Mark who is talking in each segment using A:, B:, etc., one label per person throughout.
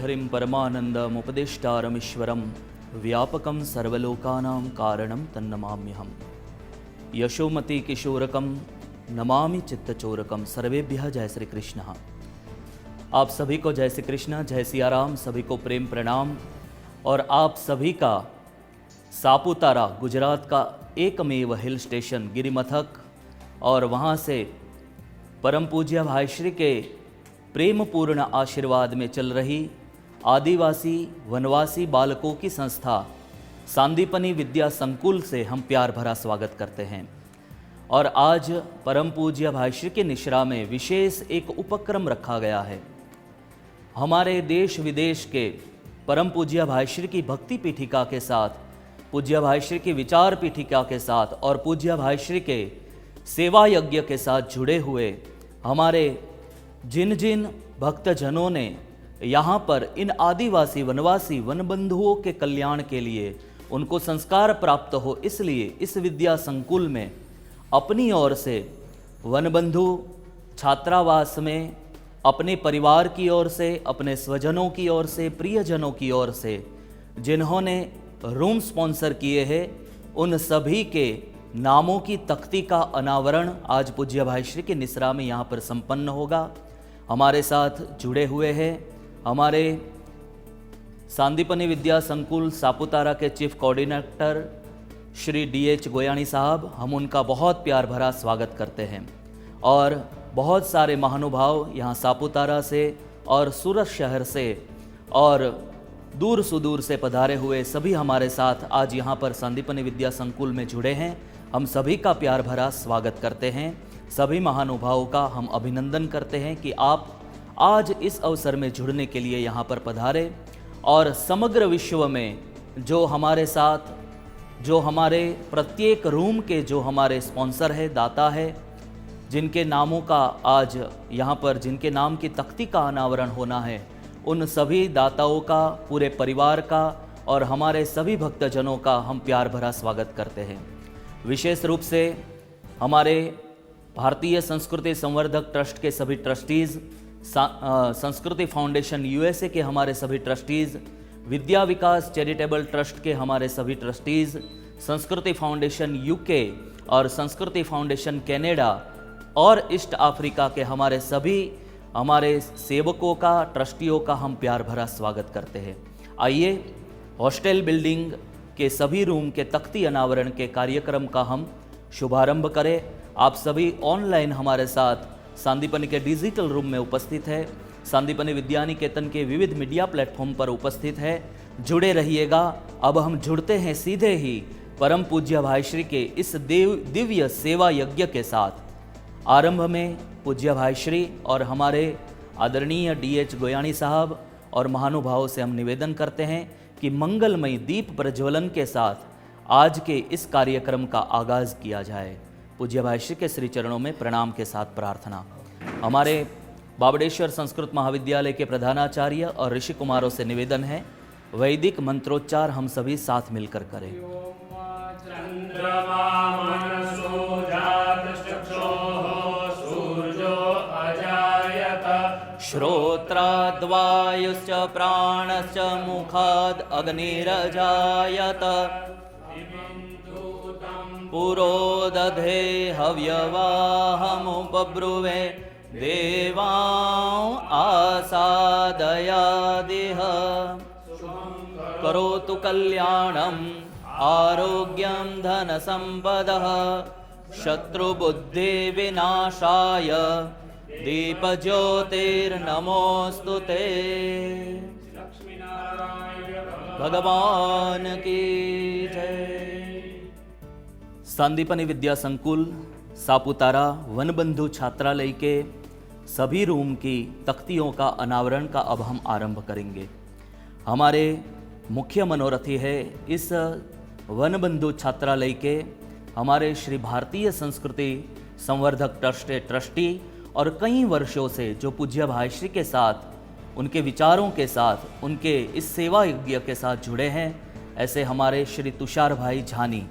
A: श्रीहरिं परमानन्दमुपदेष्टारमीश्वरं व्यापकं सर्वलोकानां कारणं तन्नमाम्यहम्। यशोमती किशोरकं नमामि चित्तचोरकं। सर्वेभ्यः जय श्री कृष्ण। आप सभी को जय श्री कृष्ण, जय सिया राम, सभी को प्रेम प्रणाम। और आप सभी का सापुतारा गुजरात का एकमेव हिल स्टेशन गिरिमथक और वहाँ से परम पूज्य भाई श्री के प्रेमपूर्ण आशीर्वाद में चल रही आदिवासी वनवासी बालकों की संस्था सांदीपनी विद्या संकुल से हम प्यार भरा स्वागत करते हैं। और आज परम पूज्य भाई श्री के निश्रा में विशेष एक उपक्रम रखा गया है। हमारे देश विदेश के परम पूज्य भाई श्री की भक्ति पीठिका के साथ, पूज्य भाई श्री की विचार पीठिका के साथ और पूज्य भाई श्री के सेवा यज्ञ के साथ जुड़े हुए हमारे जिन जिन भक्तजनों ने यहाँ पर इन आदिवासी वनवासी वनबंधुओं के कल्याण के लिए उनको संस्कार प्राप्त हो, इसलिए इस विद्या संकुल में अपनी ओर से वनबंधु छात्रावास में अपने परिवार की ओर से, अपने स्वजनों की ओर से, प्रियजनों की ओर से जिन्होंने रूम स्पॉन्सर किए हैं, उन सभी के नामों की तख्ती का अनावरण आज पूज्य भाई श्री के निसरा में यहाँ पर संपन्न होगा। हमारे साथ जुड़े हुए हैं हमारे सांदीपनी विद्या संकुल सापुतारा के chief coordinator Shri DH Goyani साहब। हम उनका बहुत प्यार भरा स्वागत करते हैं। और बहुत सारे महानुभाव यहाँ सापुतारा से और सूरत शहर से और दूर सुदूर से पधारे हुए सभी हमारे साथ आज यहाँ पर सांदीपनी विद्या संकुल में जुड़े हैं। हम सभी का प्यार भरा स्वागत करते हैं। सभी महानुभावों का हम अभिनंदन करते हैं कि आप आज इस अवसर में जुड़ने के लिए यहाँ पर पधारे। और समग्र विश्व में जो हमारे साथ, जो हमारे प्रत्येक रूम के जो हमारे स्पॉन्सर है, दाता है, जिनके नामों का आज यहाँ पर जिनके नाम की तख्ती का अनावरण होना है, उन सभी दाताओं का, पूरे परिवार का और हमारे सभी भक्तजनों का हम प्यार भरा स्वागत करते हैं। विशेष रूप से हमारे भारतीय संस्कृति संवर्धक ट्रस्ट के सभी ट्रस्टीज़, संस्कृति फाउंडेशन USA के हमारे सभी ट्रस्टीज़, विद्या विकास चैरिटेबल ट्रस्ट के हमारे सभी ट्रस्टीज़, संस्कृति फाउंडेशन UK और संस्कृति फाउंडेशन कनाडा और ईस्ट अफ्रीका के हमारे सभी हमारे सेवकों का, ट्रस्टियों का हम प्यार भरा स्वागत करते हैं। आइए हॉस्टल बिल्डिंग के सभी रूम के तख्ती अनावरण के कार्यक्रम का हम शुभारंभ करें। आप सभी ऑनलाइन हमारे साथ सांदीपनी के डिजिटल रूम में उपस्थित है, सांदीपनी विद्या निकेतन के विविध मीडिया प्लेटफॉर्म पर उपस्थित है, जुड़े रहिएगा। अब हम जुड़ते हैं सीधे ही परम पूज्य भाई श्री के इस दिव्य सेवा यज्ञ के साथ। आरंभ में पूज्य भाई श्री और हमारे आदरणीय DH गोयानी साहब और महानुभावों से हम निवेदन करते हैं कि मंगलमय दीप प्रज्वलन के साथ आज के इस कार्यक्रम का आगाज किया जाए। पूज्य भाई श्री के श्री चरणों में प्रणाम के साथ प्रार्थना। हमारे बाबड़ेश्वर संस्कृत महाविद्यालय के प्रधानाचार्य और ऋषि कुमारों से निवेदन है, वैदिक मंत्रोच्चार हम सभी साथ मिलकर करें। श्रोत्राद्वायुश्च प्राणश्च मुखाद् अग्निरजायत पुरोदधे हव्यवाहमुपब्रुवे देवां आसादयादिह करोतु कल्याणम् आरोग्यं धनसम्पदः शत्रुबुद्धिविनाशाय दीपज्योतिर्नमोऽस्तु ते। भगवान की जय। सांदीपनी विद्या संकुल सापुतारा वनबंधु छात्रालय के सभी रूम की तख्तियों का अनावरण का अब हम आरंभ करेंगे। हमारे मुख्य मनोरथी है इस वनबंधु छात्रालय के हमारे श्री भारतीय संस्कृति संवर्धक ट्रस्ट के ट्रस्टी और कई वर्षों से जो पूज्य भाई श्री के साथ, उनके विचारों के साथ, उनके इस सेवा यज्ञ के साथ जुड़े हैं, ऐसे हमारे श्री तुषार भाई झानी।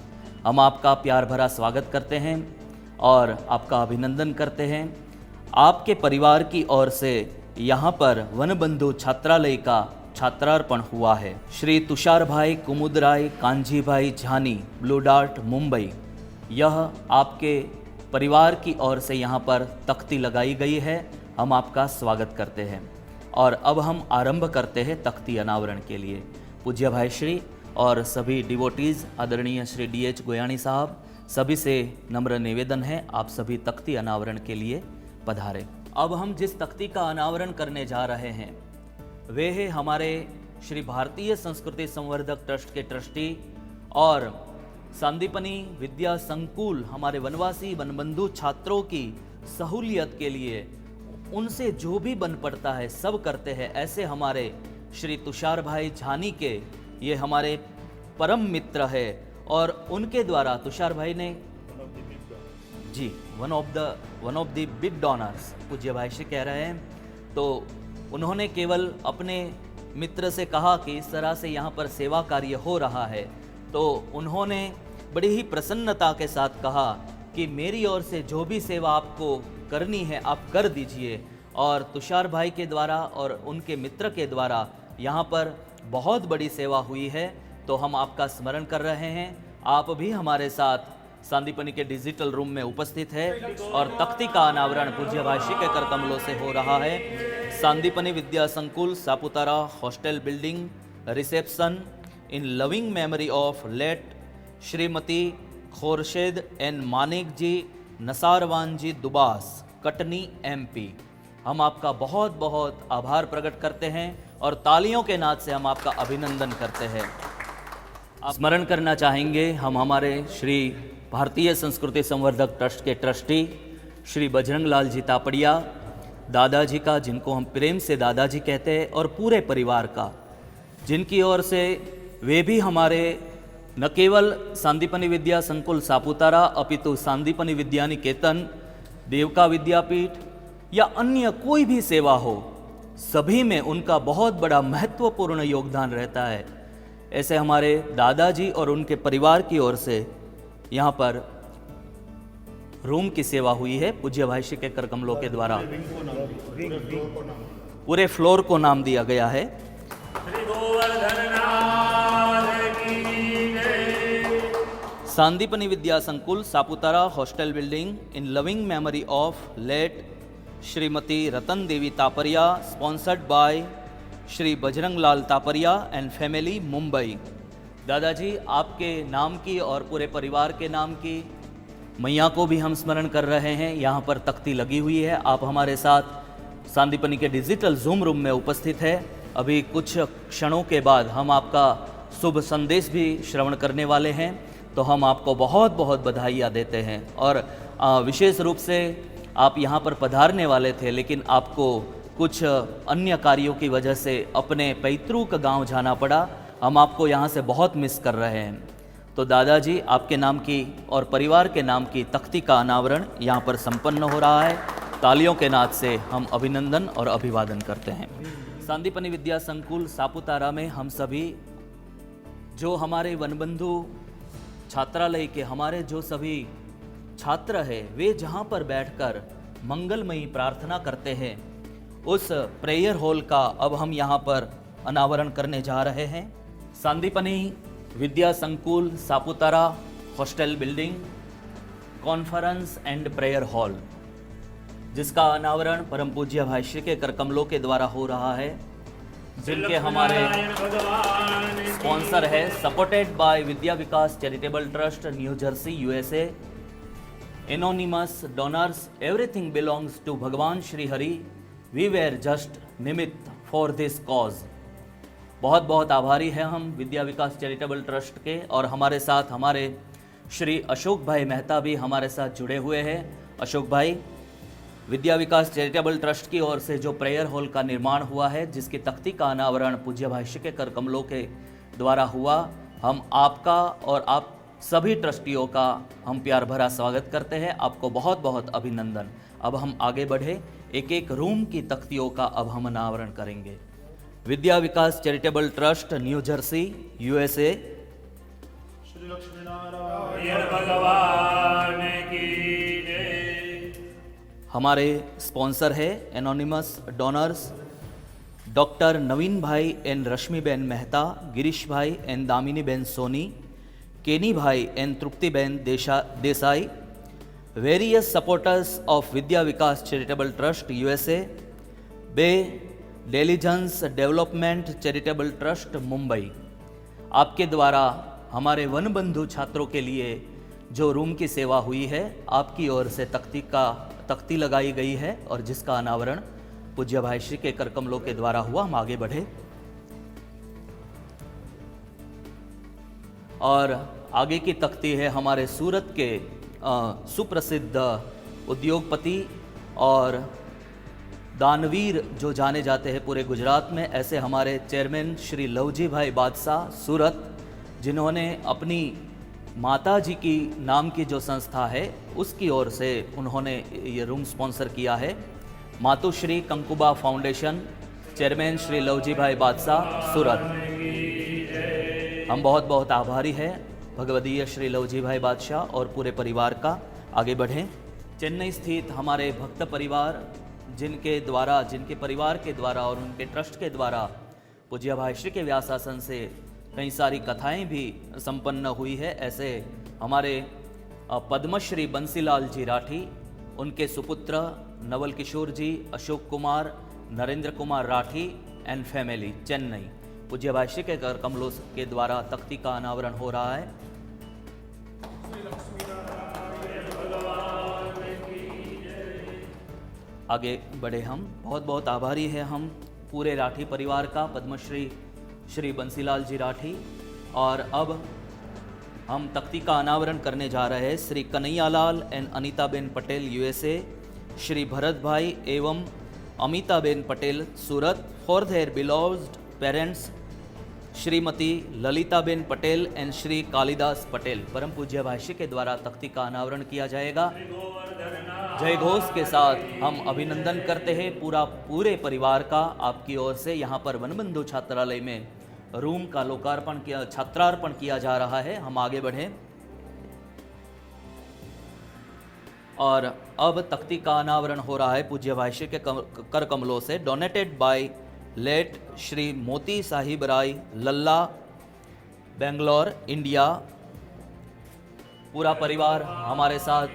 A: हम आपका प्यार भरा स्वागत करते हैं और आपका अभिनंदन करते हैं। आपके परिवार की ओर से यहाँ पर वनबंधु छात्रालय का छात्रार्पण हुआ है। श्री तुषार भाई कुमुदराय कांजी भाई झानी, ब्लू डार्ट, मुंबई, यह आपके परिवार की ओर से यहाँ पर तख्ती लगाई गई है। हम आपका स्वागत करते हैं और अब हम आरंभ करते हैं तख्ती अनावरण के लिए। पूज्य भाई श्री और सभी डिवोटीज, आदरणीय श्री DH गोयानी साहब, सभी से नम्र निवेदन है आप सभी तख्ती अनावरण के लिए पधारें। अब हम जिस तख्ती का अनावरण करने जा रहे हैं वे है हमारे श्री भारतीय संस्कृति संवर्धक ट्रस्ट के ट्रस्टी और सांदीपनी विद्या संकुल हमारे वनवासी वनबंधु छात्रों की सहूलियत के लिए उनसे जो भी बन पड़ता है सब करते हैं, ऐसे हमारे श्री तुषार भाई झानी के ये हमारे परम मित्र है और उनके द्वारा तुषार भाई ने जी one of the big donors पूज्य भाई से कह रहे हैं, तो उन्होंने केवल अपने मित्र से कहा कि इस तरह से यहाँ पर सेवा कार्य हो रहा है, तो उन्होंने बड़ी ही प्रसन्नता के साथ कहा कि मेरी ओर से जो भी सेवा आपको करनी है आप कर दीजिए। और तुषार भाई के द्वारा और उनके मित्र के द्वारा यहाँ पर बहुत बड़ी सेवा हुई है, तो हम आपका स्मरण कर रहे हैं। आप भी हमारे साथ सांदीपनी के डिजिटल रूम में उपस्थित है और तख्ती का अनावरण पूज्य भाई श्री के कर कमलों से हो रहा है। Sandipani Vidya Sankul Saputara hostel building, reception in loving memory of late Shrimati Khorshed and Manek ji Nasarwan ji Dubash, Katni MP। हम आपका बहुत बहुत आभार प्रकट करते हैं और तालियों के नाद से हम आपका अभिनंदन करते हैं। स्मरण करना चाहेंगे हम हमारे श्री भारतीय संस्कृति संवर्धक ट्रस्ट के ट्रस्टी श्री बजरंग लाल जी तापड़िया, दादाजी का, जिनको हम प्रेम से दादाजी कहते हैं, और पूरे परिवार का, जिनकी ओर से वे भी हमारे न केवल सांदीपनी विद्या संकुल सापुतारा अपितु सांदीपनी विद्या निकेतन, देवका विद्यापीठ या अन्य कोई भी सेवा हो, सभी में उनका बहुत बड़ा महत्वपूर्ण योगदान रहता है। ऐसे हमारे दादाजी और उनके परिवार की ओर से यहाँ पर रूम की सेवा हुई है पूज्य भाई श्री के कर कमलों के द्वारा। पूरे फ्लोर को नाम दिया गया है। Sandipani Vidya Sankul Saputara hostel building in loving memory of late Shrimati Ratan Devi Taparia, sponsored by Shri Bajrang Lal Taparia and family, Mumbai. दादाजी आपके नाम की और पूरे परिवार के नाम की मैया को भी हम स्मरण कर रहे हैं। यहाँ पर तख्ती लगी हुई है, आप हमारे साथ सांदीपनी के डिजिटल जूम रूम में उपस्थित है। अभी कुछ क्षणों के बाद हम आपका शुभ संदेश भी श्रवण करने वाले हैं, तो हम आपको बहुत बहुत बधाइयाँ देते हैं। और विशेष रूप से आप यहाँ पर पधारने वाले थे, लेकिन आपको कुछ अन्य कार्यों की वजह से अपने पैतृक गांव जाना पड़ा। हम आपको यहाँ से बहुत मिस कर रहे हैं। तो दादाजी आपके नाम की और परिवार के नाम की तख्ती का अनावरण यहाँ पर संपन्न हो रहा है। तालियों के नाद से हम अभिनंदन और अभिवादन करते हैं। सांदीपनी विद्या संकुल सापुतारा में हम सभी जो हमारे वनबंधु छात्रालय के हमारे जो सभी छात्र हैं, वे जहाँ पर बैठकर मंगलमयी प्रार्थना करते हैं, उस प्रेयर हॉल का अब हम यहाँ पर अनावरण करने जा रहे हैं। Sandipani Vidya Sankul Saputara hostel building conference and prayer hall, जिसका अनावरण परम पूज्य भाई श्री के कर कमलों के द्वारा हो रहा है, जिनके हमारे स्पॉन्सर है, supported by Vidya Vikas charitable trust New Jersey USA, anonymous donors, everything belongs to भगवान Shri Hari, we were just निमित्त फॉर दिस कॉज। बहुत बहुत आभारी हैं हम विद्या विकास चैरिटेबल ट्रस्ट के, और हमारे साथ हमारे श्री अशोक भाई मेहता भी हमारे साथ जुड़े हुए हैं। अशोक भाई, विद्या विकास चैरिटेबल ट्रस्ट की ओर से जो प्रेयर हॉल का निर्माण हुआ है, जिसकी तख्ती का अनावरण पूज्य भाई श्री के कर कमलों के द्वारा हुआ, हम आपका और आप सभी ट्रस्टियों का हम प्यार भरा स्वागत करते हैं। आपको बहुत बहुत अभिनंदन। अब हम आगे बढ़े, एक एक रूम की तख्तियों का अब हम अनावरण करेंगे। Vidya Vikas charitable trust New Jersey USA,
B: Shri Lakshmi Narayan भगवान की जय।
A: हमारे स्पॉन्सर है एनोनिमस डोनर्स डॉक्टर नवीन भाई N रश्मिबेन Mehta, Girish bhai N दामिनीबेन Soni, Keni bhai and Triptiben Desai, various supporters of Vidya Vikas charitable trust USA, by diligence development charitable trust Mumbai. आपके द्वारा हमारे वन बंधु छात्रों के लिए जो रूम की सेवा हुई है, आपकी ओर से तख्ती लगाई गई है और जिसका अनावरण पूज्य भाई श्री के कर कमलों के द्वारा हुआ। हम आगे बढ़े और आगे की तख्ती है हमारे सूरत के सुप्रसिद्ध उद्योगपति और दानवीर जो जाने जाते हैं पूरे गुजरात में, ऐसे हमारे चेयरमैन श्री लवजी भाई बादशाह सूरत, जिन्होंने अपनी माता जी की नाम की जो संस्था है उसकी ओर से उन्होंने ये रूम स्पॉन्सर किया है। मातुश्री कंकुबा फाउंडेशन, चेयरमैन श्री लवजी भाई बादशाह सूरत। हम बहुत बहुत आभारी हैं भगवदीय श्री लवजी भाई बादशाह और पूरे परिवार का। आगे बढ़ें। चेन्नई स्थित हमारे भक्त परिवार, जिनके परिवार के द्वारा और उनके ट्रस्ट के द्वारा पूज्य भाई श्री के व्यासासन से कई सारी कथाएं भी संपन्न हुई है, ऐसे हमारे पद्मश्री बंसीलाल जी राठी, उनके सुपुत्र नवल किशोर जी, अशोक कुमार, नरेंद्र कुमार राठी एंड फैमिली, चेन्नई। पूज्य भाई श्री के कर कमलों के द्वारा तख्ती का अनावरण हो रहा है। आगे बढ़े। हम बहुत बहुत आभारी हैं हम पूरे राठी परिवार का, पद्मश्री श्री बंसीलाल जी राठी। और अब हम तख्ती का अनावरण करने जा रहे हैं। श्री कन्हैयालाल एंड अनीताबेन पटेल USA, श्री भरत भाई एवं Amitaben Patel Surat, for their beloved parents Shrimati Lalitaben Patel and Shri Kalidas Patel. परम पूज्य भाई श्री के द्वारा तख्ती का अनावरण किया जाएगा। जय घोष के साथ हम अभिनंदन करते हैं पूरे परिवार का आपकी ओर से। यहाँ पर वनबंधु छात्रालय में रूम का छात्रार्पण किया जा रहा है। हम आगे बढ़ें और अब तख्ती का अनावरण हो रहा है पूज्य भाई श्री के कर कमलों से। डोनेटेड बाय लेट श्री मोती साहिब राय लल्ला, बेंगलोर, इंडिया। पूरा परिवार हमारे साथ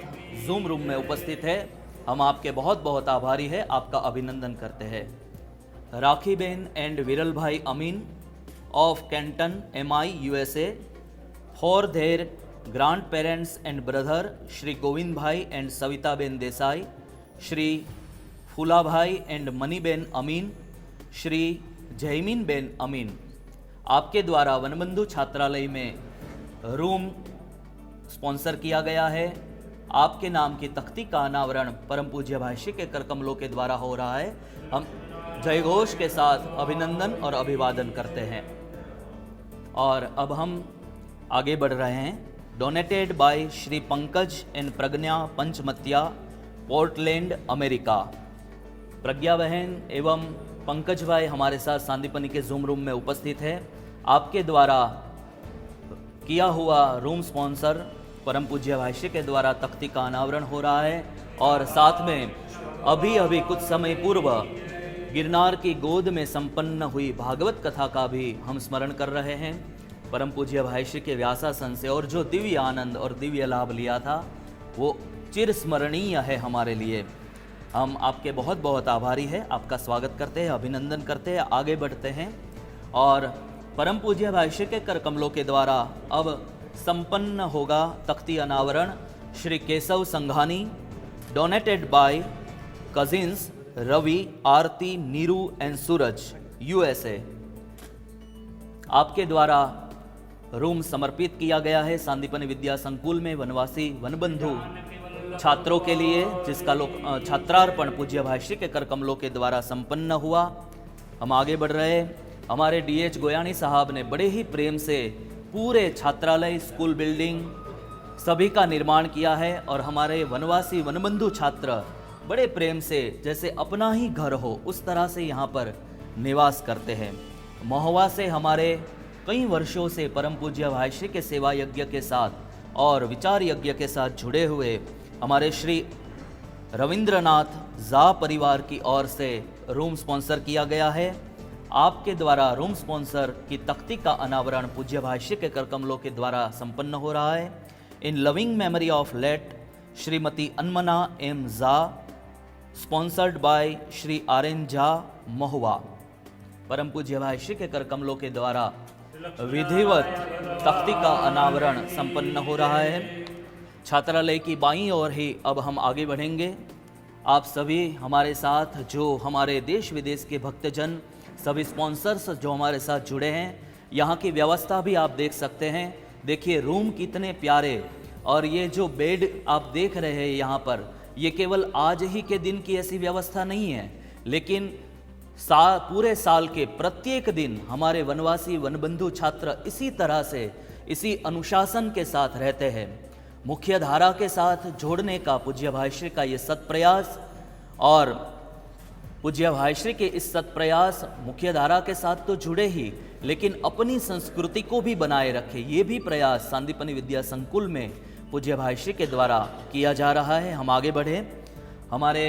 A: जूम रूम में उपस्थित है। हम आपके बहुत बहुत आभारी हैं, आपका अभिनंदन करते हैं। राखी Ben and Viral bhai Amin of Canton MI USA, for their grandparents and brother Shri Govind bhai and Savita ben Desai, Shri Phula bhai and Mani ben Amin, Shri Jaymin ben Amin. आपके द्वारा वनबंधु छात्रालय में रूम स्पॉन्सर किया गया है। आपके नाम की तख्ती का अनावरण परम पूज्य भाई श्री के कर कमलों के द्वारा हो रहा है। हम जय घोष के साथ अभिनंदन और अभिवादन करते हैं और अब हम आगे बढ़ रहे हैं। Donated by Shri Pankaj and Pragya Panchamatiya, Portland, America. Pragya बहन एवं पंकज भाई हमारे साथ सांदीपनी के जूम रूम में उपस्थित है। आपके द्वारा किया हुआ रूम स्पॉन्सर परम पूज्य भाई श्री के द्वारा तख्ती का अनावरण हो रहा है और साथ में अभी कुछ समय पूर्व गिरनार की गोद में संपन्न हुई भागवत कथा का भी हम स्मरण कर रहे हैं परम पूज्य भाई श्री के व्यासासन से। और जो दिव्य आनंद और दिव्य लाभ लिया था वो चिरस्मरणीय है हमारे लिए। हम आपके बहुत बहुत आभारी हैं, आपका स्वागत करते हैं, अभिनंदन करते हैं। आगे बढ़ते हैं और परम पूज्य भाई श्री के कर कमलों के द्वारा अब संपन्न होगा तख्ती अनावरण। Shri Keshav Sanghani, donated by cousins Ravi, Aarti, Neeru and Suraj, USA। आपके द्वारा रूम समर्पित किया गया है सांदीपनि विद्या संकुल में वनवासी वनबंधु छात्रों के लिए, जिसका छात्रार्पण पूज्य भाई श्री के कर कमलों के द्वारा संपन्न हुआ। हम आगे बढ़ रहे। हमारे DH गोयानी साहब ने बड़े ही प्रेम से पूरे छात्रालय, स्कूल बिल्डिंग सभी का निर्माण किया है और हमारे वनवासी वनबंधु छात्र बड़े प्रेम से जैसे अपना ही घर हो उस तरह से यहाँ पर निवास करते हैं। महोवा से हमारे कई वर्षों से परम पूज्य भाई श्री के सेवा यज्ञ के साथ और विचार यज्ञ के साथ जुड़े हुए हमारे श्री रविंद्रनाथ झा परिवार की ओर से रूम स्पॉन्सर किया गया है। आपके द्वारा रूम स्पॉन्सर की तख्ती का अनावरण पूज्य भाष्य के कर कमलों के द्वारा संपन्न हो रहा है। In loving memory of late Shrimati Anmana M Jha, sponsored by Shri R N Jha Mahua. परम पूज्य भाष्य के कर कमलों के द्वारा विधिवत तख्ती का अनावरण संपन्न हो रहा है। छात्रालय की बाईं ओर ही अब हम आगे बढ़ेंगे। आप सभी हमारे साथ, जो हमारे देश विदेश के भक्तजन, सभी स्पॉन्सर्स जो हमारे साथ जुड़े हैं, यहाँ की व्यवस्था भी आप देख सकते हैं। देखिए रूम कितने प्यारे, और ये जो बेड आप देख रहे हैं यहाँ पर, ये केवल आज ही के दिन की ऐसी व्यवस्था नहीं है, लेकिन पूरे साल के प्रत्येक दिन हमारे वनवासी वनबंधु छात्र इसी तरह से, इसी अनुशासन के साथ रहते हैं। मुख्य धारा के साथ जोड़ने का पूज्य भाष्य का ये सत्प्रयास, और पूज्य भाष्य के इस सत्प्रयास मुख्य धारा के साथ तो जुड़े ही, लेकिन अपनी संस्कृति को भी बनाए रखे, ये भी प्रयास सांदीपनि विद्या संकुल में पूज्य भाष्य के द्वारा किया जा रहा है। हम आगे बढ़े। हमारे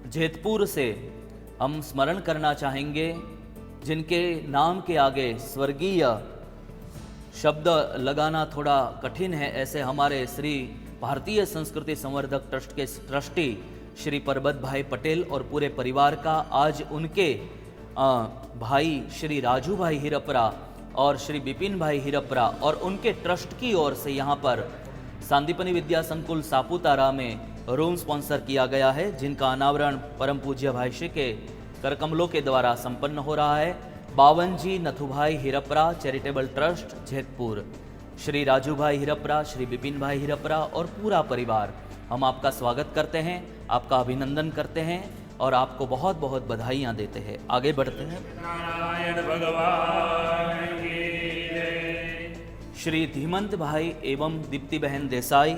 A: जेतपुर से हम स्मरण करना चाहेंगे, जिनके नाम के आगे स्वर्गीय शब्द लगाना थोड़ा कठिन है, ऐसे हमारे श्री भारतीय संस्कृति संवर्धक ट्रस्ट के ट्रस्टी श्री परबत भाई पटेल और पूरे परिवार का आज उनके भाई श्री राजू भाई हिरपरा और श्री बिपिन भाई हिरपरा और उनके ट्रस्ट की ओर से यहाँ पर सांदीपनि विद्या संकुल सापुतारा में रूम स्पॉन्सर किया गया है, जिनका अनावरण परम पूज्य भाष्य के करकमलों के द्वारा संपन्न हो रहा है। बावनजी नथुभाई हिरपरा चैरिटेबल ट्रस्ट जेतपुर, श्री राजू भाई हिरपरा, श्री बिपिन भाई हिरपरा और पूरा परिवार, हम आपका स्वागत करते हैं, आपका अभिनंदन करते हैं और आपको बहुत बहुत बधाइयाँ देते हैं। आगे बढ़ते हैं।
B: नारायण भगवान की जय।
A: श्री धीमंत भाई एवं दीप्ति बहन देसाई,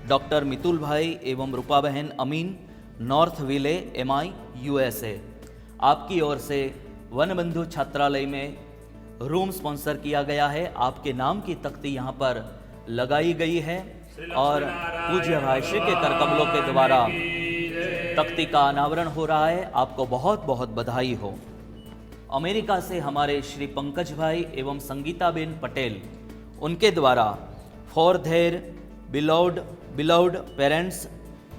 A: डॉक्टर मितुल भाई एवं रूपा बहन अमीन, नॉर्थ विले MI USA, आपकी ओर से वनबंधु छात्रालय में रूम स्पॉन्सर किया गया है। आपके नाम की तख्ती यहाँ पर लगाई गई है और पूज्य भाष्य के करकमलों के द्वारा तख्ती का अनावरण हो रहा है। आपको बहुत बहुत बधाई हो। अमेरिका से हमारे श्री पंकज भाई एवं संगीताबेन पटेल, उनके द्वारा for their beloved parents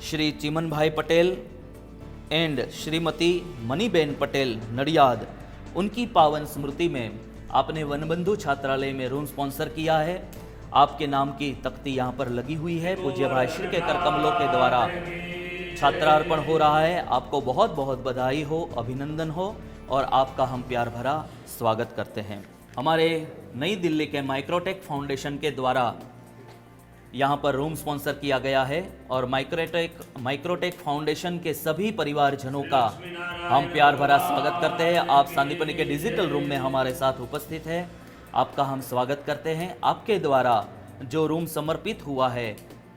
A: Shri Chiman bhai Patel and Shrimati Maniben Patel Nadiad, उनकी पावन स्मृति में आपने वनबंधु छात्रालय में रूम स्पॉन्सर किया है। आपके नाम की तख्ती यहाँ पर लगी हुई है। पूज्य भाष्य के करकमलों के द्वारा छात्रार्पण हो रहा है। आपको बहुत बहुत बधाई हो, अभिनंदन हो और आपका हम प्यार भरा स्वागत करते हैं। हमारे नई दिल्ली के माइक्रोटेक फाउंडेशन के द्वारा यहाँ पर रूम स्पॉन्सर किया गया है और माइक्रोटेक फाउंडेशन के सभी परिवारजनों का हम प्यार भरा स्वागत करते हैं। आप सांदीपनि के डिजिटल रूम में हमारे साथ उपस्थित हैं, आपका हम स्वागत करते हैं। आपके द्वारा जो रूम समर्पित हुआ है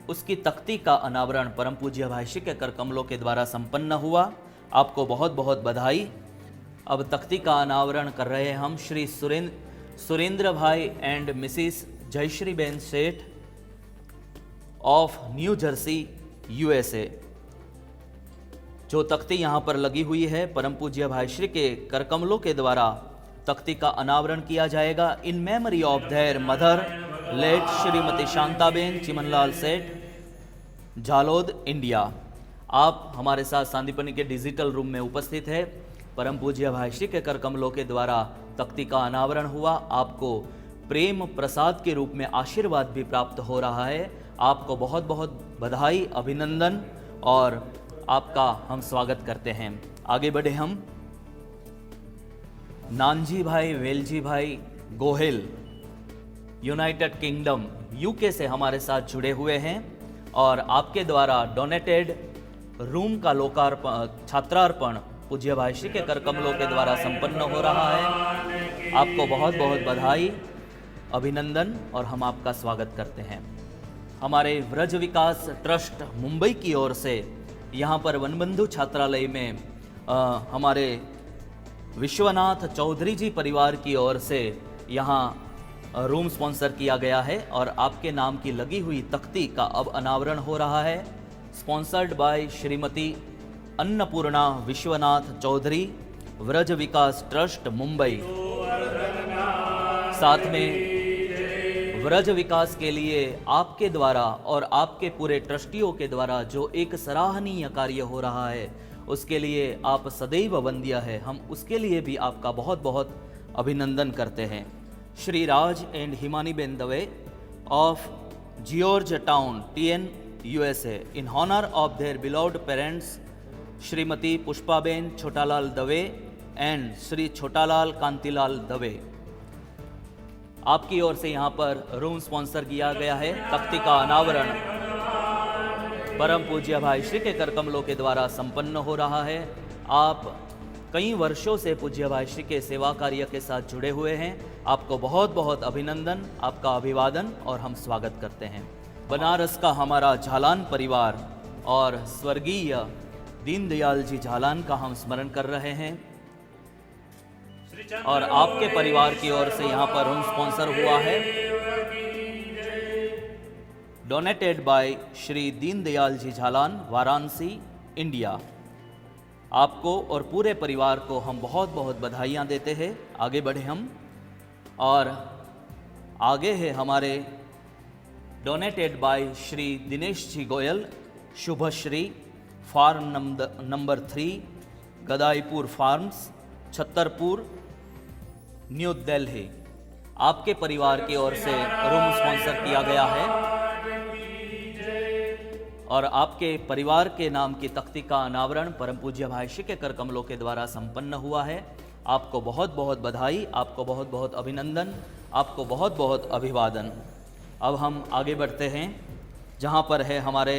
A: उसकी तख्ती का अनावरण परम पूज्य भाष्य के करकमलों के द्वारा संपन्न हुआ। आपको बहुत बहुत बधाई। अब तख्ती का अनावरण कर रहे हैं हम श्री सुरेंद्र भाई एंड मिसिस जयश्री बेन सेठ ऑफ न्यू जर्सी USA। जो तख्ती यहाँ पर लगी हुई है, परम पूज्य भाष्य के करकमलों के द्वारा तख्ती का अनावरण किया जाएगा। In memory of their mother late Shrimati Shantaben Chimanlal Seth, Jhalod, India. आप हमारे साथ सांदीपनि के डिजिटल रूम में उपस्थित है। परम पूज्य भाष्य के करकमलों के द्वारा तख्ती का अनावरण हुआ। आपको प्रेम प्रसाद के रूप में आशीर्वाद भी प्राप्त हो रहा है। आपको बहुत बहुत बधाई, अभिनंदन और आपका हम स्वागत करते हैं। आगे बढ़े हम। नानजी भाई वेलजी भाई गोहेल, यूनाइटेड किंगडम UK से हमारे साथ जुड़े हुए हैं और आपके द्वारा डोनेटेड रूम का छात्रार्पण पूज्य भाष्य के करकमलों के द्वारा संपन्न हो रहा है। आपको बहुत बहुत बधाई, अभिनंदन और हम आपका स्वागत करते हैं। हमारे व्रज विकास ट्रस्ट मुंबई की ओर से यहाँ पर वनबंधु छात्रालय में हमारे विश्वनाथ चौधरी जी परिवार की ओर से यहाँ रूम स्पॉन्सर किया गया है और आपके नाम की लगी हुई तख्ती का अब अनावरण हो रहा है। Sponsored by Shrimati Annapurna Vishwanath Chaudhary, Vraj Vikas trust Mumbai, साथ में व्रज विकास के लिए आपके द्वारा और आपके पूरे ट्रस्टियों के द्वारा जो एक सराहनीय कार्य हो रहा है उसके लिए आप सदैव वंद्य है। हम उसके लिए भी आपका बहुत बहुत अभिनंदन करते हैं। Shri Raj and Himani ben Dave of Georgetown TN USA in honor of their beloved parents Shrimati Pushpaben Chhotalal Dave and Shri Chhotalal Kantilal Dave, आपकी ओर से यहाँ पर रूम स्पॉन्सर किया गया है। तख्ती का अनावरण परम पूज्य भाई श्री के कर कमलों के द्वारा संपन्न हो रहा है। आप कई वर्षों से पूज्य भाई श्री के सेवा कार्य के साथ जुड़े हुए हैं। आपको बहुत बहुत अभिनंदन, आपका अभिवादन और हम स्वागत करते हैं। बनारस का हमारा झालान परिवार और स्वर्गीय दीनदयाल जी झालान का हम स्मरण कर रहे हैं और आपके परिवार की ओर से यहाँ पर रूम स्पॉन्सर हुआ है, donated by Shri Deendayal ji Jhalan, Varanasi, India. आपको और पूरे परिवार को हम बहुत बहुत बधाइयाँ देते हैं। आगे बढ़े हम, और आगे है हमारे donated by Shri Dinesh ji Goyal, Shubhshri, farm number 3, Gadaipur farms, Chhatarpur, New Delhi. आपके परिवार की ओर से रूम स्पॉन्सर किया गया है और आपके परिवार के नाम की तख्ती का अनावरण परम पूज्य भाई श्री के कर कमलों के द्वारा संपन्न हुआ है। आपको बहुत बहुत बधाई, आपको बहुत बहुत अभिनंदन, आपको बहुत बहुत अभिवादन। अब हम आगे बढ़ते हैं, जहाँ पर है हमारे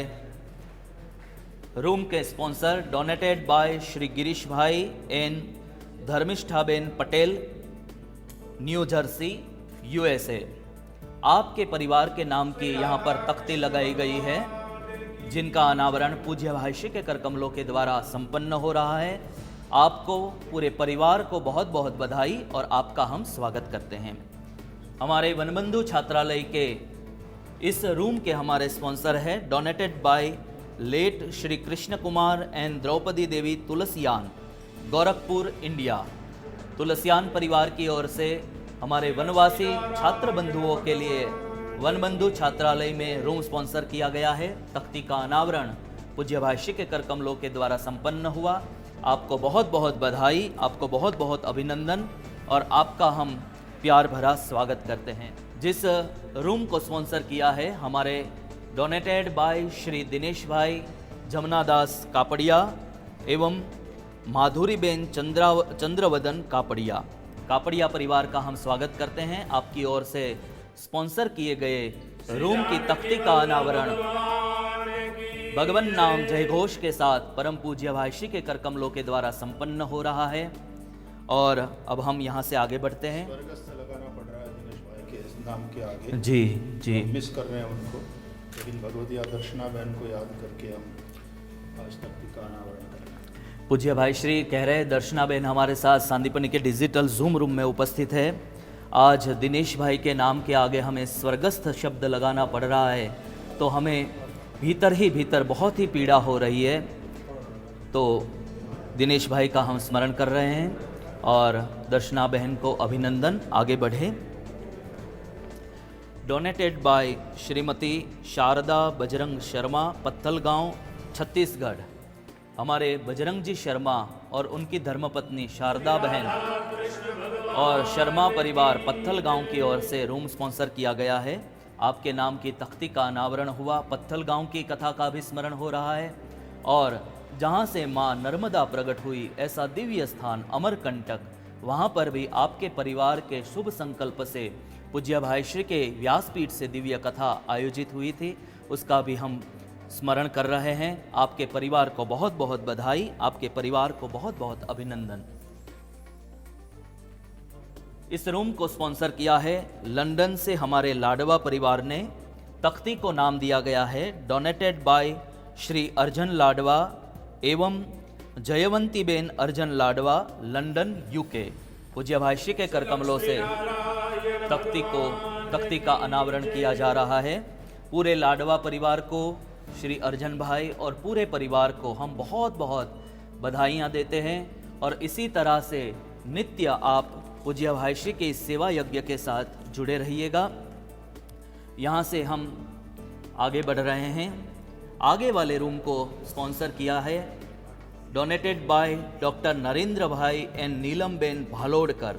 A: रूम के sponsor donated by Shri Girish bhai and Dharmishthaben Patel, New Jersey, USA। आपके परिवार के नाम की यहाँ पर तख्ती लगाई गई है, जिनका अनावरण पूज्य भाई श्री के कर कमलों के द्वारा संपन्न हो रहा है। आपको पूरे परिवार को बहुत बहुत बधाई और आपका हम स्वागत करते हैं। हमारे वनबंधु छात्रालय के इस रूम के हमारे स्पॉन्सर है donated by late Shri Krishna Kumar and Draupadi Devi Tulsiyan, Gorakhpur, India. Tulsiyan परिवार की ओर से हमारे वनवासी छात्र बंधुओं के लिए वनबंधु छात्रालय में रूम स्पॉन्सर किया गया है। तख्ती का अनावरण पूज्य भाई श्री के कर कमलों के द्वारा संपन्न हुआ। आपको बहुत बहुत बधाई, आपको बहुत बहुत अभिनंदन और आपका हम प्यार भरा स्वागत करते हैं। जिस रूम को स्पॉन्सर किया है हमारे डोनेटेड बाय श्री दिनेश भाई जमुनादास कापड़िया एवं माधुरीबेन चंद्रवदन कापड़िया परिवार का हम स्वागत करते हैं। आपकी ओर से स्पॉन्सर किए गए रूम की तख्ती का अनावरण भगवान नाम जय घोष के साथ परम पूज्य भाई श्री के कर कमलों के द्वारा संपन्न हो रहा है। और अब हम यहाँ से आगे बढ़ते हैं।
C: लगाना पड़ रहा है दिनेश भाई के इस नाम के आगे।
A: जी जी,
C: मिस कर रहे हैं उनको, लेकिन भगवती दर्शना बहन को याद करके हम आज तख्ती का अनावरण कर रहे हैं।
A: पूज्य भाई श्री कह रहे हैं दर्शना बहन हमारे साथ सांदीपनि के डिजिटल जूम रूम में उपस्थित है। आज दिनेश भाई के नाम के आगे हमें स्वर्गस्थ शब्द लगाना पड़ रहा है, तो हमें भीतर ही भीतर बहुत ही पीड़ा हो रही है। तो दिनेश भाई का हम स्मरण कर रहे हैं और दर्शना बहन को अभिनंदन। आगे बढ़े। Donated by Shrimati Sharda Bajrang Sharma, Pathalgaon, Chhattisgarh. हमारे बजरंग जी शर्मा और उनकी धर्मपत्नी शारदा बहन और शर्मा परिवार पत्थलगांव की ओर से रूम स्पॉन्सर किया गया है। आपके नाम की तख्ती का अनावरण हुआ। पत्थलगांव की कथा का भी स्मरण हो रहा है और जहाँ से माँ नर्मदा प्रकट हुई ऐसा दिव्य स्थान अमरकंटक, वहाँ पर भी आपके परिवार के शुभ संकल्प से पूज्य भाई श्री के व्यासपीठ से दिव्य कथा आयोजित हुई थी, उसका भी हम स्मरण कर रहे हैं। आपके परिवार को बहुत बहुत बधाई, आपके परिवार को बहुत बहुत अभिनंदन। इस रूम को स्पॉन्सर किया है लंदन से हमारे लाडवा परिवार ने। तख्ती को नाम दिया गया है डोनेटेड बाय श्री अर्जन लाडवा एवं जयवंतीबेन अर्जन लाडवा, लंदन, UK। पूज्य भाई श्री के कर कमलों से तख्ती का अनावरण किया जा रहा है। पूरे लाडवा परिवार को, श्री अर्जन भाई और पूरे परिवार को हम बहुत बहुत बधाइयाँ देते हैं और इसी तरह से नित्य आप पूज्य भाई श्री के इस सेवा यज्ञ के साथ जुड़े रहिएगा। यहाँ से हम आगे बढ़ रहे हैं। आगे वाले रूम को स्पॉन्सर किया है donated bye doctor Narendra bhai and Neelam ben Bhalodkar,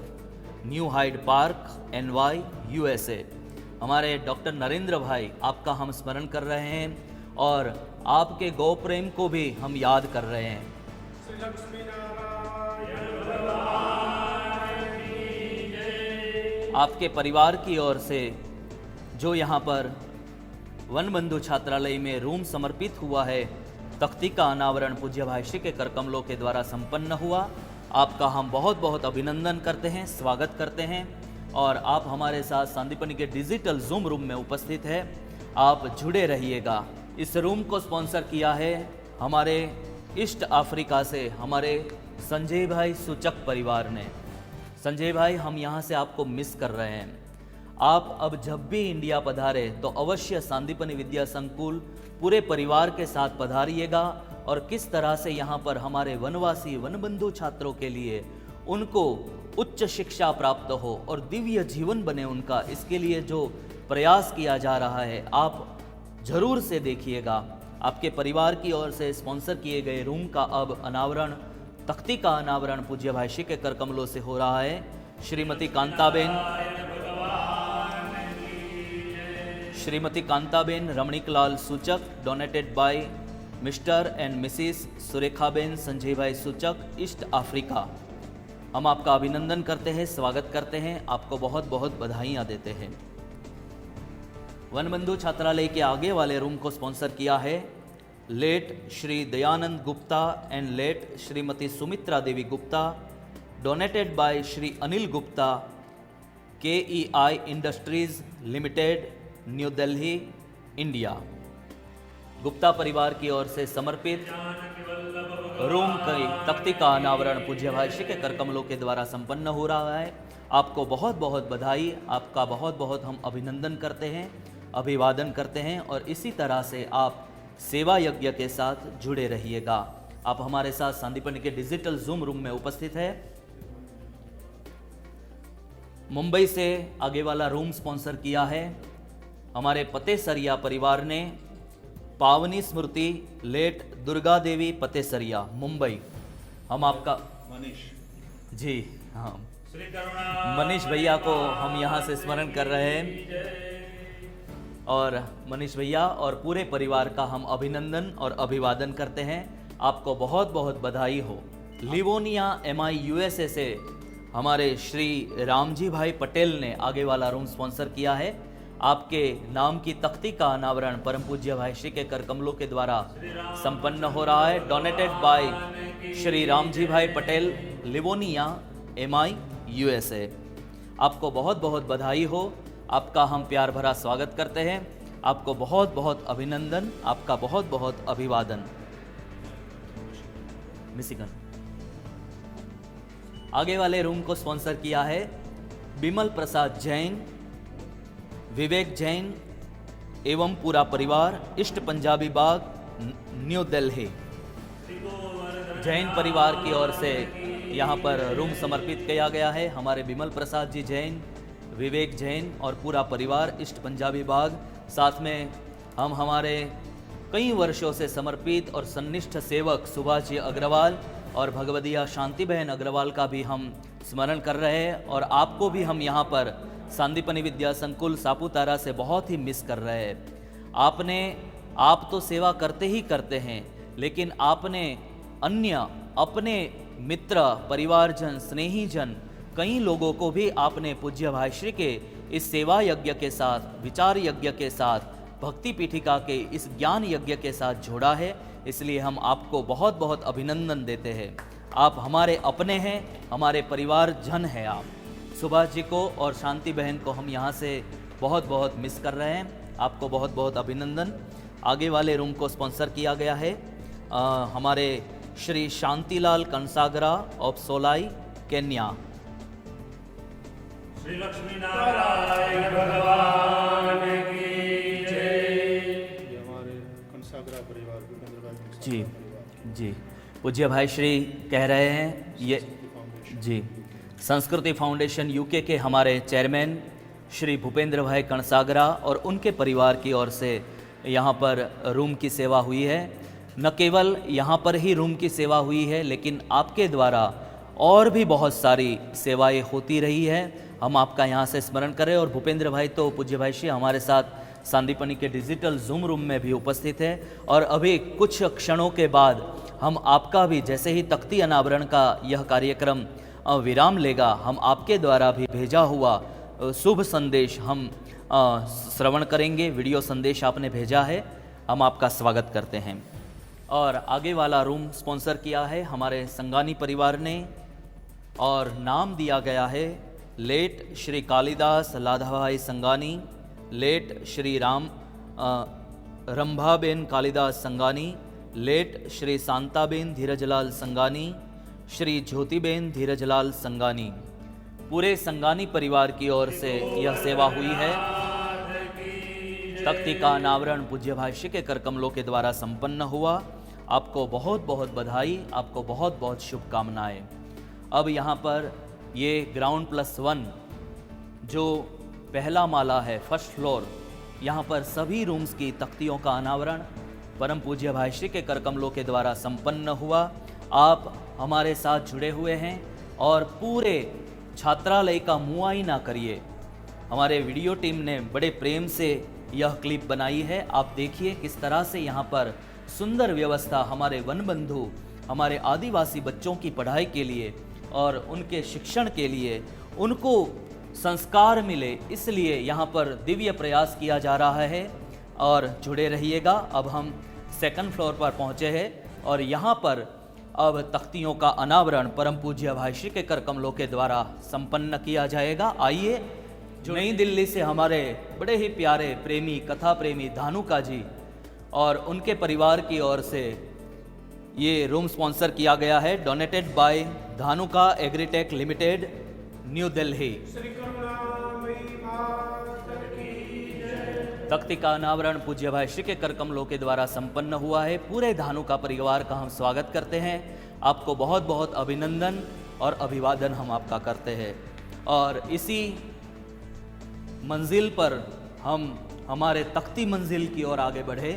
A: New Hyde Park, NY, USA। हमारे डॉक्टर नरेंद्र भाई आपका हम स्मरण कर रहे हैं और आपके गौ प्रेम को भी हम याद कर रहे हैं। आपके परिवार की ओर से जो यहाँ पर वन बंधु छात्रालय में रूम समर्पित हुआ है, तख्ती का अनावरण पूज्य भाई श्री के कर कमलों के द्वारा संपन्न हुआ। आपका हम बहुत बहुत अभिनंदन करते हैं, स्वागत करते हैं। और आप हमारे साथ सांदीपनि के डिजिटल जूम रूम में उपस्थित है, आप जुड़े रहिएगा। इस रूम को स्पॉन्सर किया है हमारे ईस्ट अफ्रीका से हमारे संजय भाई सूचक परिवार ने। संजय भाई, हम यहाँ से आपको मिस कर रहे हैं। आप अब जब भी इंडिया पधारे तो अवश्य सांदीपनि विद्या संकुल पूरे परिवार के साथ पधारिएगा और किस तरह से यहाँ पर हमारे वनवासी वनबंधु छात्रों के लिए उनको उच्च शिक्षा प्राप्त हो और दिव्य जीवन बने उनका, इसके लिए जो प्रयास किया जा रहा है आप जरूर से देखिएगा। आपके परिवार की ओर से स्पॉन्सर किए गए रूम का अब अनावरण, तख्ती का अनावरण पूज्य भाई श्री के कर कमलों से हो रहा है। Shrimati Kantaben Ramniklal Suchak, donated by Mr and Mrs Surekhaben Sanjay bhai Suchak, east Africa. हम आपका अभिनंदन करते हैं, स्वागत करते हैं, आपको बहुत बहुत बधाइयाँ देते हैं। वनबंधु छात्रालय के आगे वाले रूम को स्पॉन्सर किया है late Shri Dayanand Gupta and late Shrimati Sumitra Devi Gupta, donated by Shri Anil Gupta, KEI industries limited, New Delhi, India. Gupta परिवार की ओर से समर्पित रूम की तख्ती का अनावरण पूज्य भाई श्री के कर कमलों के द्वारा संपन्न हो रहा है। आपको बहुत बहुत बधाई, आपका बहुत बहुत हम अभिनंदन करते हैं, अभिवादन करते हैं और इसी तरह से आप सेवा यज्ञ के साथ जुड़े रहिएगा। आप हमारे साथ सांदीपनि के डिजिटल जूम रूम में उपस्थित है। मुंबई से आगे वाला रूम स्पॉन्सर किया है हमारे पतेसरिया परिवार ने, पावनी स्मृति लेट दुर्गा देवी पतेसरिया, मुंबई। हम आपका जी हाँ मनीष भैया को हम यहाँ से स्मरण कर रहे हैं और मनीष भैया और पूरे परिवार का हम अभिनंदन और अभिवादन करते हैं। आपको बहुत बहुत बधाई हो। लिवोनिया MI USA से हमारे श्री रामजी भाई पटेल ने आगे वाला रूम स्पॉन्सर किया है। आपके नाम की तख्ती का अनावरण परम पूज्य भाई श्री के कर कमलों के द्वारा संपन्न हो रहा है, डोनेटेड बाय श्री रामजी भाई पटेल, लिवोनिया MI USA। आपको बहुत बहुत बधाई हो, आपका हम प्यार भरा स्वागत करते हैं, आपको बहुत बहुत अभिनंदन, आपका बहुत बहुत अभिवादन। मिशिगन। आगे वाले रूम को स्पॉन्सर किया है बिमल प्रसाद जैन, विवेक जैन एवं पूरा परिवार, ईस्ट पंजाबी बाग, न्यू दिल्ली। जैन परिवार की ओर से यहाँ पर रूम समर्पित किया गया है। हमारे बिमल प्रसाद जी जैन, विवेक जैन और पूरा परिवार, ईस्ट पंजाबी बाग। साथ में हम हमारे कई वर्षों से समर्पित और सन्निष्ठ सेवक सुभाष जी अग्रवाल और भगवदिया शांति बहन अग्रवाल का भी हम स्मरण कर रहे हैं और आपको भी हम यहाँ पर सांदीपनि विद्या संकुल सापुतारा से बहुत ही मिस कर रहे हैं। आप तो सेवा करते ही करते हैं, लेकिन आपने अन्य अपने मित्र, परिवारजन, स्नेहीजन कई लोगों को भी आपने पूज्य भाई श्री के इस सेवा यज्ञ के साथ, विचार यज्ञ के साथ, भक्ति पीठिका के इस ज्ञान यज्ञ के साथ जोड़ा है। इसलिए हम आपको बहुत बहुत अभिनंदन देते हैं। आप हमारे अपने हैं, हमारे परिवार जन हैं। आप सुभाष जी को और शांति बहन को हम यहाँ से बहुत बहुत मिस कर रहे हैं। आपको बहुत बहुत अभिनंदन। आगे वाले रूम को स्पॉन्सर किया गया है हमारे श्री शांतिलाल कंसागरा ऑफ सोलाई, केन्या।
B: श्री लक्ष्मी नारायण भगवान की जय।
C: हमारे कंसागरा परिवार
A: जी जी पूज्य भाई श्री कह रहे हैं ये जी संस्कृति फाउंडेशन यूके के हमारे चेयरमैन श्री भूपेंद्र भाई कणसागरा और उनके परिवार की ओर से यहाँ पर रूम की सेवा हुई है। न केवल यहाँ पर ही रूम की सेवा हुई है, लेकिन आपके द्वारा और भी बहुत सारी सेवाएं होती रही है। हम आपका यहाँ से स्मरण करें। और भूपेंद्र भाई तो पूज्य भाई श्री हमारे साथ सांदीपनी के डिजिटल जूम रूम में भी उपस्थित है। और अभी कुछ क्षणों के बाद हम आपका भी, जैसे ही तख्ती अनावरण का यह कार्यक्रम विराम लेगा, हम आपके द्वारा भी भेजा हुआ शुभ संदेश हम श्रवण करेंगे। वीडियो संदेश आपने भेजा है, हम आपका स्वागत करते हैं। और आगे वाला रूम स्पॉन्सर किया है हमारे संगानी परिवार ने और नाम दिया गया है late Shri Kalidas Ladhabhai Sangani, late Shri Rambhaben Kalidas Sangani, late Shri Shantaben Dhirajlal Sangani, Shri Jyotiben Dhirajlal Sangani. पूरे संगानी परिवार की ओर से यह सेवा हुई है। तख्ती का अनावरण पूज्य भाई श्री के कर कमलों के द्वारा संपन्न हुआ। आपको बहुत बहुत बधाई, आपको बहुत बहुत शुभकामनाएं। अब यहाँ पर ये ग्राउंड +1 जो पहला माला है, फर्स्ट फ्लोर, यहाँ पर सभी रूम्स की तख्तियों का अनावरण परम पूज्य भाई श्री के कर कमलों के द्वारा संपन्न हुआ। आप हमारे साथ जुड़े हुए हैं और पूरे छात्रालय का मुआयना करिए। हमारे वीडियो टीम ने बड़े प्रेम से यह क्लिप बनाई है। आप देखिए किस तरह से यहाँ पर सुंदर व्यवस्था हमारे वन बंधु, हमारे आदिवासी बच्चों की पढ़ाई के लिए और उनके शिक्षण के लिए, उनको संस्कार मिले, इसलिए यहाँ पर दिव्य प्रयास किया जा रहा है। और जुड़े रहिएगा। अब हम 2nd फ्लोर पर पहुँचे हैं और यहाँ पर अब तख्तियों का अनावरण परम पूज्य भाई श्री के कर कमलों के द्वारा संपन्न किया जाएगा। आइए, जो नई दिल्ली से हमारे बड़े ही प्यारे प्रेमी, कथा प्रेमी धानुका जी और उनके परिवार की ओर से ये रूम स्पॉन्सर किया गया है, donated bye Dhanuka agritech limited, New Delhi. तख्ती का अनावरण पूज्य भाई श्री के कर कमलों के द्वारा संपन्न हुआ है। पूरे धानुका परिवार का हम स्वागत करते हैं। आपको बहुत बहुत अभिनंदन और अभिवादन हम आपका करते हैं। और इसी मंजिल पर हम हमारे तख्ती मंजिल की ओर आगे बढ़े।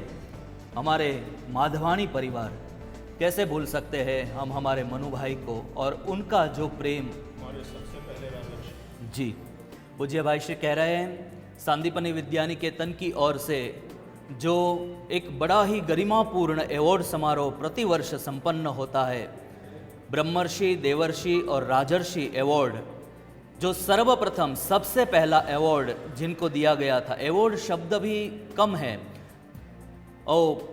A: हमारे माधवानी परिवार, कैसे भूल सकते हैं हम हमारे मनु भाई को और उनका जो प्रेम।
C: हमारे सबसे पहले राजर्षि
A: जी पूज्य भाई श्री कह रहे हैं, सांदीपनी विद्या निकेतन की ओर से जो एक बड़ा ही गरिमापूर्ण अवार्ड समारोह प्रतिवर्ष संपन्न होता है, ब्रह्मर्षि, देवर्षि और राजर्षि अवार्ड, जो सर्वप्रथम सबसे पहला अवार्ड जिनको दिया गया था, अवार्ड शब्द भी कम है, और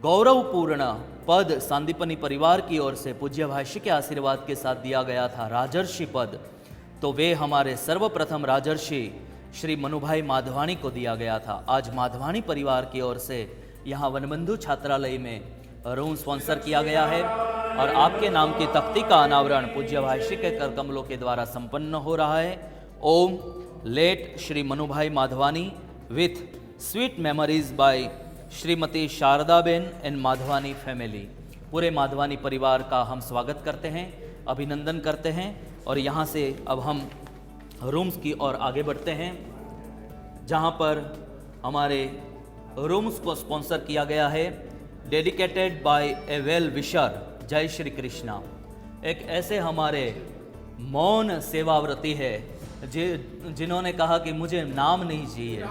A: गौरवपूर्ण पद सांदीपनी परिवार की ओर से पूज्य भाई श्री के आशीर्वाद के साथ दिया गया था, राजर्षि पद। तो वे हमारे सर्वप्रथम राजर्षि श्री मनुभाई माधवानी को दिया गया था। आज माधवानी परिवार की ओर से यहाँ वनबंधु छात्रालय में रूम स्पॉन्सर किया गया है और आपके नाम की तख्ती का अनावरण पूज्य भाई श्री के कर कमलों के द्वारा संपन्न हो रहा है। Om late Shri Manubhai Madhvani with sweet memories by Shrimati Shardaben and Madhvani family. पूरे माधवानी परिवार का हम स्वागत करते हैं, अभिनंदन करते हैं। और यहाँ से अब हम रूम्स की ओर आगे बढ़ते हैं, जहाँ पर हमारे रूम्स को स्पॉन्सर किया गया है, डेडिकेटेड बाय ए वेल विशर, जय श्री कृष्णा। एक ऐसे हमारे मौन सेवाव्रती है जिन्होंने कहा कि मुझे नाम नहीं चाहिए।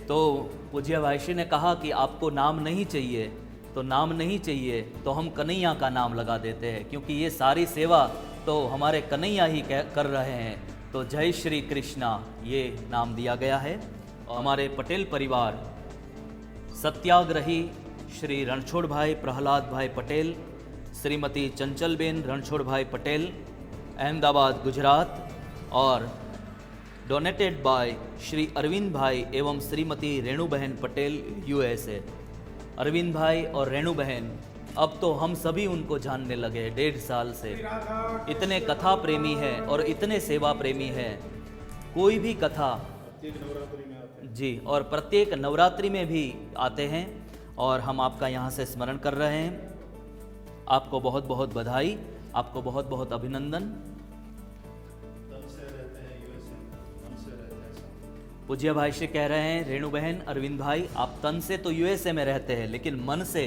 A: तो पूज्य भाई श्री ने कहा कि आपको नाम नहीं चाहिए, तो नाम नहीं चाहिए तो हम कन्हैया का नाम लगा देते हैं, क्योंकि ये सारी सेवा तो हमारे कन्हैया ही कर रहे हैं। तो जय श्री कृष्णा ये नाम दिया गया है। और हमारे पटेल परिवार, सत्याग्रही श्री रणछोड़ भाई प्रहलाद भाई पटेल, श्रीमती चंचलबेन रणछोड़ भाई पटेल, अहमदाबाद गुजरात, और डोनेटेड बाय श्री अरविंद भाई एवं श्रीमती रेणु बहन पटेल, USA। अरविंद भाई और रेणु बहन, अब तो हम सभी उनको जानने लगे 1.5 साल से। इतने कथा प्रेमी हैं और इतने सेवा प्रेमी हैं। कोई भी कथा
C: प्रत्येक नवरात्रि में आते हैं
A: जी, और प्रत्येक नवरात्रि में भी आते हैं। और हम आपका यहाँ से स्मरण कर रहे हैं। आपको बहुत बहुत बधाई, आपको बहुत बहुत अभिनंदन।
C: तन से रहते हैं यूएसए, मन से रहते हैं साथ।
A: पूज्य भाई श्री कह रहे हैं, रेणु बहन, अरविंद भाई, आप तन से तो यूएसए में रहते हैं लेकिन मन से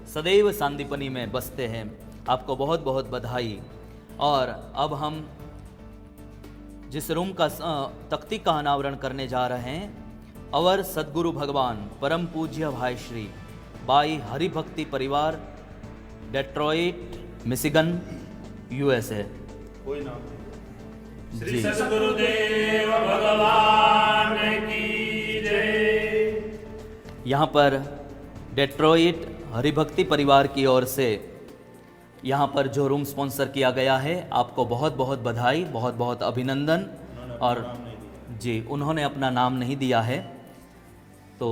A: सदैव सांदीपनी में बसते हैं। आपको बहुत बहुत बधाई। और अब हम जिस रूम का तख्ती का अनावरण करने जा रहे हैं, अवर सद्गुरु भगवान परम पूज्य भाई श्री बाई हरिभक्ति परिवार, डेट्रॉइट, मिशिगन, यूएसए।
C: कोई नाम नहीं।
B: श्री
A: जी।
B: सद्गुरुदेव भगवान की जय।
A: यहाँ पर डेट्रॉइट हरिभक्ति परिवार की ओर से यहाँ पर जो रूम स्पॉन्सर किया गया है, आपको बहुत बहुत बधाई, बहुत बहुत अभिनंदन। और जी, उन्होंने अपना नाम नहीं दिया है, तो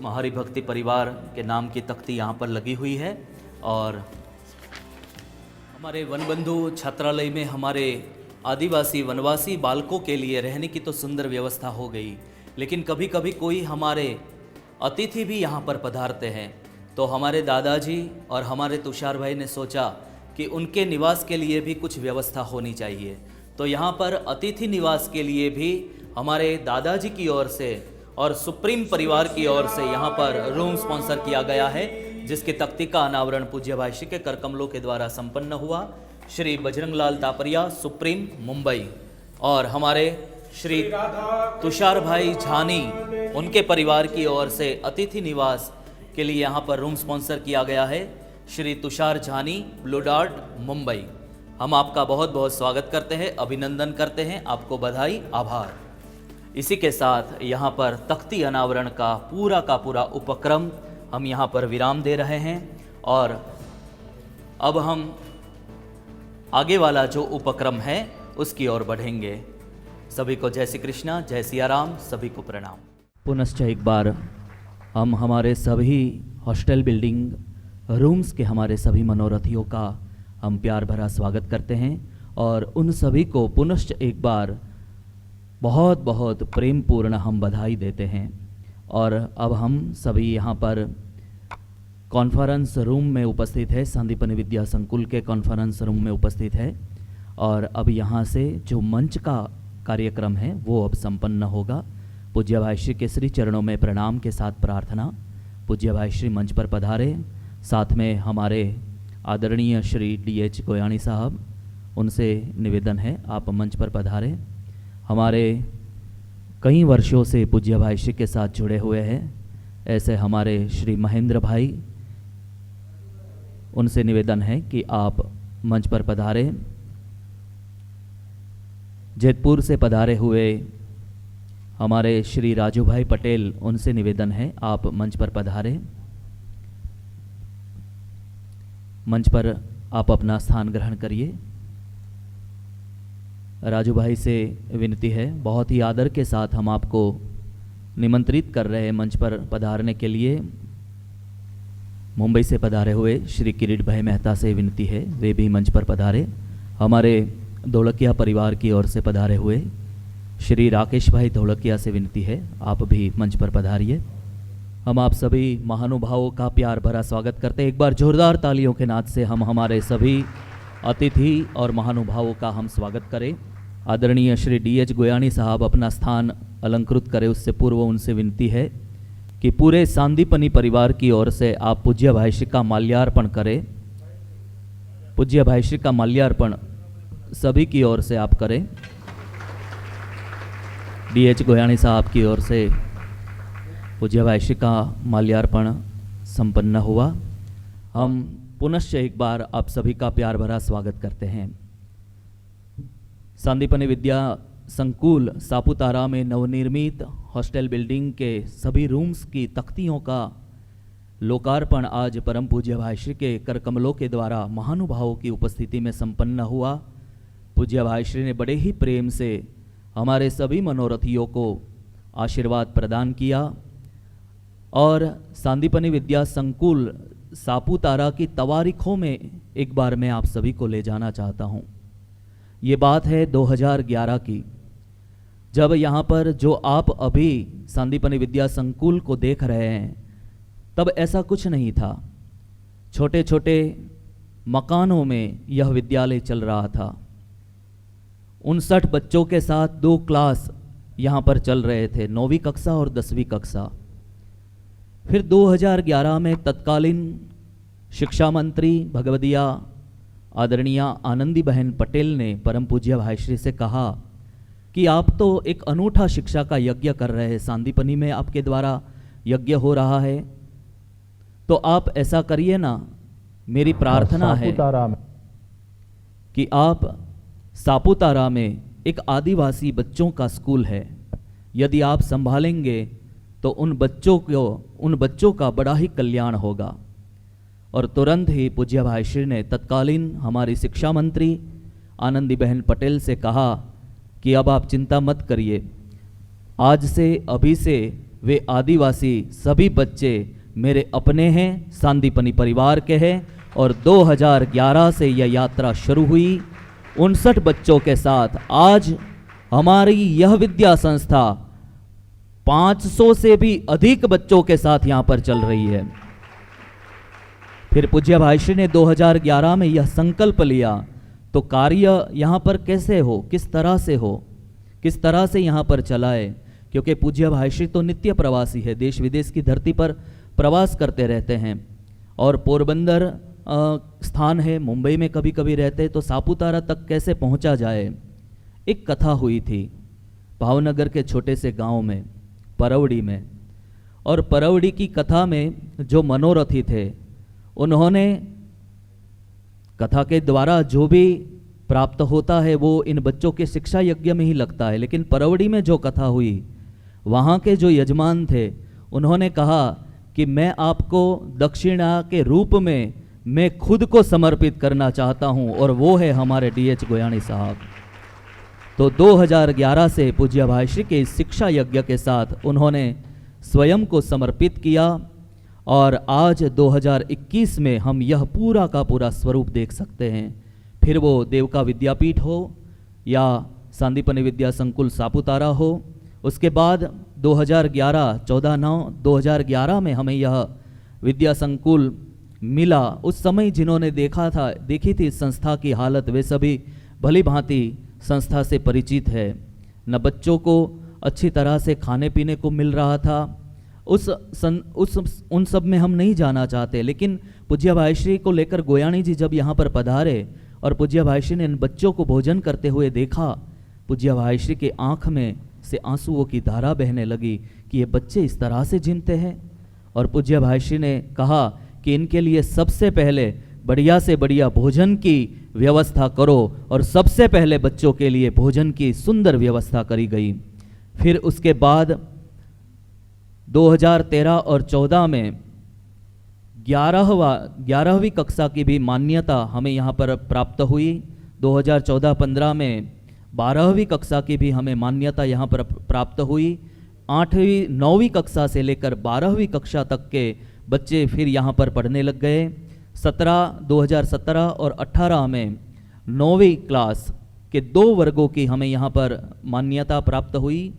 A: हरिभक्ति परिवार के नाम की तख्ती यहाँ पर लगी हुई है। और हमारे वनबंधु छात्रालय में हमारे आदिवासी वनवासी बालकों के लिए रहने की तो सुंदर व्यवस्था हो गई, लेकिन कभी कभी कोई हमारे अतिथि भी यहाँ पर पधारते हैं, तो हमारे दादाजी और हमारे तुषार भाई ने सोचा कि उनके निवास के लिए भी कुछ व्यवस्था होनी चाहिए। तो यहाँ पर अतिथि निवास के लिए भी हमारे दादाजी की ओर से और सुप्रीम परिवार की ओर से यहाँ पर रूम स्पॉन्सर किया गया है, जिसके तख्ती का अनावरण पूज्य भाई श्री के कर कमलों के द्वारा संपन्न हुआ। श्री बजरंगलाल तापरिया, सुप्रीम, मुंबई, और हमारे श्री तुषार भाई झानी, उनके परिवार की ओर से अतिथि निवास के लिए यहाँ पर रूम स्पॉन्सर किया गया है। Shri Tushar Jhani, Blue Dart, Mumbai. हम आपका बहुत बहुत स्वागत करते हैं, अभिनंदन करते हैं, आपको बधाई, आभार। इसी के साथ यहाँ पर तख्ती अनावरण का पूरा उपक्रम हम यहाँ पर विराम दे रहे हैं। और अब हम आगे वाला जो उपक्रम है उसकी ओर बढ़ेंगे। सभी को जय श्री कृष्णा, जय सिया राम, सभी को प्रणाम। पुनश्च एक बार हम हमारे सभी हॉस्टल बिल्डिंग रूम्स के हमारे सभी मनोरथियों का हम प्यार भरा स्वागत करते हैं और उन सभी को पुनश्च एक बार बहुत बहुत प्रेम पूर्ण हम बधाई देते हैं। और अब हम सभी यहाँ पर कॉन्फ्रेंस रूम में उपस्थित है, सांदीपनि विद्या संकुल के कॉन्फ्रेंस रूम में उपस्थित है। और अब यहाँ से जो मंच का कार्यक्रम है वो अब संपन्न होगा। पूज्य भाई श्री के श्री चरणों में प्रणाम के साथ प्रार्थना। पूज्य भाई श्री मंच पर पधारे, साथ में हमारे आदरणीय श्री DH गोयानी साहब, उनसे निवेदन है आप मंच पर पधारें। हमारे कई वर्षों से पूज्य भाई श्री के साथ जुड़े हुए हैं ऐसे हमारे श्री महेंद्र भाई, उनसे निवेदन है कि आप मंच पर पधारें। जैतपुर से पधारे हुए हमारे श्री राजू भाई पटेल, उनसे निवेदन है आप मंच पर पधारें। मंच पर आप अपना स्थान ग्रहण करिए। राजू भाई से विनती है, बहुत ही आदर के साथ हम आपको निमंत्रित कर रहे हैं मंच पर पधारने के लिए। मुंबई से पधारे हुए श्री किरीट भाई मेहता से विनती है वे भी मंच पर पधारे। हमारे धोलकिया परिवार की ओर से पधारे हुए श्री राकेश भाई धोलकिया से विनती है आप भी मंच पर पधारिए। हम आप सभी महानुभावों का प्यार भरा स्वागत करते हैं। एक बार जोरदार तालियों के नाद से हम हमारे सभी अतिथि और महानुभावों का हम स्वागत करें। आदरणीय श्री DH गोयानी साहब अपना स्थान अलंकृत करें, उससे पूर्व उनसे विनती है कि पूरे सांदीपनि परिवार की ओर से आप पूज्य भाई श्री का माल्यार्पण करें। पूज्य भाई श्री का माल्यार्पण सभी की ओर से आप करें। DH गोयानी साहब की ओर से पूज्य भाई श्री का माल्यार्पण संपन्न हुआ। हम पुनश्च एक बार आप सभी का प्यार भरा स्वागत करते हैं। सांदीपनि विद्या संकुल सापुतारा में नवनिर्मित हॉस्टल बिल्डिंग के सभी रूम्स की तख्तियों का लोकार्पण आज परम पूज्य भाई श्री के कर कमलों के द्वारा महानुभावों की उपस्थिति में संपन्न हुआ। पूज्य भाई श्री ने बड़े ही प्रेम से हमारे सभी मनोरथियों को आशीर्वाद प्रदान किया और सांदीपनि विद्या संकुल सापुतारा की तवारीखों में एक बार मैं आप सभी को ले जाना चाहता हूँ। ये बात है 2011 की, जब यहाँ पर जो आप अभी सांदीपनि विद्या संकुल को देख रहे हैं, तब ऐसा कुछ नहीं था। छोटे छोटे मकानों में यह विद्यालय चल रहा था। 59 बच्चों के साथ 2 क्लास यहाँ पर चल रहे थे, 9वीं कक्षा और 10वीं कक्षा। फिर 2011 में तत्कालीन शिक्षा मंत्री भगवदिया आदरणीय आनंदी बहन पटेल ने परम पूज्य भाई श्री से कहा कि आप तो एक अनूठा शिक्षा का यज्ञ कर रहे हैं, सांदीपनी में आपके द्वारा यज्ञ हो रहा है, तो आप ऐसा करिए ना, मेरी प्रार्थना है कि आप सापुतारा में एक आदिवासी बच्चों का स्कूल है, यदि आप संभालेंगे तो उन बच्चों का बड़ा ही कल्याण होगा। और तुरंत ही पूज्य भाई श्री ने तत्कालीन हमारी शिक्षा मंत्री आनंदी बहन पटेल से कहा कि अब आप चिंता मत करिए, आज से अभी से वे आदिवासी सभी बच्चे मेरे अपने हैं, सांदीपनी परिवार के हैं। और 2011 से यह यात्रा शुरू हुई 59 बच्चों के साथ। आज हमारी यह विद्या संस्था 500 से भी अधिक बच्चों के साथ यहाँ पर चल रही है। फिर पूज्य भाई श्री ने 2011 में यह संकल्प लिया, तो कार्य यहाँ पर कैसे हो, किस तरह से यहाँ पर चलाए, क्योंकि पूज्य भाई श्री तो नित्य प्रवासी है, देश विदेश की धरती पर प्रवास करते रहते हैं। और पोरबंदर स्थान है, मुंबई में कभी कभी रहते, तो सापुतारा तक कैसे पहुँचा जाए। एक कथा हुई थी भावनगर के छोटे से गांव में, परवड़ी में, और परवड़ी की कथा में जो मनोरथी थे उन्होंने कथा के द्वारा जो भी प्राप्त होता है वो इन बच्चों के शिक्षा यज्ञ में ही लगता है। लेकिन परवड़ी में जो कथा हुई, वहाँ के जो यजमान थे उन्होंने कहा कि मैं आपको दक्षिणा के रूप में मैं खुद को समर्पित करना चाहता हूँ, और वो है हमारे DH गोयानी साहब। तो 2011 से पूज्य भाई श्री के शिक्षा यज्ञ के साथ उन्होंने स्वयं को समर्पित किया, और आज 2021 में हम यह पूरा का पूरा स्वरूप देख सकते हैं। फिर वो देवका विद्यापीठ हो या सांदीपनी विद्या संकुल सापुतारा हो। उसके बाद 2011 में हमें यह विद्या संकुल मिला। उस समय जिन्होंने देखी थी संस्था की हालत, वे सभी भली भांति संस्था से परिचित है। न बच्चों को अच्छी तरह से खाने पीने को मिल रहा था, उन सब में हम नहीं जाना चाहते। लेकिन पूज्य भाई श्री को लेकर गोयानी जी जब यहाँ पर पधारे और पूज्य भाई श्री ने इन बच्चों को भोजन करते हुए देखा, पूज्य भाई श्री के आँख में से आंसुओं की धारा बहने लगी कि ये बच्चे इस तरह से जिमते हैं। और पूज्य भाई श्री ने कहा कि इनके लिए सबसे पहले बढ़िया से बढ़िया भोजन की व्यवस्था करो, और सबसे पहले बच्चों के लिए भोजन की सुंदर व्यवस्था करी गई। फिर उसके बाद 2013 और 14 में 11वीं कक्षा की भी मान्यता हमें यहाँ पर प्राप्त हुई। 2014-15 में 12वीं कक्षा की भी हमें मान्यता यहाँ पर प्राप्त हुई। 9वीं कक्षा से लेकर 12वीं कक्षा तक के बच्चे फिर यहाँ पर पढ़ने लग गए। 2017 और 18 में 9वीं क्लास के 2 वर्गों की हमें यहाँ पर मान्यता प्राप्त हुई।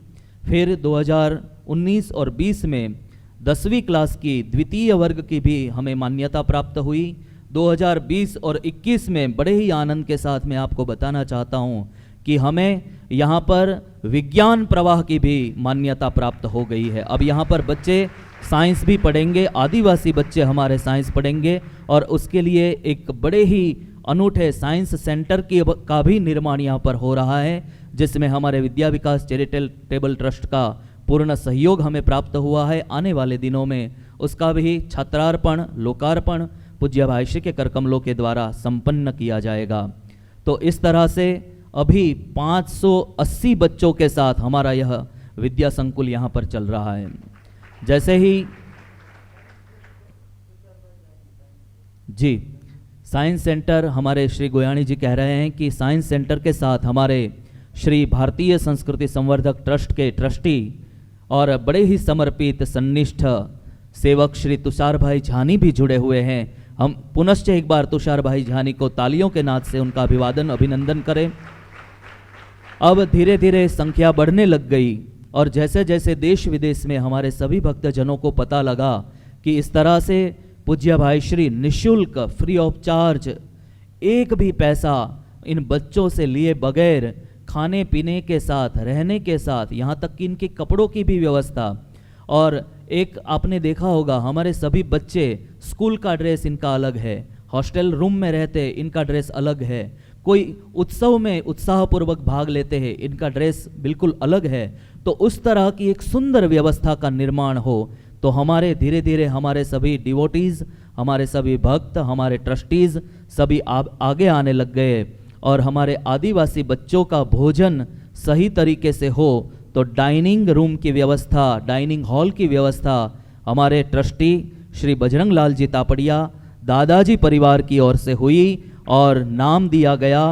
A: फिर 2019 और 20 में 10वीं क्लास की द्वितीय वर्ग की भी हमें मान्यता प्राप्त हुई। 2020 और 21 में बड़े ही आनंद के साथ मैं आपको बताना चाहता हूँ कि हमें यहाँ पर विज्ञान प्रवाह की भी मान्यता प्राप्त हो गई है। अब यहाँ पर बच्चे साइंस भी पढ़ेंगे, आदिवासी बच्चे हमारे साइंस पढ़ेंगे, और उसके लिए एक बड़े ही अनूठे साइंस सेंटर का भी निर्माण यहाँ पर हो रहा है, जिसमें हमारे विद्या विकास चैरिटेबल ट्रस्ट का पूर्ण सहयोग हमें प्राप्त हुआ है। आने वाले दिनों में उसका भी छात्रार्पण, लोकार्पण पूज्य भाई श्री के करकमलों के द्वारा संपन्न किया जाएगा। तो इस तरह से अभी 580 बच्चों के साथ हमारा यह विद्या संकुल यहाँ पर चल रहा है। जैसे ही जी साइंस सेंटर, हमारे श्री गोयानी जी कह रहे हैं कि साइंस सेंटर के साथ हमारे श्री भारतीय संस्कृति संवर्धक ट्रस्ट के ट्रस्टी और बड़े ही समर्पित सन्निष्ठ सेवक श्री तुषार भाई झानी भी जुड़े हुए हैं। हम पुनश्च एक बार तुषार भाई झानी को तालियों के नाद से उनका अभिनंदन करें। अब धीरे धीरे संख्या बढ़ने लग गई, और जैसे जैसे देश विदेश में हमारे सभी भक्तजनों को पता लगा कि इस तरह से पूज्य भाई श्री निःशुल्क फ्री ऑफ चार्ज एक भी पैसा इन बच्चों से लिए बगैर खाने पीने के साथ, रहने के साथ, यहाँ तक कि इनके कपड़ों की भी व्यवस्था। और एक आपने देखा होगा, हमारे सभी बच्चे स्कूल का ड्रेस इनका अलग है, हॉस्टल रूम में रहते इनका ड्रेस अलग है, कोई उत्सव में उत्साहपूर्वक भाग लेते हैं इनका ड्रेस बिल्कुल अलग है। तो उस तरह की एक सुंदर व्यवस्था का निर्माण हो तो हमारे धीरे धीरे हमारे सभी डिवोटीज़, हमारे सभी भक्त, हमारे ट्रस्टीज़ सभी आगे आने लग गए और हमारे आदिवासी बच्चों का भोजन सही तरीके से हो तो डाइनिंग रूम की व्यवस्था, डाइनिंग हॉल की व्यवस्था हमारे ट्रस्टी श्री बजरंग लाल जी तापड़िया दादाजी परिवार की ओर से हुई और नाम दिया गया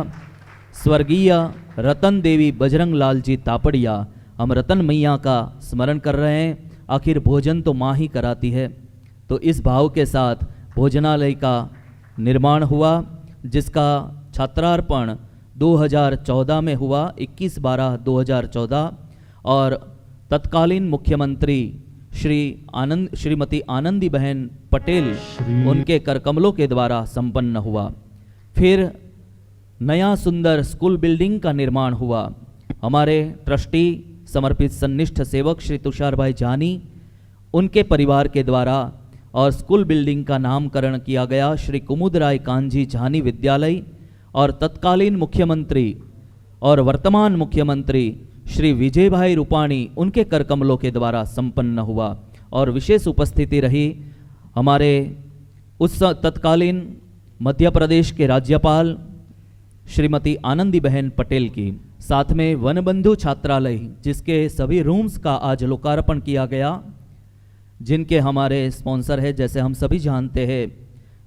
A: स्वर्गीय रतन देवी बजरंग लाल जी तापड़िया। हम रतन मैया का स्मरण कर रहे हैं, आखिर भोजन तो माँ ही कराती है। तो इस भाव के साथ भोजनालय का निर्माण हुआ, जिसका छात्रार्पण 2014 में हुआ, 21/12/2014। और तत्कालीन मुख्यमंत्री श्रीमती आनंदी बहन पटेल उनके करकमलों के द्वारा संपन्न हुआ। फिर नया सुंदर स्कूल बिल्डिंग का निर्माण हुआ। हमारे ट्रस्टी समर्पित सन्निष्ठ सेवक श्री तुषार भाई जानी उनके परिवार के द्वारा और स्कूल बिल्डिंग का नामकरण किया गया श्री कुमुदराय कांजी जानी विद्यालय। और तत्कालीन मुख्यमंत्री और वर्तमान मुख्यमंत्री श्री विजय भाई रूपाणी उनके करकमलों के द्वारा संपन्न हुआ। और विशेष उपस्थिति रही हमारे उस तत्कालीन मध्य प्रदेश के राज्यपाल श्रीमती आनंदी बहन पटेल की। साथ में वनबंधु छात्रालय, जिसके सभी रूम्स का आज लोकार्पण किया गया, जिनके हमारे स्पॉन्सर है जैसे हम सभी जानते हैं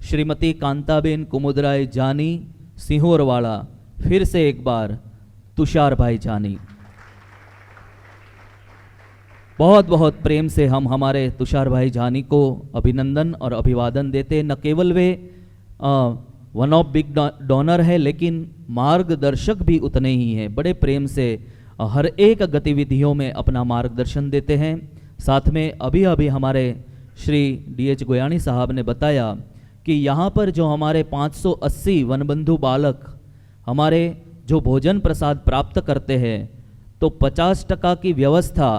A: श्रीमती कांताबेन कुमुदराय जानी सिंहोरवाड़ा। फिर से एक बार तुषार भाई जानी, बहुत बहुत प्रेम से हम हमारे तुषार भाई जानी को अभिनंदन और अभिवादन देते। न केवल way one of big donor है, लेकिन मार्गदर्शक भी उतने ही हैं। बड़े प्रेम से हर एक गतिविधियों में अपना मार्गदर्शन देते हैं। साथ में अभी अभी हमारे श्री DH गोयानी साहब ने बताया कि यहाँ पर जो हमारे 580 वनबंधु बालक हमारे जो भोजन प्रसाद प्राप्त करते हैं, तो 50% की व्यवस्था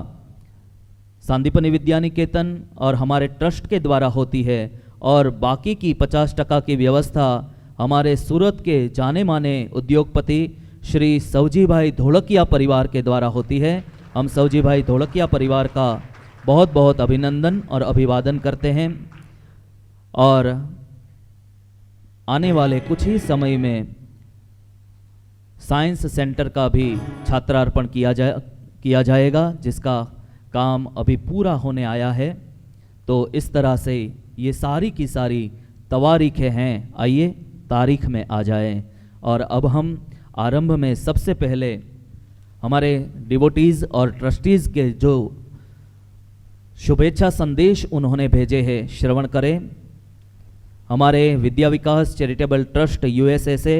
A: सांदीपनि विद्या निकेतन और हमारे ट्रस्ट के द्वारा होती है और बाकी की 50% की व्यवस्था हमारे सूरत के जाने माने उद्योगपति श्री सवजी भाई धोलकिया परिवार के द्वारा होती है। हम सवजी भाई धोलकिया परिवार का बहुत बहुत अभिनंदन और अभिवादन करते हैं। और आने वाले कुछ ही समय में साइंस सेंटर का भी छात्रार्पण किया जाएगा, जिसका काम अभी पूरा होने आया है। तो इस तरह से ये सारी की सारी तवारीखें हैं। आइए तारीख में आ जाएं। और अब हम आरंभ में सबसे पहले हमारे डिवोटीज़ और ट्रस्टीज़ के जो शुभेच्छा संदेश उन्होंने भेजे हैं श्रवण करें। हमारे विद्या विकास चैरिटेबल ट्रस्ट USA से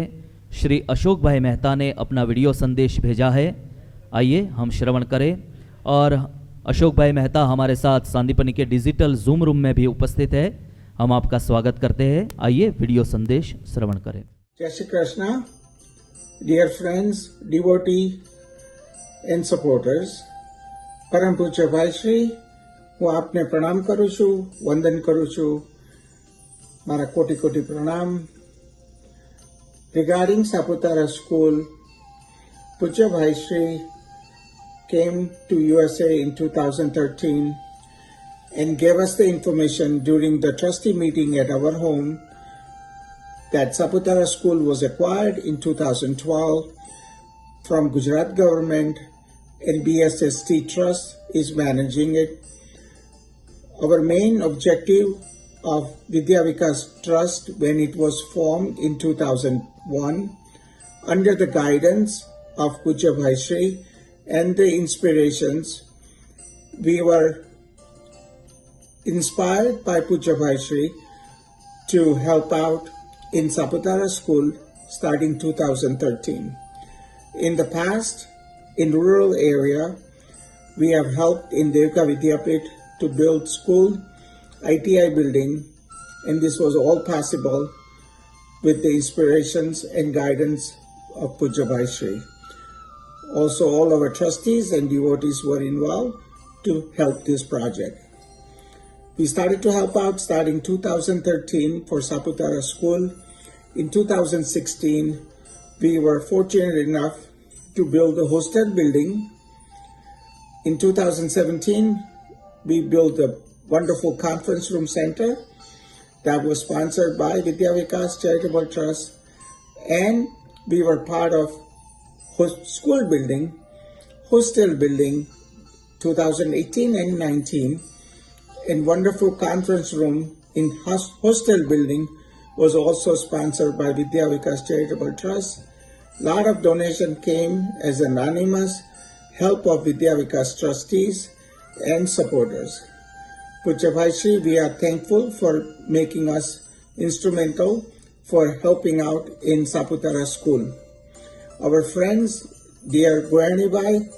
A: श्री अशोक भाई मेहता ने अपना वीडियो संदेश भेजा है। आइए हम श्रवण करें। और अशोक भाई मेहता हमारे साथ सांदीपनि के डिजिटल जूम रूम में भी उपस्थित है। हम आपका स्वागत करते हैं। आइए वीडियो संदेश श्रवण करें।
D: जय Shri Krishna. Dear friends, devotee and supporters, परम पूज्य भाई श्री હું આપને પ્રણામ કરું છું, વંદન કરું છું, મારા કોટી કોટી પ્રણામ. Regarding Saputara School, Pujya Bhai Shri came to USA in 2013 and gave us the information during the trustee meeting at our home that Saputara School was acquired in 2012 from Gujarat government and BSST Trust is managing it. Our main objective of Vidya Vikas Trust, when it was formed in 2001 under the guidance of Pujya Bhai Shri and the inspirations, we were inspired by Pujya Bhai Shri to help out in Saputara School starting 2013. In the past, in rural area, we have helped in Devka Vidyapit to build school ITI building, and this was all possible with the inspirations and guidance of Puja Bhai Shri. Also, all our trustees and devotees were involved to help this project. We started to help out starting 2013 for Saputara School. In 2016, we were fortunate enough to build a hostel building. In 2017, we built a wonderful conference room center that was sponsored by Vidya Vikas Charitable Trust, and we were part of school building, hostel building 2018 and 19, and wonderful conference room in hostel building was also sponsored by Vidya Vikas Charitable Trust. Lot of donation came as anonymous help of Vidya Vikas trustees and supporters. Puja Bhai Shri, we are thankful for making us instrumental for helping out in Saputara School. Our friends, dear Goyani Bhai,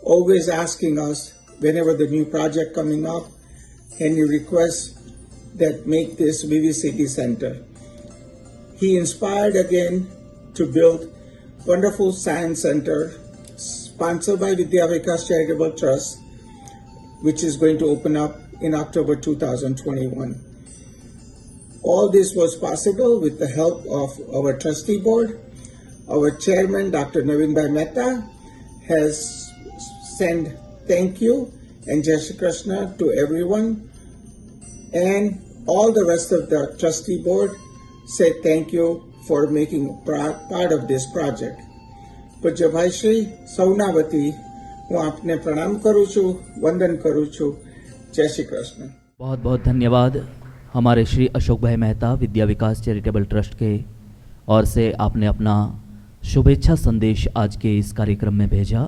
D: always asking us whenever the new project coming up, can you request that make this VVCT center? He inspired again to build wonderful science center sponsored by Vidya Vikas Charitable Trust, which is going to open up in October 2021. All this was possible with the help of our trustee board. Our chairman, Dr. Naveen Bhai Mehta, has sent thank you and Jai Shri Krishna to everyone, and all the rest of the trustee board say thank you for making part of this project. Puja Bhai Shri, સૌના વતી હું આપને પ્રણામ કરું છું, વંદન કરું છું. જય શ્રી કૃષ્ણ.
A: बहुत बहुत धन्यवाद हमारे श्री अशोक भाई मेहता विद्या विकास चैरिटेबल ट्रस्ट के ओर से आपने अपना शुभेच्छा संदेश आज के इस कार्यक्रम में भेजा.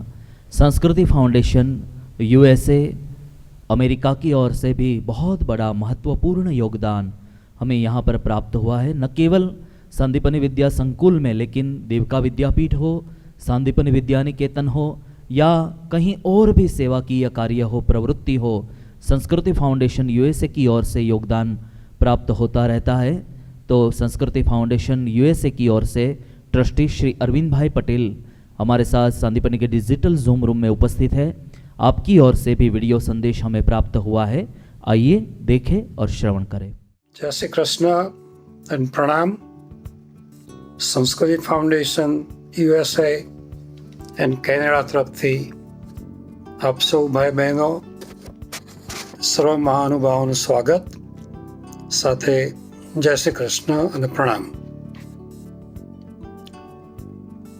A: संस्कृति फाउंडेशन USA अमेरिका की ओर से भी बहुत बड़ा महत्वपूर्ण योगदान हमें यहाँ पर प्राप्त हुआ है. न केवल संदीपनी विद्या संकुल में, लेकिन देवका विद्यापीठ हो, संदीपनी विद्या निकेतन हो, या कहीं और भी सेवा की या कार्य हो, प्रवृत्ति हो, संस्कृति फाउंडेशन USA की ओर से योगदान प्राप्त होता रहता है. तो संस्कृति फाउंडेशन USA की ओर से ट्रस्टी श्री अरविंद भाई पटेल हमारे साथ संदीपनी के डिजिटल जूम रूम में उपस्थित है. आपकी ओर से भी वीडियो संदेश हमें प्राप्त हुआ है. आइए देखें और श्रवण करें.
E: जय श्री कृष्ण एंड प्रणाम. संस्कृति फाउंडेशन USA एंड कैनेडा तरफથી આપ સૌ ભાઈ બહેનો સર્વ મહાનુભાવોનું સ્વાગત, સાથે જય શ્રી કૃષ્ણ અને પ્રણામ.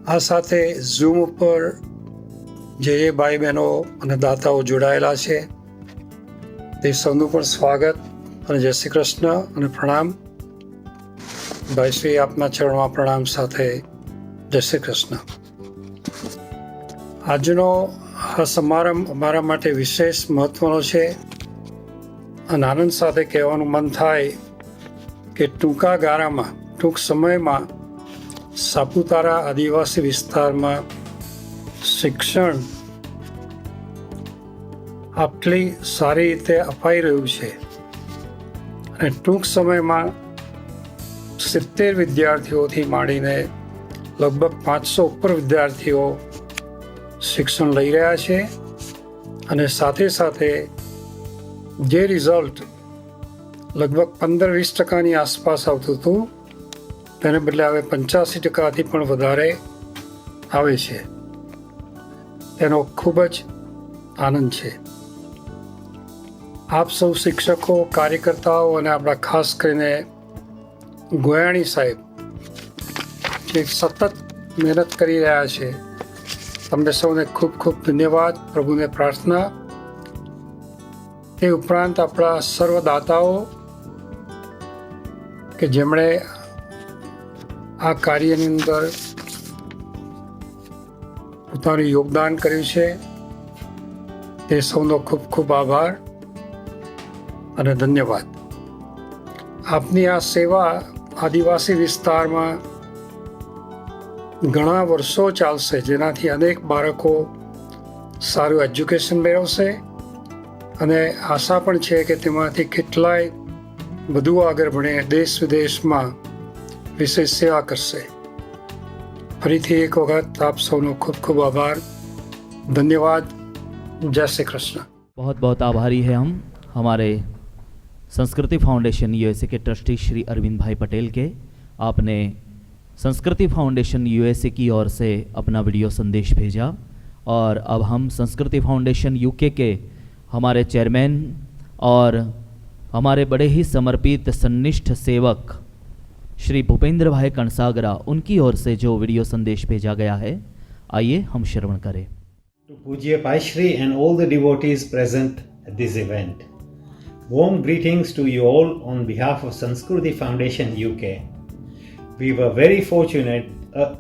E: આ સાથે ઝૂમ ઉપર જે ભાઈ બહેનો અને દાતાઓ જોડાયેલા છે તે સૌનું પણ સ્વાગત અને જય શ્રી કૃષ્ણ અને પ્રણામ. ભાઈ શ્રી આપના ચરણમાં પ્રણામ સાથે જય શ્રી કૃષ્ણ. આજનો આ સમારંભ અમારા માટે વિશેષ મહત્વનો છે અને આનંદ સાથે કહેવાનું મન થાય કે ટૂંકા ગાળામાં, ટૂંક સમયમાં સાપુતારા આદિવાસી વિસ્તારમાં શિક્ષણ આટલી સારી રીતે અપાઈ રહ્યું છે અને ટૂંક સમયમાં 70 વિદ્યાર્થીઓથી માંડીને લગભગ 500 ઉપર વિદ્યાર્થીઓ શિક્ષણ લઈ રહ્યા છે અને સાથે સાથે જે રિઝલ્ટ લગભગ 15-20% આસપાસ આવતું હતું તેને બદલે હવે 85%થી પણ વધારે આવે છે. તેનો ખૂબ જ આનંદ છે. આપ સૌ શિક્ષકો, કાર્યકર્તાઓ અને આપણા ખાસ કરીને ગોયાણી સાહેબ જે સતત મહેનત કરી રહ્યા છે, તમને સૌને ખૂબ ખૂબ ધન્યવાદ. પ્રભુને પ્રાર્થના. તે ઉપરાંત આપણા સર્વદાતાઓ કે જેમણે આ કાર્યની અંદર પોતાનું યોગદાન કર્યું છે, તે સૌનો ખૂબ ખૂબ આભાર અને ધન્યવાદ. આપની આ સેવા આદિવાસી વિસ્તારમાં ઘણા વર્ષો ચાલશે, જેનાથી અનેક બાળકો સારું એજ્યુકેશન મેળવશે અને આશા પણ છે કે તેમાંથી કેટલાય વધુ આગળ ભણે, દેશ વિદેશમાં વિશેષ સેવા કરશે. ફરીથી એક વખત આપ સૌનો ખૂબ ખૂબ આભાર. ધન્યવાદ. જય શ્રી કૃષ્ણ.
A: बहुत बहुत आभारी है हम हमारे संस्कृति फाउंडेशन यूएसए के ट्रस्टी श्री अरविंद भाई पटेल के. आपने संस्कृति फाउंडेशन यूएसए की ओर से अपना वीडियो संदेश भेजा और अब हम संस्कृति फाउंडेशन यूके के हमारे चेयरमैन और हमारे बड़े ही समर्पित सन्निष्ठ सेवक श्री भूपेंद्र भाई कणसागरा, उनकी ओर से जो वीडियो संदेश भेजा गया है, आइए हम श्रवण करें.
F: To Pujya Paishri and all the devotees present at this event. Warm greetings to you all on behalf of Sanskriti Foundation UK. We were very fortunate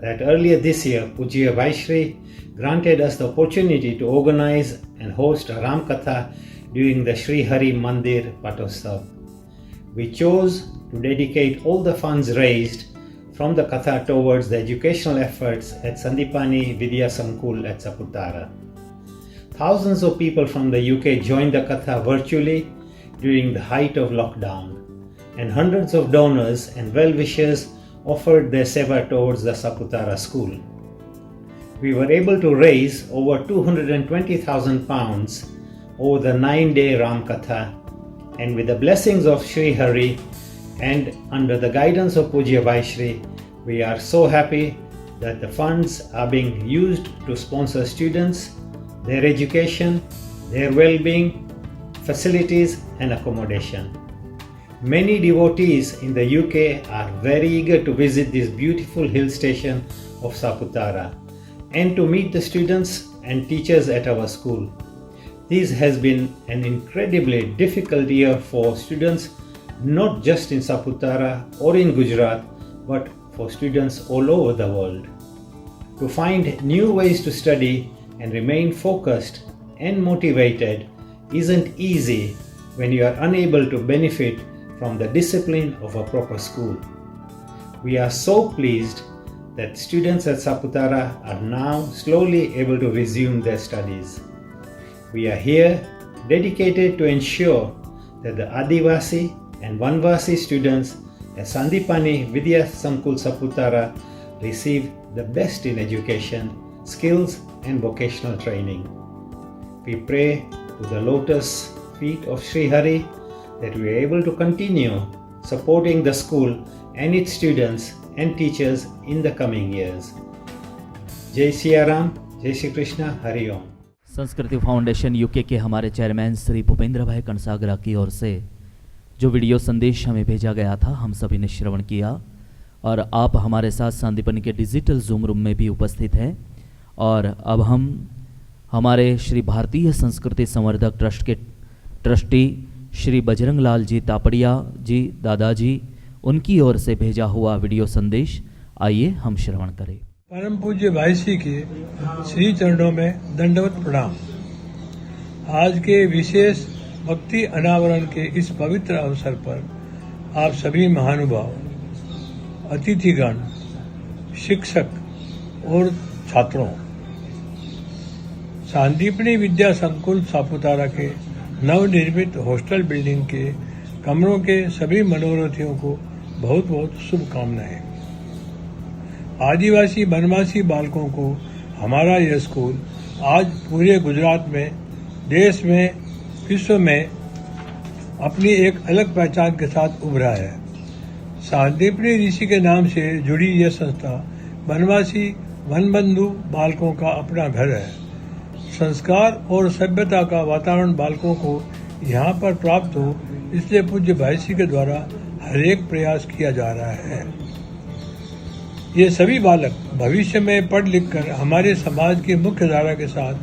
F: that earlier this year Pujya Paishri granted us the opportunity to organize and host a Ram Katha during the Sri Hari Mandir Patosthav. We chose to dedicate all the funds raised from the Katha towards the educational efforts at Sandipani Vidya Sankul at Saputara. Thousands of people from the UK joined the Katha virtually during the height of lockdown, and hundreds of donors and well-wishers offered their seva towards the Saputara school. We were able to raise over £220,000 over the 9-day Ram Katha, and with the blessings of Sri Hari and under the guidance of Pujya Vaishri, we are so happy that the funds are being used to sponsor students, their education, their well-being, facilities and accommodation. Many devotees in the UK are very eager to visit this beautiful hill station of Saputara and to meet the students and teachers at our school. This has been an incredibly difficult year for students, not just in Saputara or in Gujarat, but for students all over the world. To find new ways to study and remain focused and motivated isn't easy when you are unable to benefit from the discipline of a proper school. We are so pleased that students at Saputara are now slowly able to resume their studies. We are here dedicated to ensure that the Adivasi and Vanvasi students at Sandipani Vidya Sankul Saputara receive the best in education, skills and vocational training. We pray to the lotus feet of Sri Hari that we are able to continue supporting the school and its students and teachers in the coming years. Jai Siya Ram, Jai Shri Krishna, Hari Om.
A: संस्कृति foundation UK के हमारे chairman Shri Bhupendra भाई कणसागरा की ओर से जो video संदेश हमें भेजा गया था, हम सभी ने श्रवण किया और आप हमारे साथ सांदीपनि के डिजिटल जूम रूम में भी उपस्थित हैं. और अब हम हमारे श्री भारतीय संस्कृति संवर्धक ट्रस्ट के ट्रस्टी श्री बजरंग लाल जी तापड़िया जी दादाजी, उनकी ओर से भेजा हुआ वीडियो संदेश, आइए हम श्रवण करें.
G: परम पूज्य भाई श्री के श्री चरणों में दंडवत प्रणाम. आज के विशेष भक्ति अनावरण के इस पवित्र अवसर पर आप सभी महानुभाव, अतिथिगण, शिक्षक और छात्रों, सांदीपनी विद्या संकुल सापुतारा के नवनिर्मित हॉस्टल बिल्डिंग के कमरों के सभी मनोरथियों को बहुत बहुत शुभकामनाएं. आदिवासी वनवासी बालकों को हमारा यह स्कूल आज पूरे गुजरात में, देश में, विश्व में अपनी एक अलग पहचान के साथ उभरा है. सांदीपनी ऋषि के नाम से जुड़ी यह संस्था वनवासी वनबंधु बालकों का अपना घर है. संस्कार और सभ्यता का वातावरण बालकों को यहाँ पर प्राप्त हो, इसलिए पूज्य भाई श्री के द्वारा हर एक प्रयास किया जा रहा है. ये सभी बालक भविष्य में पढ़ लिख कर हमारे समाज की मुख्य धारा के साथ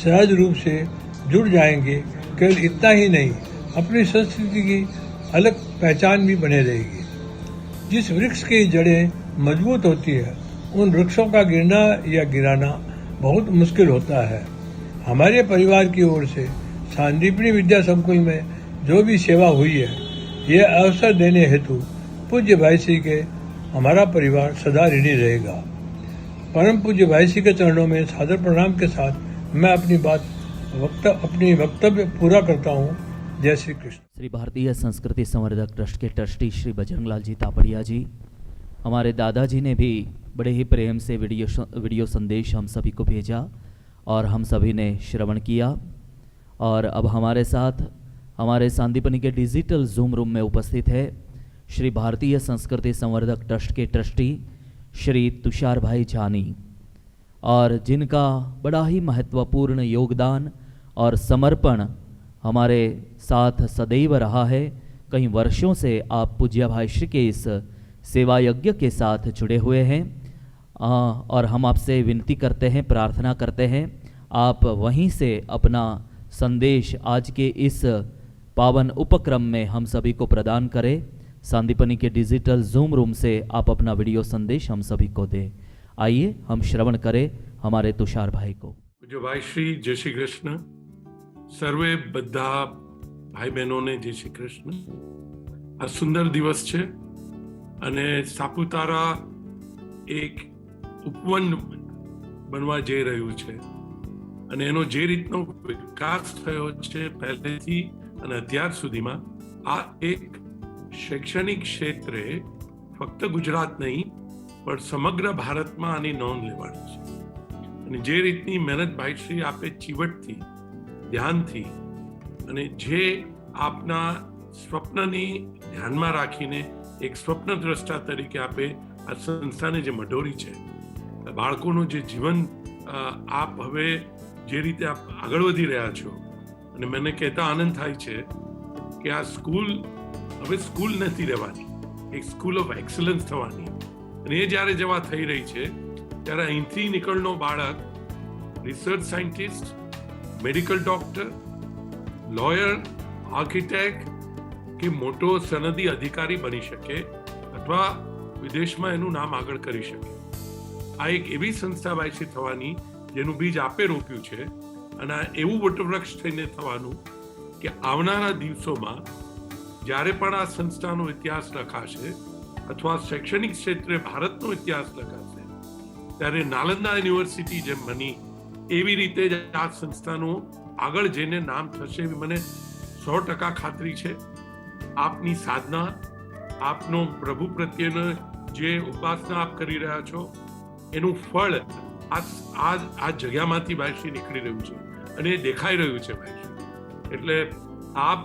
G: सहज रूप से जुड़ जाएंगे. केवल इतना ही नहीं, अपनी संस्कृति की अलग पहचान भी बने रहेगी. जिस वृक्ष की जड़ें मजबूत होती है, उन वृक्षों का गिरना या गिराना बहुत मुश्किल होता है. हमारे परिवार की ओर से सांदीपनी विद्या संकुल में जो भी सेवा हुई है, यह अवसर देने हेतु पूज्य भाई श्री के हमारा परिवार सदा ऋणी रहेगा. परम पूज्य भाई श्री के चरणों में सादर प्रणाम के साथ मैं अपनी वक्तव्य पूरा करता हूँ. जय श्री कृष्ण।
A: श्री भारतीय संस्कृति संवर्धक ट्रस्ट के ट्रस्टी श्री बजरंगलाल जी तापड़िया जी, हमारे दादाजी ने भी बड़े ही प्रेम से वीडियो संदेश हम सभी को भेजा और हम सभी ने श्रवण किया। और अब हमारे साथ हमारे सांदीपनी के डिजिटल जूम रूम में उपस्थित है श्री भारतीय संस्कृति संवर्धक ट्रस्ट के ट्रस्टी श्री तुषार भाई जानी, और जिनका बड़ा ही महत्वपूर्ण योगदान और समर्पण हमारे साथ सदैव रहा है। कई वर्षों से आप पूज्य भाई श्री के इस सेवा यज्ञ के साथ जुड़े हुए हैं, और हम आपसे विनती करते हैं, प्रार्थना करते हैं, आप वहीं से अपना संदेश आज के इस पावन उपक्रम में हम सभी को प्रदान करें। सांदीपनी के डिजिटल जूम रूम से आप अपना वीडियो संदेश हम सभी को दें। आइए हम श्रवण करें हमारे तुषार भाई को।
H: जो भाई श्री जय श्री कृष्ण, સર્વે બધા ભાઈ બહેનોને જય શ્રી કૃષ્ણ। આ સુંદર દિવસ છે અને સાપુતારા એક ઉપવન બનવા જઈ રહ્યું છે અને એનો જે રીતનો વિકાસ થયો છે પહેલેથી અને અત્યાર સુધીમાં, આ એક શૈક્ષણિક ક્ષેત્રે ફક્ત ગુજરાત નહીં પણ સમગ્ર ભારતમાં આની નોંધ લેવાની છે। અને જે રીતની મહેનત ભાઈશ્રી આપે ચીવટથી, ધ્યાનથી અને જે આપના સ્વપ્નની ધ્યાનમાં રાખીને એક સ્વપ્નદ્રષ્ટા તરીકે આપે આ સંસ્થાને જે મઢોરી છે, બાળકોનું જે જીવન આપ હવે જે રીતે આપ આગળ વધી રહ્યા છો, અને મને કહેતા આનંદ થાય છે કે આ સ્કૂલ હવે સ્કૂલ નથી રહેવાની, એક સ્કૂલ ઓફ એક્સલન્સ થવાની, અને એ જ્યારે જવા થઈ રહી છે ત્યારે અહીંથી નીકળનો બાળક research scientist, medical doctor, lawyer, architect કે મોટો સનદી અધિકારી બની શકે અથવા વિદેશમાં એનું નામ આગળ કરી શકે। આ એક એવી સંસ્થા વાયસી થવાની જેનું બીજ આપે રોપ્યું છે, અને આ એવું વટવૃક્ષ થઈને થવાનું કે આવનારા દિવસોમાં જ્યારે પણ આ સંસ્થાનો ઇતિહાસ લખાશે અથવા શૈક્ષણિક ક્ષેત્રે ભારતનો ઇતિહાસ લખાશે, ત્યારે નાલંદા યુનિવર્સિટી જેમ બની એવી રીતે જ આ સંસ્થાનું આગળ જઈને નામ થશે એવી મને 100% ખાતરી છે। આપની સાધના, આપનો પ્રભુ પ્રત્યેનો જે ઉપાસના આપ કરી રહ્યા છો એનું ફળ આ જગ્યામાંથી ભાઈશ્રી નીકળી રહ્યું છે અને એ દેખાઈ રહ્યું છે ભાઈશ્રી। એટલે આપ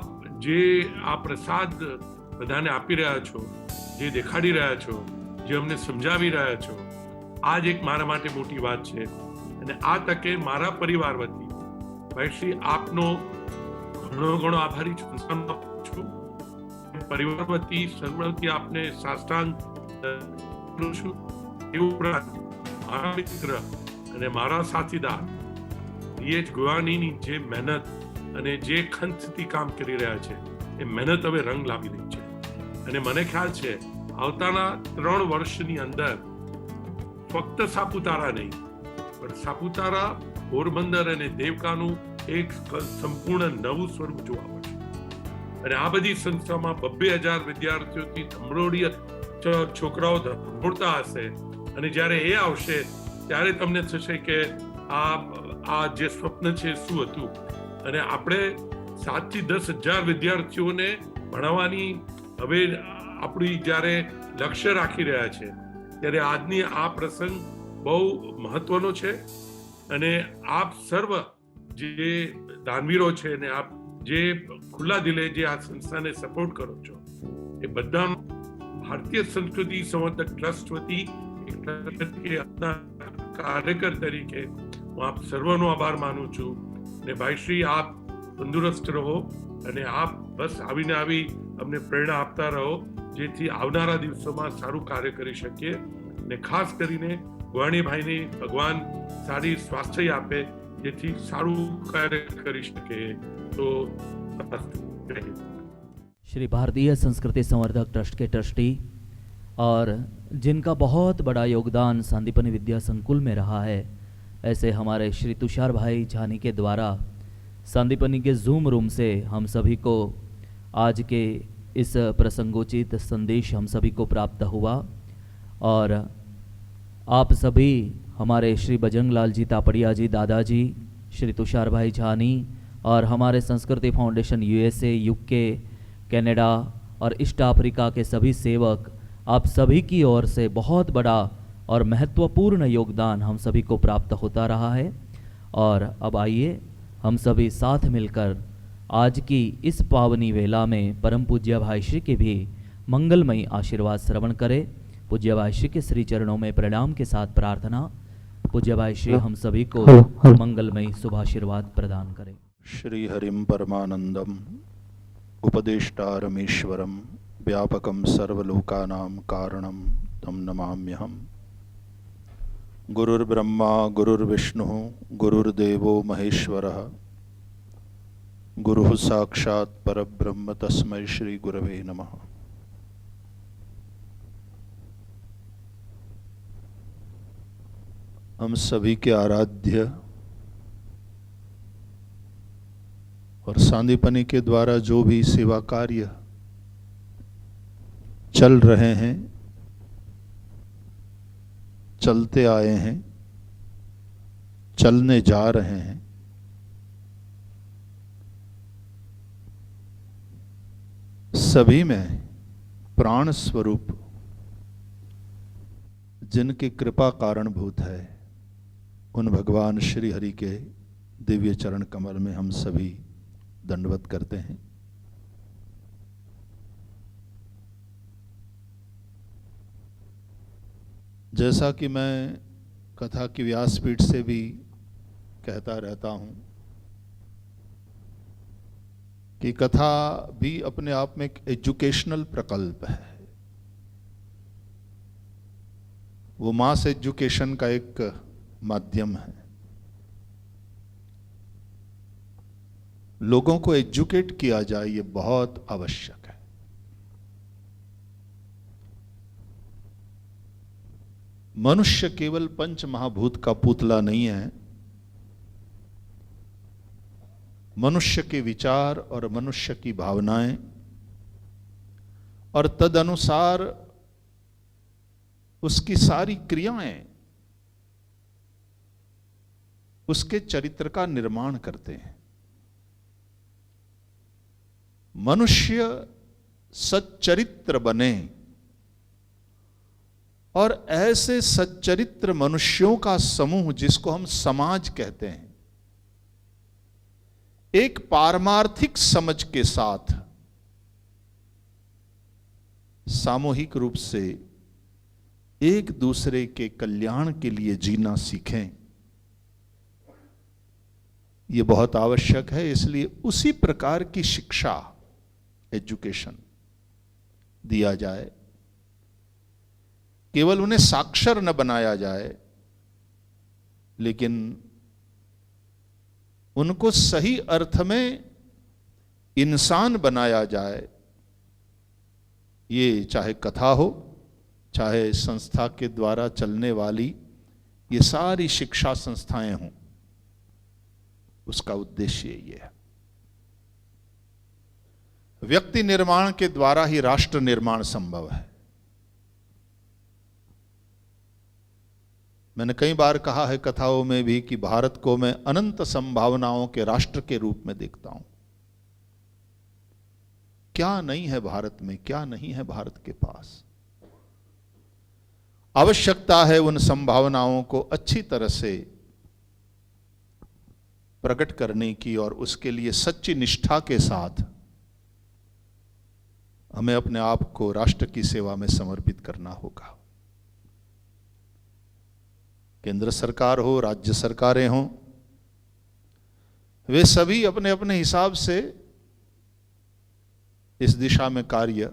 H: જે આ પ્રસાદ બધાને આપી રહ્યા છો, જે દેખાડી રહ્યા છો, જે અમને સમજાવી રહ્યા છો, આ જ એક મારા માટે મોટી વાત છે। અને આ તકે મારા પરિવાર વતી ભાઈશ્રી આપનો ઘણો આભારી છું। પરિવાર વતી સર્વથી આપને સાષ્ટાંગ કરું છું। એ ઉપરાંત મારા મિત્ર અને મારા સાથીદાર DH ગોવાનીની જે મહેનત અને જે ખંતથી કામ કરી રહ્યા છે, એ મહેનત હવે રંગ લાવી રહી છે, અને મને ખ્યાલ છે આવતાના 3 વર્ષની અંદર ફક્ત સાપુતારા નહીં પણ સાપુતારા, પોરબંદર અને દેવકાનું એક સંપૂર્ણ નવું સ્વરૂપ જોવા મળશે। અને આ બધી સંસ્થામાં 2,000 વિદ્યાર્થીઓથી ધમરોડી છોકરાઓ ધમરોડતા હશે, અને જ્યારે એ આવશે ત્યારે તમને થશે કે આ જે સ્વપ્ન છે શું હતું। અને આપણે 7 થી 10,000 વિદ્યાર્થીઓને ભણાવવાની હવે આપણી જ્યારે લક્ષ્ય રાખી રહ્યા છે, ત્યારે આજની આ પ્રસંગ બહુ મહત્વનો છે। અને આપ સર્વ જે દાનવીરો છે ને આપ જે ખુલ્લા દિલે જે આ સંસ્થાને સપોર્ટ કરો છો, એ બધા ભારતીય સંસ્કૃતિ સંવર્ધક ટ્રસ્ટ વતી કાર્યકર તરીકે હું આપ સર્વનો આભાર માનું છું। ને ભાઈશ્રી આપ તંદુરસ્ત રહો અને આપ બસ આવીને આવી અમને પ્રેરણા આપતા રહો, જેથી આવનારા દિવસોમાં સારું કાર્ય કરી શકીએ। ને ખાસ કરીને ગોવાણીભાઈને ભગવાન સારી સ્વાસ્થ્ય આપે જેથી સારું કાર્ય કરી શકે। તો
A: श्री भारतीय संस्कृति संवर्धक ट्रस्ट के ट्रस्टी और जिनका बहुत बड़ा योगदान सांदीपनी विद्या संकुल में रहा है, ऐसे हमारे श्री तुषार भाई जानी के द्वारा सांदीपनी के जूम रूम से हम सभी को आज के इस प्रसंगोचित संदेश हम सभी को प्राप्त हुआ। और आप सभी हमारे श्री बजरंगलाल जी तापड़िया जी दादाजी, श्री तुषार भाई जानी और हमारे संस्कृति फाउंडेशन USA, UK, कनाडा और ईस्ट अफ्रीका के सभी सेवक, आप सभी की ओर से बहुत बड़ा और महत्वपूर्ण योगदान हम सभी को प्राप्त होता रहा है। और अब आइए हम सभी साथ मिलकर आज की इस पावनी वेला में परम पूज्य भाई श्री के भी मंगलमयी आशीर्वाद श्रवण करें। पूज्य भाई श्री के श्री चरणों में प्रणाम के साथ प्रार्थना, पूज्य भाई श्री हम सभी को मंगलमयी शुभाशीर्वाद प्रदान करें।
C: श्री हरिम परमानंदम उपदेष्टारमीश्वरम व्यापकम सर्वलोकानां कारणम तम नमाम्यहम्। गुरुर्ब्रह्मा गुरुर्विष्णुः गुरुर्देवो महेश्वरः गुरुः साक्षात् परब्रह्म तस्मै श्री गुरवे नमः। हम सभी के आराध्य और सांदीपनी के द्वारा जो भी सेवा कार्य चल रहे हैं, चलते आए हैं, चलने जा रहे हैं, सभी में प्राण स्वरूप जिनकी कृपा कारणभूत है, उन भगवान श्री हरि के दिव्य चरण कमल में हम सभी दंडवत करते हैं। जैसा कि मैं कथा की व्यासपीठ से भी कहता रहता हूं कि कथा भी अपने आप में एक एजुकेशनल प्रकल्प है। वो मास एजुकेशन का एक माध्यम है। लोगों को एजुकेट किया जाए, ये बहुत आवश्यक है। मनुष्य केवल पंच महाभूत का पुतला नहीं है। मनुष्य के विचार और मनुष्य की भावनाएं और तदनुसार उसकी सारी क्रियाएं उसके चरित्र का निर्माण करते हैं। मनुष्य सच्चरित्र बने और ऐसे सच्चरित्र मनुष्यों का समूह, जिसको हम समाज कहते हैं, एक पारमार्थिक समझ के साथ सामूहिक रूप से एक दूसरे के कल्याण के लिए जीना सीखें। यह बहुत आवश्यक है। इसलिए उसी प्रकार की शिक्षा, एजुकेशन दिया जाए। केवल उन्हें साक्षर न बनाया जाए, लेकिन उनको सही अर्थ में इंसान बनाया जाए। ये चाहे कथा हो, चाहे संस्था के द्वारा चलने वाली ये सारी शिक्षा संस्थाएं हों, उसका उद्देश्य ये है। व्यक्ति निर्माण के द्वारा ही राष्ट्र निर्माण संभव है। मैंने कई बार कहा है कथाओं में भी कि भारत को मैं अनंत संभावनाओं के राष्ट्र के रूप में देखता हूं। क्या नहीं है भारत में, क्या नहीं है भारत के पास। आवश्यकता है उन संभावनाओं को अच्छी तरह से प्रकट करने की, और उसके लिए सच्ची निष्ठा के साथ हमें अपने आप को राष्ट्र की सेवा में समर्पित करना होगा। केंद्र सरकार हो, राज्य सरकारें हों, वे सभी अपने अपने हिसाब से इस दिशा में कार्य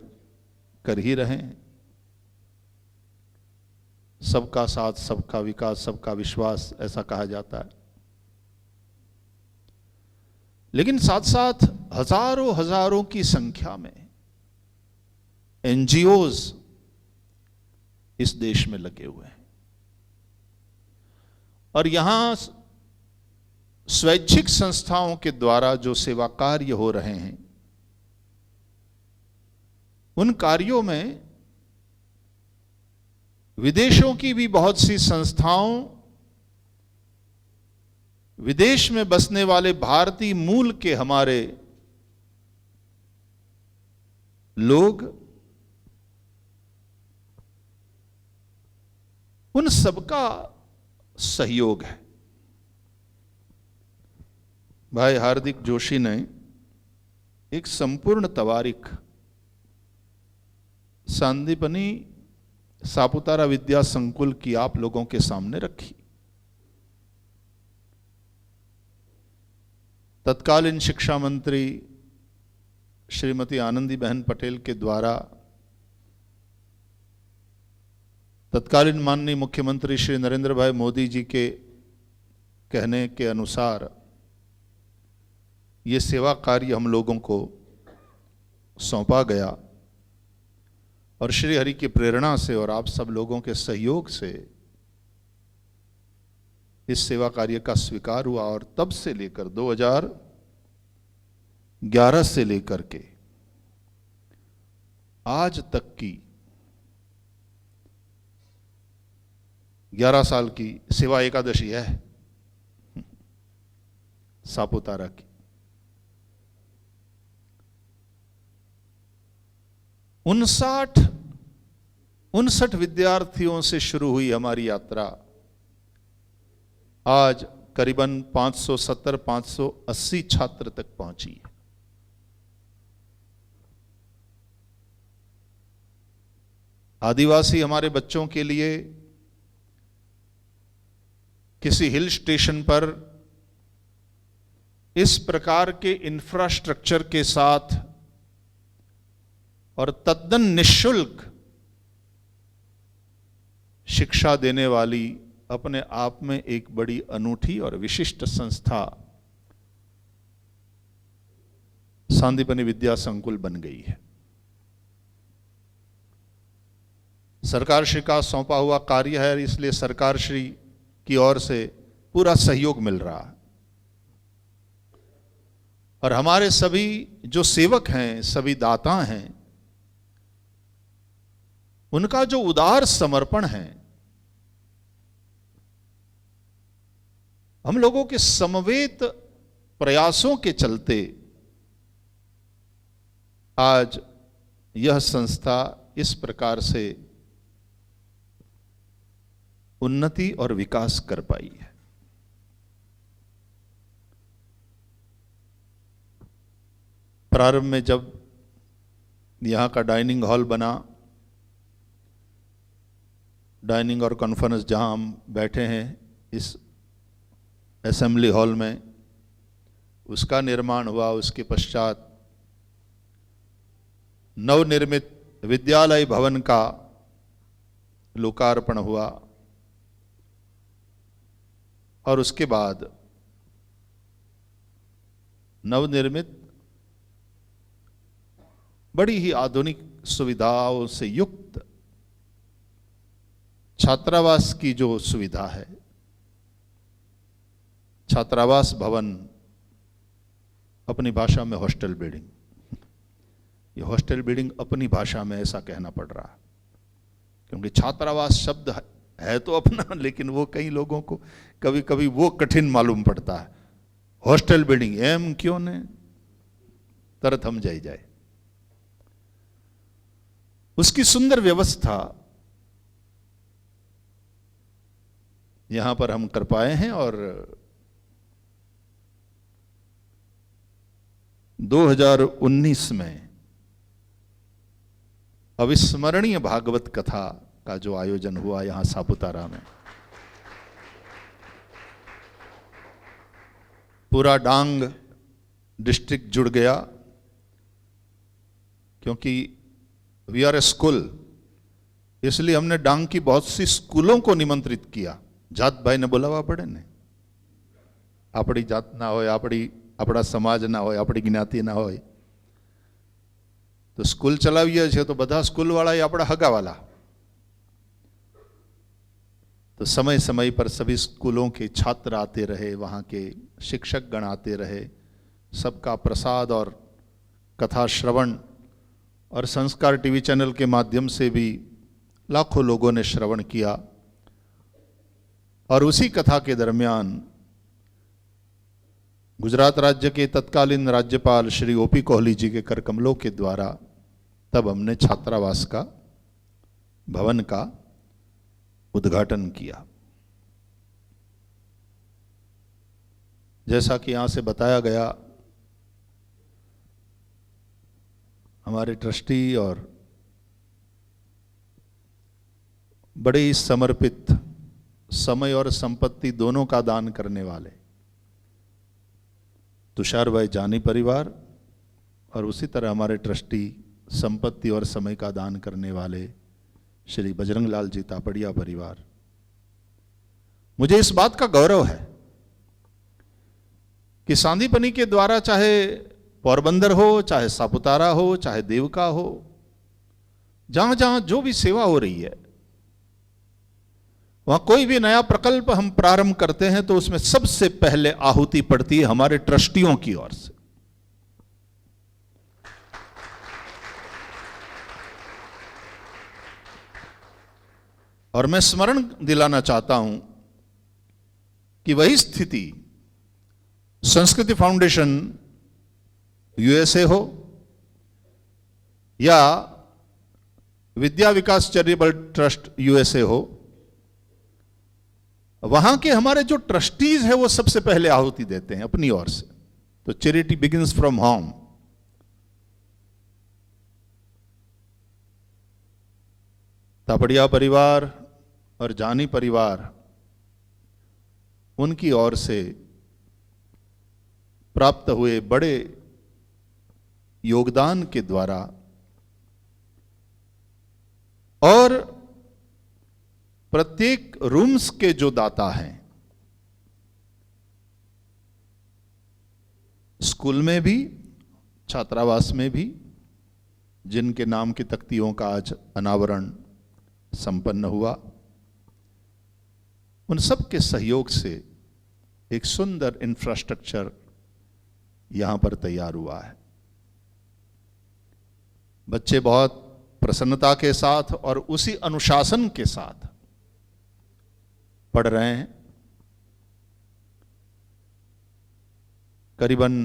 C: कर ही रहे हैं। सबका साथ, सबका विकास, सबका विश्वास, ऐसा कहा जाता है। लेकिन साथ साथ हजारों हजारों की संख्या में एनजीओज इस देश में लगे हुए हैं, और यहां स्वैच्छिक संस्थाओं के द्वारा जो सेवा कार्य हो रहे हैं, उन कार्यों में विदेशों की भी बहुत सी संस्थाओं विदेश में बसने वाले भारतीय मूल के हमारे लोग, उन सबका सहयोग है। भाई हार्दिक जोशी ने एक संपूर्ण तवारीख सांदीपनी सापुतारा विद्या संकुल की आप लोगों के सामने रखी। तत्कालीन शिक्षा मंत्री श्रीमती आनंदीबेन पटेल के द्वारा तत्कालीन माननीय मुख्यमंत्री श्री नरेंद्र भाई मोदी जी के कहने के अनुसार ये सेवा कार्य हम लोगों को सौंपा गया और श्री हरि की प्रेरणा से और आप सब लोगों के सहयोग से इस सेवा कार्य का स्वीकार हुआ। और तब से लेकर 2011 से लेकर के आज तक की 11 साल की सेवा एकादशी है सापुतारा की। 59 विद्यार्थियों से शुरू हुई हमारी यात्रा आज करीबन 570-580 छात्र तक पहुंची है। आदिवासी हमारे बच्चों के लिए किसी हिल स्टेशन पर इस प्रकार के इंफ्रास्ट्रक्चर के साथ और तद्दन निःशुल्क शिक्षा देने वाली अपने आप में एक बड़ी अनूठी और विशिष्ट संस्था सांदीपनी विद्या संकुल बन गई है। सरकार श्री का सौंपा हुआ कार्य है, इसलिए सरकार श्री की ओर से पूरा सहयोग मिल रहा है। और हमारे सभी जो सेवक हैं, सभी दाता हैं, उनका जो उदार समर्पण है, हम लोगों के समवेत प्रयासों के चलते आज यह संस्था इस प्रकार से उन्नति और विकास कर पाई है। प्रारंभ में जब यहां का डाइनिंग हॉल बना, डाइनिंग और कॉन्फ्रेंस जहां हम बैठे हैं इस असेंबली हॉल में, उसका निर्माण हुआ। उसके पश्चात नवनिर्मित विद्यालय भवन का लोकार्पण हुआ और उसके बाद नवनिर्मित बड़ी ही आधुनिक सुविधाओं से युक्त छात्रावास की जो सुविधा है, छात्रावास भवन, अपनी भाषा में हॉस्टल बिल्डिंग, ये हॉस्टल बिल्डिंग अपनी भाषा में ऐसा कहना पड़ रहा है क्योंकि छात्रावास शब्द है तो अपना, लेकिन वो कई लोगों को कभी कभी वो कठिन मालूम पड़ता है। हॉस्टल बिल्डिंग एम क्यों ने तरत हम जाए उसकी सुंदर व्यवस्था यहां पर हम कर पाए हैं। और 2019 में अविस्मरणीय भागवत कथा का जो आयोजन हुआ यहां सापुतारा में, पूरा डांग डिस्ट्रिक्ट जुड़ गया क्योंकि वी आर ए स्कूल, इसलिए हमने डांग की बहुत सी स्कूलों को निमंत्रित किया। जात भाई ने बोलावा पड़े ने, अपनी जात ना हो, अपना समाज ना हो, अपनी ज्ञाति ना हो, तो स्कूल चलावीए छे तो बधा स्कूल वाला ये अपना हगा वाला। तो समय समय पर सभी स्कूलों के छात्र आते रहे, वहाँ के शिक्षक गण आते रहे, सबका प्रसाद और कथा श्रवण और संस्कार टीवी चैनल के माध्यम से भी लाखों लोगों ने श्रवण किया। और उसी कथा के दरमियान गुजरात राज्य के तत्कालीन राज्यपाल श्री ओपी कोहली जी के कर कमलों के द्वारा तब हमने छात्रावास का भवन का उद्घाटन किया। जैसा कि यहां से बताया गया, हमारे ट्रस्टी और बड़े ही समर्पित, समय और संपत्ति दोनों का दान करने वाले तुषार भाई जानी परिवार और उसी तरह हमारे ट्रस्टी संपत्ति और समय का दान करने वाले श्री बजरंग लाल जी तापड़िया परिवार, मुझे इस बात का गौरव है कि सांदीपनी के द्वारा चाहे पोरबंदर हो, चाहे सापुतारा हो, चाहे देवका हो, जहां जहां जो भी सेवा हो रही है, वहां कोई भी नया प्रकल्प हम प्रारंभ करते हैं तो उसमें सबसे पहले आहुति पड़ती है हमारे ट्रस्टियों की ओर से। और मैं स्मरण दिलाना चाहता हूं कि वही स्थिति संस्कृति फाउंडेशन यूएसए हो या विद्या विकास चैरिटेबल ट्रस्ट यूएसए हो, वहां के हमारे जो ट्रस्टीज है वो सबसे पहले आहुति देते हैं अपनी ओर से। तो charity begins from home. Tapadia परिवार और जानी परिवार, उनकी ओर से प्राप्त हुए बड़े योगदान के द्वारा और प्रत्येक रूम्स के जो दाता हैं, स्कूल में भी, छात्रावास में भी, जिनके नाम की तख्तियों का आज अनावरण संपन्न हुआ, उन सब के सहयोग से एक सुंदर इंफ्रास्ट्रक्चर यहां पर तैयार हुआ है। बच्चे बहुत प्रसन्नता के साथ और उसी अनुशासन के साथ पढ़ रहे हैं। करीबन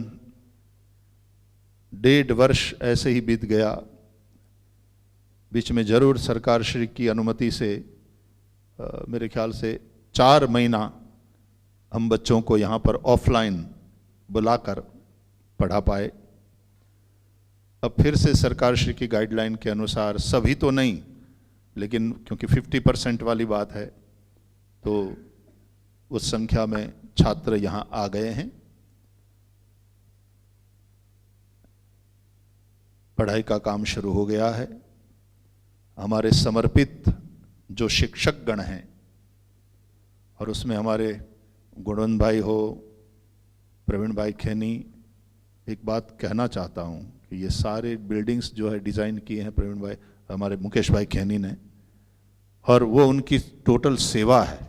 C: 1.5 वर्ष ऐसे ही बीत गया। बीच में जरूर सरकार श्री की अनुमति से मेरे ख्याल से 4 महीना हम बच्चों को यहाँ पर ऑफलाइन बुलाकर पढ़ा पाए। अब फिर से सरकार श्री की गाइडलाइन के अनुसार, सभी तो नहीं, लेकिन क्योंकि 50% वाली बात है तो उस संख्या में छात्र यहाँ आ गए हैं। पढ़ाई का काम शुरू हो गया है। हमारे समर्पित जो शिक्षक गण हैं, और उसमें हमारे गुणवंत भाई हो, प्रवीण भाई खैनी, एक बात कहना चाहता हूं कि ये सारे बिल्डिंग्स जो है डिजाइन किए हैं प्रवीण भाई, हमारे मुकेश भाई खैनी ने, और वो उनकी टोटल सेवा है।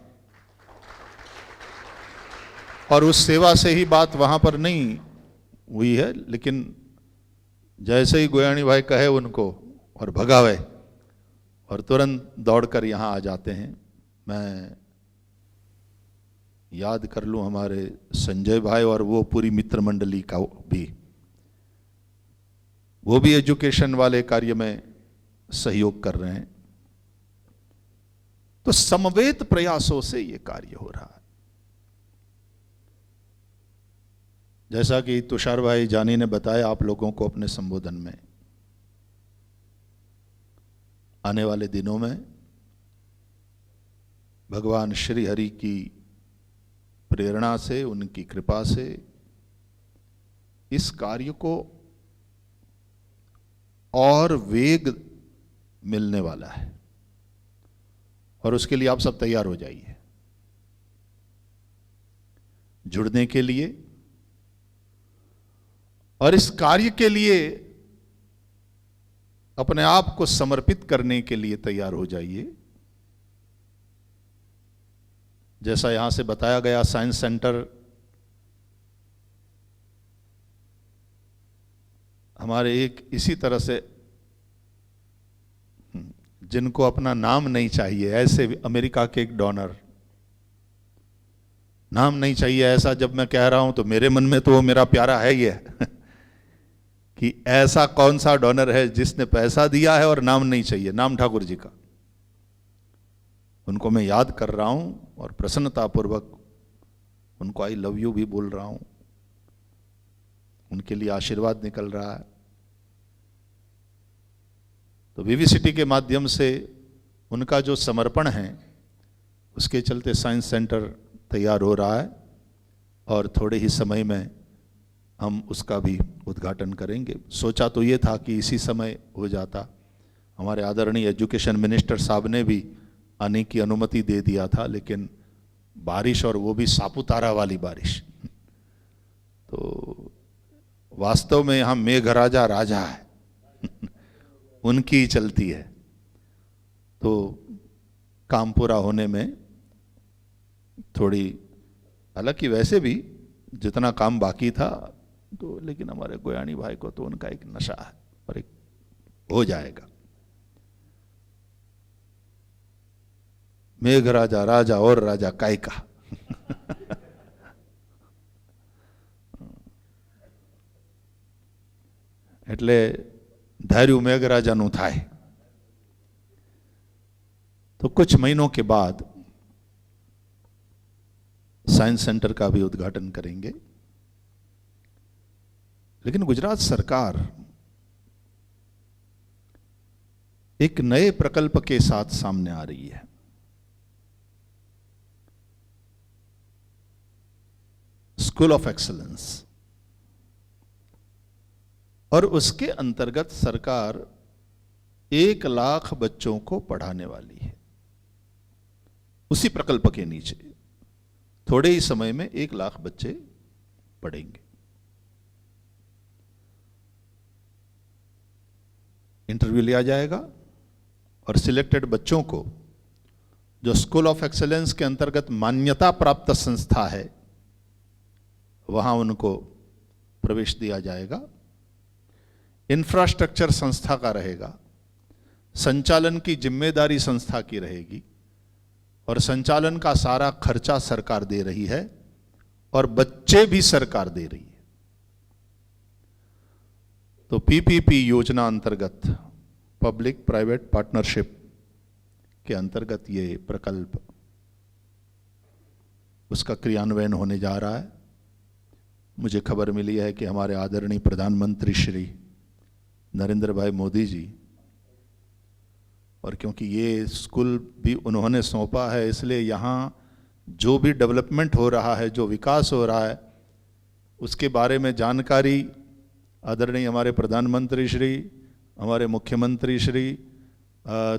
C: और उस सेवा से ही बात वहां पर नहीं हुई है, लेकिन जैसे ही गोयाणी भाई कहे उनको और भगावे और तुरंत दौड़कर यहां आ जाते हैं। मैं याद कर लूं हमारे संजय भाई और वो पूरी मित्र मंडली का भी, वो भी एजुकेशन वाले कार्य में सहयोग कर रहे हैं। तो समवेत प्रयासों से ये कार्य हो रहा है। जैसा कि तुषार भाई जानी ने बताया आप लोगों को अपने संबोधन में, आने वाले दिनों में भगवान श्री हरि की प्रेरणा से, उनकी कृपा से इस कार्य को और वेग मिलने वाला है, और उसके लिए आप सब तैयार हो जाइए जुड़ने के लिए, और इस कार्य के लिए अपने आप को समर्पित करने के लिए तैयार हो जाइए। जैसा यहां से बताया गया, साइंस सेंटर हमारे एक इसी तरह से, जिनको अपना नाम नहीं चाहिए, ऐसे अमेरिका के एक डोनर नाम नहीं चाहिए ऐसा जब मैं कह रहा हूं तो मेरे मन में तो वो मेरा प्यारा है ही है कि ऐसा कौन सा डोनर है जिसने पैसा दिया है और नाम नहीं चाहिए, नाम ठाकुर जी का। उनको मैं याद कर रहा हूं और प्रसन्नतापूर्वक उनको आई लव यू भी बोल रहा हूं, उनके लिए आशीर्वाद निकल रहा है। तो विविसिटी के माध्यम से उनका जो समर्पण है उसके चलते साइंस सेंटर तैयार हो रहा है और थोड़े ही समय में हम उसका भी उद्घाटन करेंगे। सोचा तो ये था कि इसी समय हो जाता, हमारे आदरणीय एजुकेशन मिनिस्टर साहब ने भी आने की अनुमति दे दिया था, लेकिन बारिश, और वो भी सापुतारा वाली बारिश, तो वास्तव में यहाँ मेघराजा राजा है उनकी ही चलती है। तो काम पूरा होने में थोड़ी, हालांकि वैसे भी जितना काम बाकी था तो, लेकिन हमारे गोयानी भाई को तो उनका एक नशा है और एक हो जाएगा। मेघराजा राजा और राजा कायका એટલે धार्यु मेघराजाનું થાય। तो कुछ महीनों के बाद साइंस सेंटर का भी उद्घाटन करेंगे। लेकिन गुजरात सरकार एक नए प्रकल्प के साथ सामने आ रही है। स्कूल ऑफ एक्सीलेंस, और उसके अंतर्गत सरकार 1 लाख बच्चों को पढ़ाने वाली है। उसी प्रकल्प के नीचे थोड़े ही समय में 1 लाख बच्चे पढ़ेंगे। इंटरव्यू लिया जाएगा और सिलेक्टेड बच्चों को जो स्कूल ऑफ एक्सीलेंस के अंतर्गत मान्यता प्राप्त संस्था है वहां उनको प्रवेश दिया जाएगा। इंफ्रास्ट्रक्चर संस्था का रहेगा, संचालन की जिम्मेदारी संस्था की रहेगी और संचालन का सारा खर्चा सरकार दे रही है और बच्चे भी सरकार दे रही है। तो पीपीपी योजना अंतर्गत, पब्लिक प्राइवेट पार्टनरशिप के अंतर्गत ये प्रकल्प, उसका क्रियान्वयन होने जा रहा है। मुझे खबर मिली है कि हमारे आदरणीय प्रधानमंत्री श्री नरेंद्र भाई मोदी जी, और क्योंकि ये स्कूल भी उन्होंने सौंपा है इसलिए यहाँ जो भी डेवलपमेंट हो रहा है, जो विकास हो रहा है, उसके बारे में जानकारी आदरणीय हमारे प्रधानमंत्री श्री, हमारे मुख्यमंत्री श्री,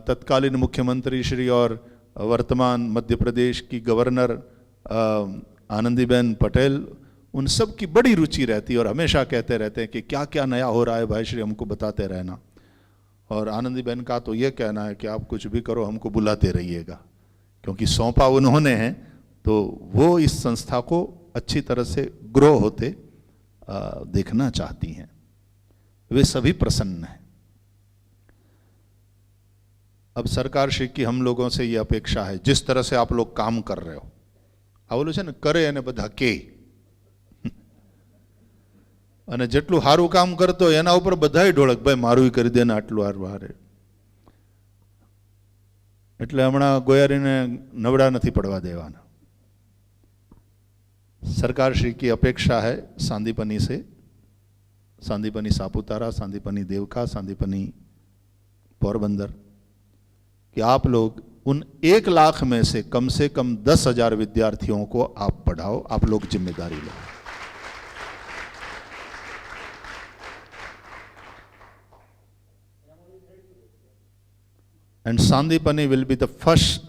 C: तत्कालीन मुख्यमंत्री श्री और वर्तमान मध्य प्रदेश की गवर्नर आनंदीबेन पटेल, उन सब की बड़ी रुचि रहती है और हमेशा कहते रहते हैं कि क्या क्या नया हो रहा है भाई श्री, हमको बताते रहना। और आनंदीबेन का तो ये कहना है कि आप कुछ भी करो हमको बुलाते रहिएगा, क्योंकि सौंपा उन्होंने है तो वो इस संस्था को अच्छी तरह से ग्रो होते देखना चाहती हैं। वे सभी प्रसन्न हैं। अब सरकार श्री की हम लोगों से ये अपेक्षा है, जिस तरह से आप लोग काम कर रहे हो, आवलो छे ने करे અને બધા કે, અને જેટલું સારું કામ કરતો એના ઉપર બધાય ઢોળક, ભાઈ મારું કરી દે ને આટલું હારું હારે, એટલે હમણાં ગોયારીને નવડા નથી પડવા દેવાના। सरकार श्री की अपेक्षा है सांदीपनी से, सांदीपनी सापुतारा, सांदीपनी देवका, सांदीपनी पोरबंदर, कि आप लोग उन 1 लाख में से कम 10,000 विद्यार्थियों को आप पढ़ाओ, आप लोग जिम्मेदारी लो। And Sandipani will be the first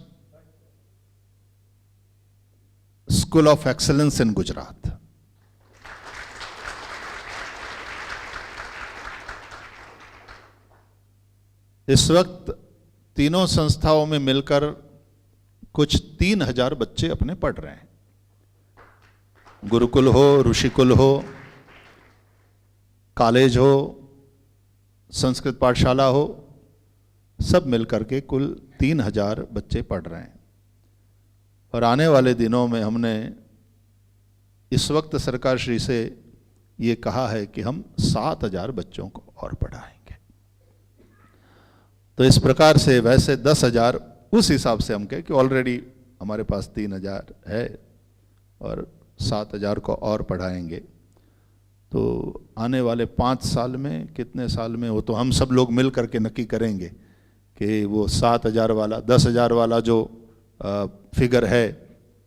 C: School of Excellence in Gujarat. इस वक्त तीनों संस्थाओं में मिलकर कुछ 3,000 बच्चे अपने पढ़ रहे हैं। गुरुकुल हो, ऋषिकुल हो, कॉलेज हो, संस्कृत पाठशाला हो, सब मिलकर के कुल 3,000 बच्चे पढ़ रहे हैं। और आने वाले दिनों में हमने इस वक्त सरकार श्री से ये कहा है कि हम 7,000 बच्चों को और पढ़ाएंगे। तो इस प्रकार से वैसे 10,000 उस हिसाब से हम कहें कि ऑलरेडी हमारे पास 3,000 है और 7,000 को और पढ़ाएंगे। तो आने वाले 5 साल में, कितने साल में, वो तो हम सब लोग मिल करके नक्की करेंगे कि वो 7,000 वाला 10,000 वाला जो फिगर है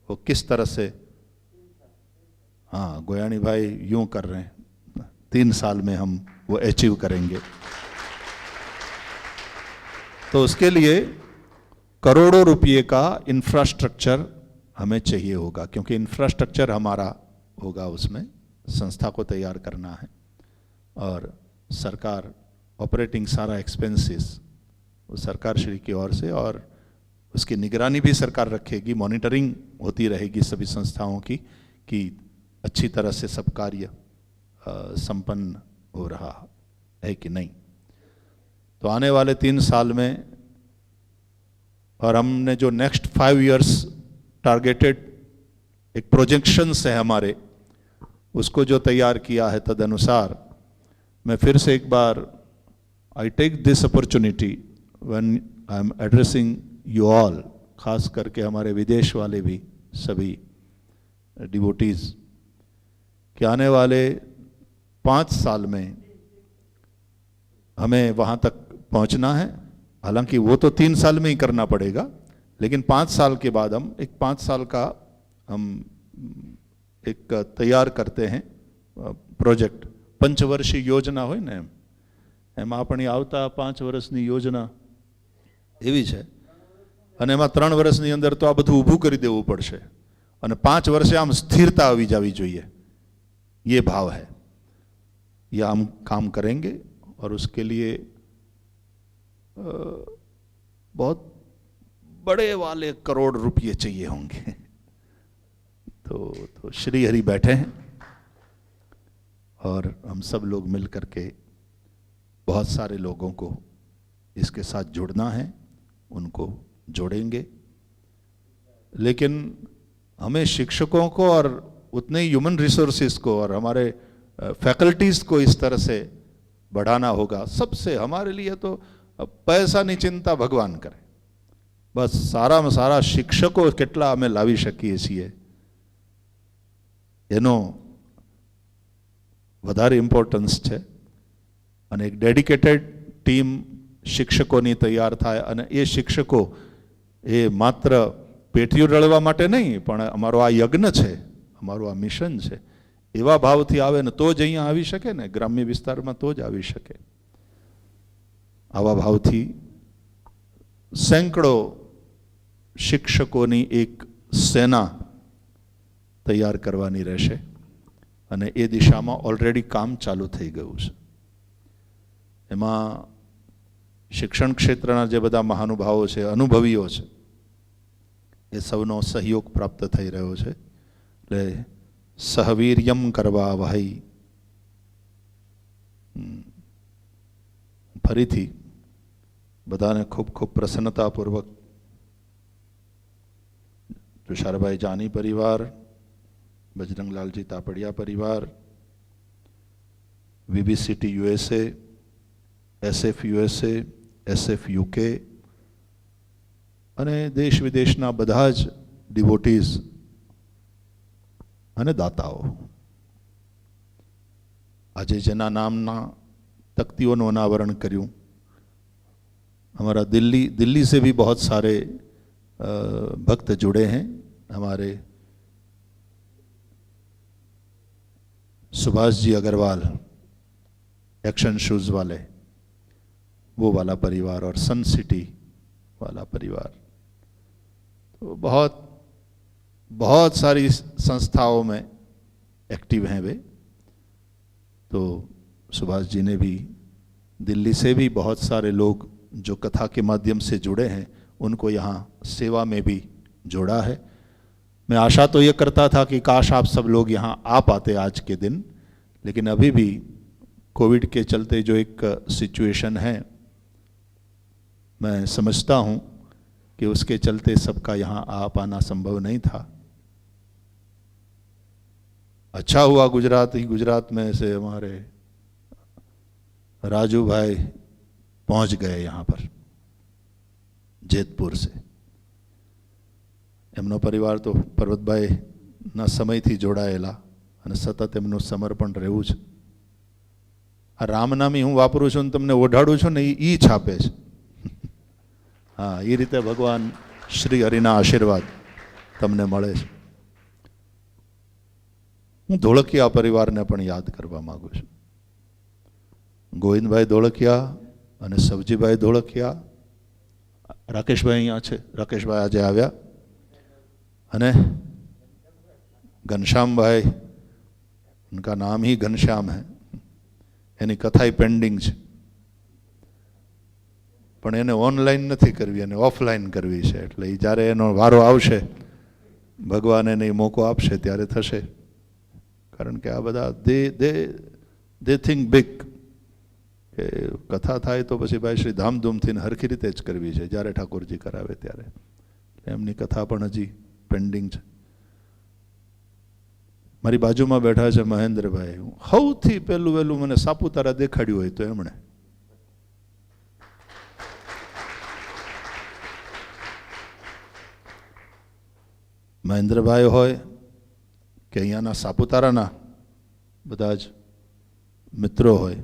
C: वो किस तरह से, हाँ गोयानी भाई यूं कर रहे हैं, 3 साल में हम वो अचीव करेंगे। तो उसके लिए करोड़ों रुपये का इंफ्रास्ट्रक्चर हमें चाहिए होगा, क्योंकि इंफ्रास्ट्रक्चर हमारा होगा, उसमें संस्था को तैयार करना है और सरकार ऑपरेटिंग सारा एक्सपेंसेस वो सरकार श्री की ओर से, और उसकी निगरानी भी सरकार रखेगी, मॉनिटरिंग होती रहेगी सभी संस्थाओं की कि अच्छी तरह से सब कार्य संपन्न हो रहा है कि नहीं। तो आने वाले 3 साल में, और हमने जो नेक्स्ट 5 इयर्स टारगेटेड एक प्रोजेक्शंस है हमारे, उसको जो तैयार किया है तदनुसार मैं फिर से एक बार I take this opportunity when I am addressing you all, खास करके हमारे विदेश वाले भी सभी डिवोटीज, कि आने वाले 5 साल में हमें वहाँ तक पहुँचना है। हालांकि वो तो 3 साल में ही करना पड़ेगा, लेकिन 5 साल के बाद हम एक 5 साल का हम एक तैयार करते हैं प्रोजेक्ट। पंचवर्षीय योजना હોય ને એમાં આપણી આવતા 5 વર્ષની યોજના એવી છે, અને એમાં 3 વર્ષની અંદર તો આ બધું ઊભું કરી દેવું પડશે અને 5 વર્ષે આમ સ્થિરતા આવી જવી જોઈએ, ये भाव है। यह हम काम करेंगे और उसके लिए बहुत बड़े वाले करोड़ रुपये चाहिए होंगे। तो श्री हरि बैठे हैं और हम सब लोग मिल करके बहुत सारे लोगों को इसके साथ जुड़ना है, उनको जोड़ेंगे। लेकिन हमें शिक्षकों को और उतने ही ह्यूमन रिसोर्सेज को और हमारे फैकल्टीज को इस तरह से बढ़ाना होगा। सबसे हमारे लिए तो पैसा नहीं चिंता भगवान करे, बस सारा में सारा शिक्षकों કેટલા અમે લાવી શકીએ છીએ એનો વધારે ઇમ્પોર્ટન્સ છે, અને એક ડેડિકેટેડ ટીમ શિક્ષકોની તૈયાર થાય, અને એ શિક્ષકો એ માત્ર પેટીઓ રળવા માટે નહીં, પણ અમારો આ યજ્ઞ છે, અમારું આ મિશન છે, એવા ભાવથી આવે ને તો જ અહીંયા આવી શકે ને, ગ્રામ્ય વિસ્તારમાં તો જ આવી શકે। આવા ભાવથી સેંકડો શિક્ષકોની એક સેના તૈયાર કરવાની રહેશે, અને એ દિશામાં ઓલરેડી કામ ચાલુ થઈ ગયું છે। એમાં શિક્ષણ ક્ષેત્રના જે બધા મહાનુભાવો છે, અનુભવીઓ છે, એ સૌનો સહયોગ પ્રાપ્ત થઈ રહ્યો છે। એટલે સહવીર્યમ કરવા વહઈ, ફરીથી બધાને ખૂબ ખૂબ પ્રસન્નતાપૂર્વક તુષારભાઈ જાની પરિવાર, બજરંગલાલજી તાપડિયા પરિવાર, VBCT USA, SF USA, SF UK અને દેશ વિદેશના બધા જ ડિવોટીઝ અને દાતાઓ, આજે જેના નામના તકતીઓનું અનાવરણ કર્યું, हमारा दिल्ली से भी बहुत सारे भक्त जुड़े हैं। हमारे सुभाष जी अग्रवाल एक्शन शूज़ वाले, वो वाला परिवार, और सन सिटी वाला परिवार, तो बहुत बहुत सारी संस्थाओं में एक्टिव हैं वे। तो सुभाष जी ने भी दिल्ली से भी बहुत सारे लोग जो कथा के माध्यम से जुड़े हैं, उनको यहाँ सेवा में भी जोड़ा है। मैं आशा तो ये करता था कि काश आप सब लोग यहाँ आ पाते आज के दिन, लेकिन अभी भी कोविड के चलते जो एक सिचुएशन है, मैं समझता हूँ कि उसके चलते सबका यहाँ आ पाना संभव नहीं था। अच्छा हुआ गुजरात में से हमारे राजू भाई पहुंच गए यहाँ पर जेतपुर से। એમનો પરિવાર તો પર્વતભાઈના સમયથી જોડાયેલા અને સતત એમનું સમર્પણ રહેવું છે. આ રામનામી હું વાપરું છું ને તમને ઓઢાડું છું ને એ છાપે છે. હા, એ રીતે ભગવાન શ્રી હરિના આશીર્વાદ તમને મળે છે. હું ધોળકિયા પરિવારને પણ યાદ કરવા માંગુ છું. ગોવિંદભાઈ ધોળકિયા અને સવજીભાઈ ધોળકિયા, રાકેશભાઈ અહીંયા છે, રાકેશભાઈ આજે આવ્યા, અને घनश्याम भाई, उनका नाम ही घनश्याम है, એની કથાઈ પેન્ડિંગ છે, પણ એને ઓનલાઈન નથી કરવી, એને ઓફલાઈન કરવી છે. એટલે એ જ્યારે એનો વારો આવશે, ભગવાન એને મોકો આપશે ત્યારે થશે. કારણ કે આ બધા દે થિંક બિગ, કે કથા થાય તો પછી ભાઈ શ્રી ધામધૂમથી હરખી રીતે જ કરવી છે, જ્યારે ઠાકોરજી કરાવે ત્યારે. એમની કથા પણ હજી પેન્ડિંગ છે. મારી બાજુમાં બેઠા છે મહેન્દ્રભાઈ. સૌથી વહેલું મને સાપુતારા દેખાડ્યું હોય તો એમણે. મહેન્દ્રભાઈ હોય કે અહીંયાના સાપુતારાના બધા જ મિત્રો હોય,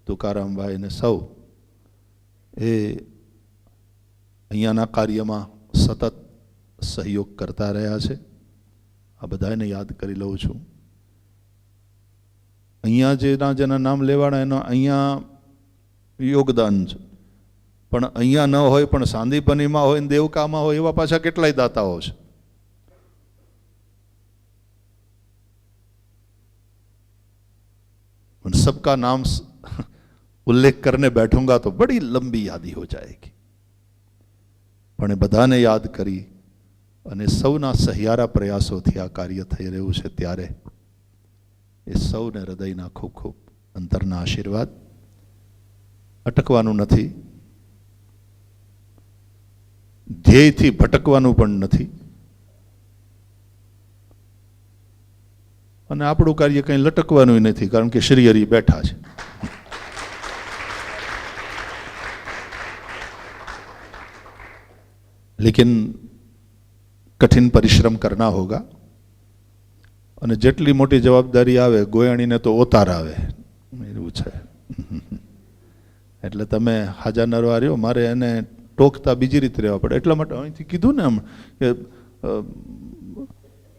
C: તુકારામભાઈ ને સૌ, એ અહીંયાના કાર્યમાં સતત સહયોગ કરતા રહ્યા છે. આ બધાને યાદ કરી લઉં છું. અહીંયા જેના નામ લેવાના એનો અહીંયા યોગદાન છે, પણ અહીંયા ન હોય પણ સાંદીપનીમાં હોય ને દેવકામાં હોય એવા પાછા કેટલાય દાતાઓ છે. सबका नाम उल्लेख करने बैठूंगा तो बड़ी लंबी यादी हो जाएगी, પણ એ બધાને યાદ કરી અને સૌના સહિયારા પ્રયાસોથી આ કાર્ય થઈ રહ્યું છે. ત્યારે એ સૌને હૃદયના ખૂબ ખૂબ અંતરના આશીર્વાદ. અટકવાનું નથી, ધ્યેયથી ભટકવાનું પણ નથી, અને આપણું કાર્ય કંઈ લટકવાનું નથી, કારણ કે શ્રી હરિ બેઠા છે. लेकिन कठिन परिश्रम करना होगा, અને જેટલી મોટી જવાબદારી આવે ગોયાણીને તો ઓતાર આવે એવું છે. એટલે તમે હાજા નરવા રહ્યો, મારે એને ટોકતા બીજી રીતે રહેવા પડે. એટલા માટે અહીંથી કીધું ને એમ કે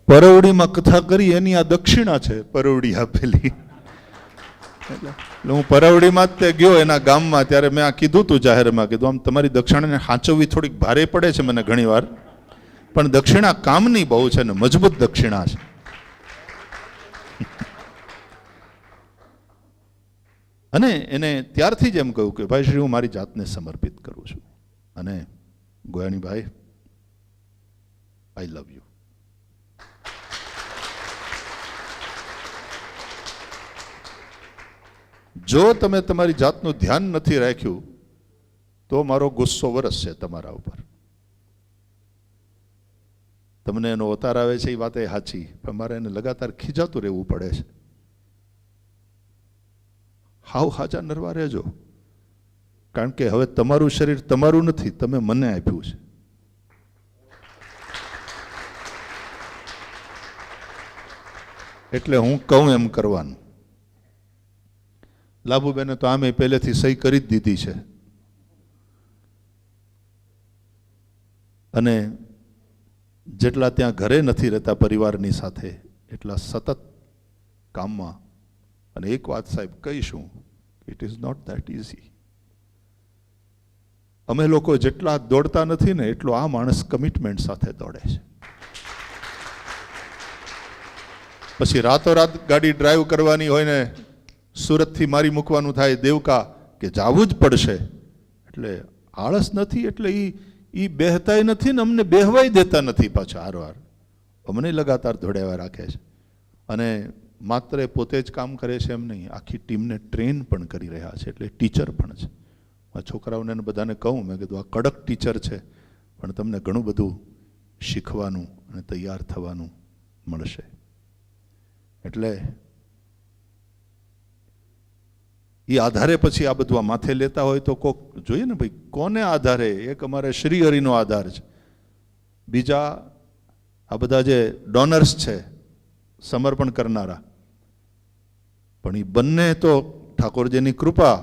C: પરવડીમાં કથા કરી એની આ દક્ષિણા છે, પરવડી આપેલી. એટલે હું પરવડીમાં જ તે ગયો એના ગામમાં, ત્યારે મેં આ કીધું તું જાહેરમાં, કીધું આમ તમારી દક્ષિણાને સાચવવી થોડીક ભારે પડે છે મને ઘણી વાર, પણ દક્ષિણા કામની બહુ છે ને મજબૂત દક્ષિણા છે. અને એને ત્યારથી જ એમ કહ્યું કે ભાઈ શ્રી હું મારી જાતને સમર્પિત કરું છું, અને ગોયાણી ભાઈ આઈ લવ યુ. જો તમે તમારી જાતનું ધ્યાન નથી રાખ્યું તો મારો ગુસ્સો વરસશે તમારા ઉપર. તમને એનો અવતાર આવે છે એ વાત એ સાચી, પણ મારે એને લગાતાર ખીજાતું રહેવું પડે છે. હાવ હાજા નરવા રહેજો, કારણ કે હવે તમારું શરીર તમારું નથી, તમે મને આપ્યું છે. એટલે હું કહું એમ કરવાનું. લાભુબેને તો આમે પહેલેથી સહી કરી જ દીધી છે, અને જેટલા ત્યાં ઘરે નથી રહેતા પરિવારની સાથે એટલા સતત કામમાં. અને એક વાત સાહેબ કહીશું, it is not that easy. અમે લોકો જેટલા દોડતા નથી ને એટલો આ માણસ કમિટમેન્ટ સાથે દોડે છે. પછી રાતોરાત ગાડી ડ્રાઈવ કરવાની હોય ને સુરતથી મારી મૂકવાનું થાય દેવકા, કે જાવું જ પડશે. એટલે આળસ નથી, એટલે એ બેહતાય નથી ને અમને બેહવાય દેતા નથી પાછા. હારવાર અમને લગાતાર દોડાવ્યા રાખે છે, અને માત્ર પોતે જ કામ કરે છે એમ નહીં, આખી ટીમને ટ્રેન પણ કરી રહ્યા છે. એટલે ટીચર પણ છે. આ છોકરાઓને બધાને કહું, મેં કીધું આ કડક ટીચર છે, પણ તમને ઘણું બધું શીખવાનું અને તૈયાર થવાનું મળશે. એટલે એ આધારે પછી આ બધું માથે લેતા હોય તો કોક જોઈએ ને ભાઈ, કોને આધારે? એક અમારે શ્રી હરિનો આધાર છે, બીજા આ બધા જે ડોનર્સ છે, સમર્પણ કરનારા, પણ એ બંને તો ઠાકોરજીની કૃપા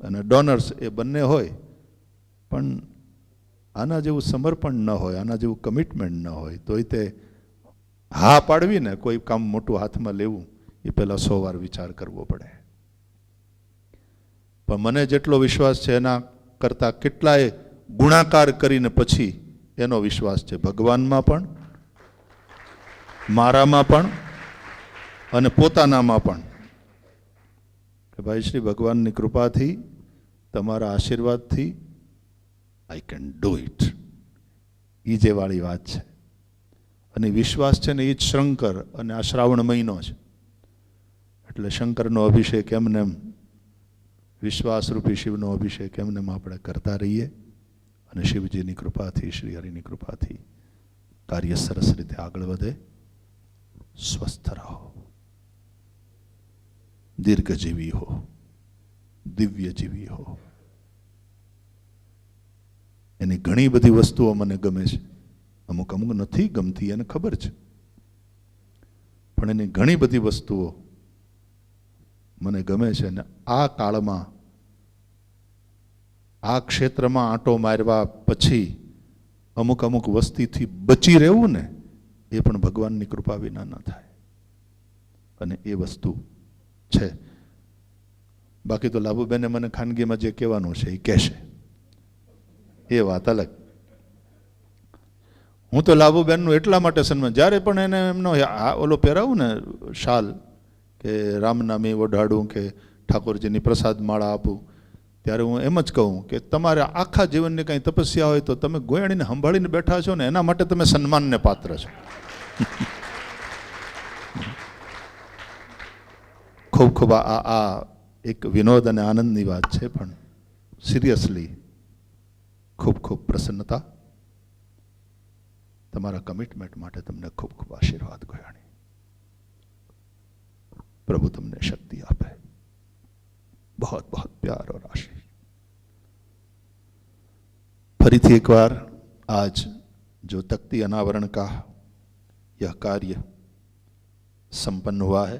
C: અને ડોનર્સ એ બંને હોય, પણ આના જેવું સમર્પણ ન હોય, આના જેવું કમિટમેન્ટ ન હોય, તોય તે હા પાડવી ને કોઈ કામ મોટું હાથમાં લેવું એ પહેલાં 100 વાર વિચાર કરવો પડે. પણ મને જેટલો વિશ્વાસ છે એના કરતાં કેટલાય ગુણાકાર કરીને પછી એનો વિશ્વાસ છે ભગવાનમાં પણ, મારામાં પણ અને પોતાનામાં પણ, કે ભાઈ શ્રી ભગવાનની કૃપાથી, તમારા આશીર્વાદથી આઈ કેન ડુ ઇટ. એ જે વાળી વાત છે. અને વિશ્વાસ છે ને એ જ શંકર, અને આ શ્રાવણ મહિનો છે એટલે શંકરનો અભિષેક એમને વિશ્વાસરૂપી શિવનો અભિષેક એમને આપણે કરતા રહીએ, અને શિવજીની કૃપાથી, શ્રી હરિની કૃપાથી કાર્ય સરસ રીતે આગળ વધે. સ્વસ્થ રહો, દીર્ઘજીવી હો, દિવ્યજીવી હો. એની ઘણી બધી વસ્તુઓ મને ગમે છે, અમુક અમુક નથી ગમતી, એને ખબર છે, પણ એની ઘણી બધી વસ્તુઓ મને ગમે છે. અને આ કાળમાં, આ ક્ષેત્રમાં આંટો મારવા પછી અમુક અમુક વસ્તીથી બચી રહેવું ને, એ પણ ભગવાનની કૃપા વિના ન થાય, અને એ વસ્તુ છે. બાકી તો લાભુબેને મને ખાનગીમાં જે કહેવાનું છે એ કહેશે, એ વાત અલગ. હું તો લાભુબેનનું એટલા માટે સન્માન, જ્યારે પણ એને એમનો ઓલો પહેરાવું ને શાલ, કે રામનામી ઓઢાડું, કે ઠાકોરજીની પ્રસાદ માળા આપું, ત્યારે હું એમ જ કહું કે તમારે આખા જીવનની કંઈ તપસ્યા હોય તો તમે ગોયણીને સંભાળીને બેઠા છો ને, એના માટે તમે સન્માનને પાત્ર છો. ખૂબ ખૂબ આ એક વિનોદ અને આનંદની વાત છે, પણ સિરિયસલી ખૂબ ખૂબ પ્રસન્નતા. તમારા કમિટમેન્ટ માટે તમને ખૂબ ખૂબ આશીર્વાદ ગોયાણી. प्रभु तुमने शक्ति आपे. बहुत बहुत प्यार और आशीष. फरीथी एक बार आज जो तख्ती अनावरण का यह कार्य संपन्न हुआ है,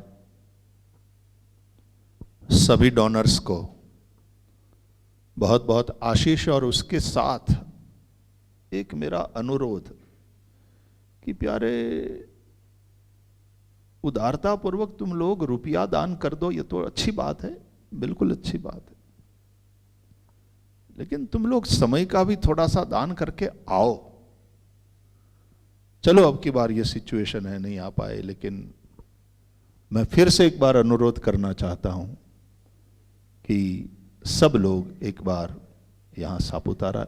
C: सभी डोनर्स को बहुत बहुत आशीष, और उसके साथ एक मेरा अनुरोध कि प्यारे, उदारता पूर्वक तुम लोग रुपया दान कर दो, ये तो अच्छी बात है, बिल्कुल अच्छी बात है, लेकिन तुम लोग समय का भी थोड़ा सा दान करके आओ. चलो अब की बार ये सिचुएशन है, नहीं आ पाए, लेकिन मैं फिर से एक बार अनुरोध करना चाहता हूं कि सब लोग एक बार यहां सापुतारा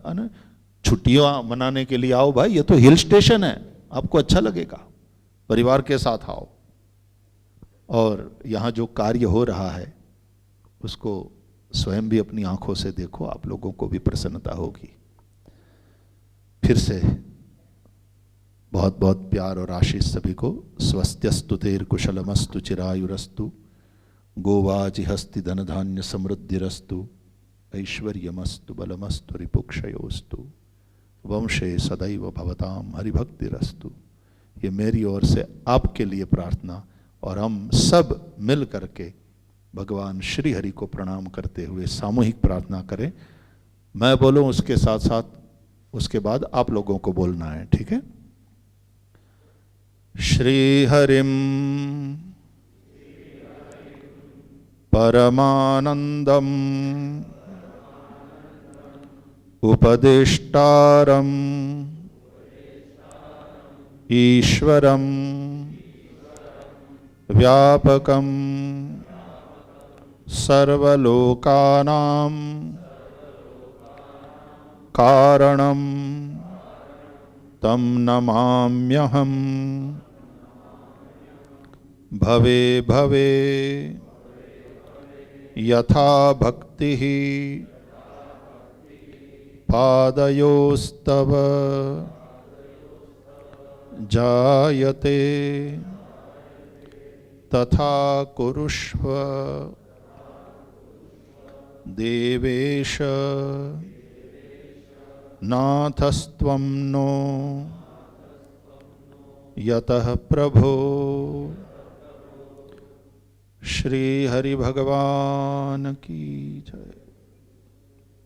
C: छुट्टियां मनाने के लिए आओ. भाई ये तो हिल स्टेशन है, आपको अच्छा लगेगा, परिवार के साथ आओ, और यहाँ जो कार्य हो रहा है उसको स्वयं भी अपनी आंखों से देखो, आप लोगों को भी प्रसन्नता होगी. फिर से बहुत बहुत प्यार और आशीष सभी को. स्वस्त्यस्तु तेर कुशलमस्तु चिरायुरस्तु, गोवाजिहस्ति धन धान्य समृद्धिरस्तु, ऐश्वर्यमस्तु बलमस्तु रिपुक्षयोस्तु, वंशे सदैव भवताम हरिभक्तिरस्तु. ये मेरी ओर से आपके लिए प्रार्थना, और हम सब मिल करके भगवान श्री हरि को प्रणाम करते हुए सामूहिक प्रार्थना करें. मैं बोलूं उसके साथ साथ, उसके बाद आप लोगों को बोलना है, ठीक है? श्री हरिम परमानंदम उपदेष्टारम ईश्वरम व्यापकं सर्वलोकानां कारणं तं नमाम्यहं. भवे भवे यथा भक्तिः पादयोस्तव जायते तथा कुरुष्व देवेश नाथस्त्वं नो यतः प्रभो। श्री हरि भगवान की जय।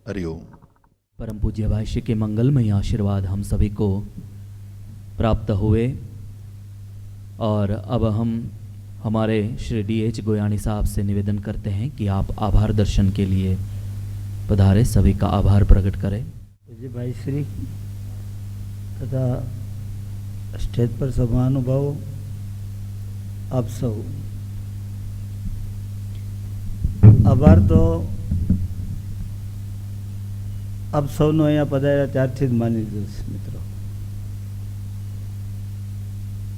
C: हरिओम।
A: परम पूज्य भाष्य के मंगलमय आशीर्वाद हम सभी को प्राप्त हुए और अब हम हमारे श्री D.H. गोयानी साहब से निवेदन करते हैं कि आप आभार दर्शन के लिए पधारे, सभी का आभार प्रकट करें।
I: पूज्य भाई श्री तथा स्टेज पर सभानुभाव आप सौ આભાર તો આપ સૌનો અહીંયા પધાર્યા ત્યારથી જ માની લીધું છે મિત્રો,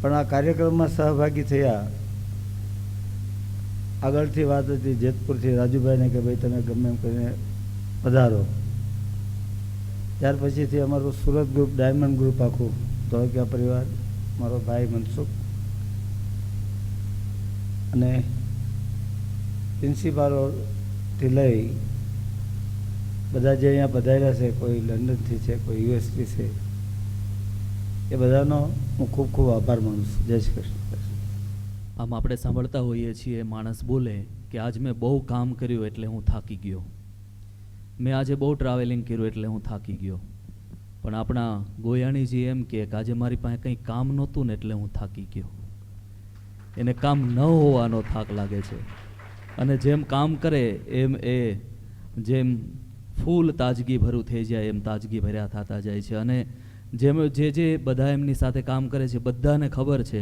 I: પણ આ કાર્યક્રમમાં સહભાગી થયા આગળથી વાત હતી જેતપુરથી રાજુભાઈને કે ભાઈ તમે ગમે એમ કરીને પધારો, ત્યાર પછીથી અમારું સુરત ગ્રુપ, ડાયમંડ ગ્રુપ આખું, ધોળકિયા પરિવાર, મારો ભાઈ મનસુખ અને પ્રિન્સિપાલોથી લઈ બધા જે અહીંયા પધાર્યા છે, કોઈ લંડનથી છે, કોઈ યુએસથી છે, એ બધાનો હું ખૂબ ખૂબ આભાર માનું છું. જય શ્રી કૃષ્ણ.
A: આમ આપણે સાંભળતા હોઈએ છીએ માણસ બોલે કે આજ મેં બહુ કામ કર્યું એટલે હું થાકી ગયો, મેં આજે બહુ ટ્રાવેલિંગ કર્યું એટલે હું થાકી ગયો, પણ આપણા ગોયાણીજી એમ કે આજે મારી પાસે કંઈ કામ નહોતું ને એટલે હું થાકી ગયો. એને કામ ન હોવાનો થાક લાગે છે અને જેમ કામ કરે એમ એ જેમ ફૂલ તાજગી ભરું થઈ જાય એમ તાજગી ભર્યા થતા જાય છે. અને જેમ જે બધા એમની સાથે કામ કરે છે બધાને ખબર છે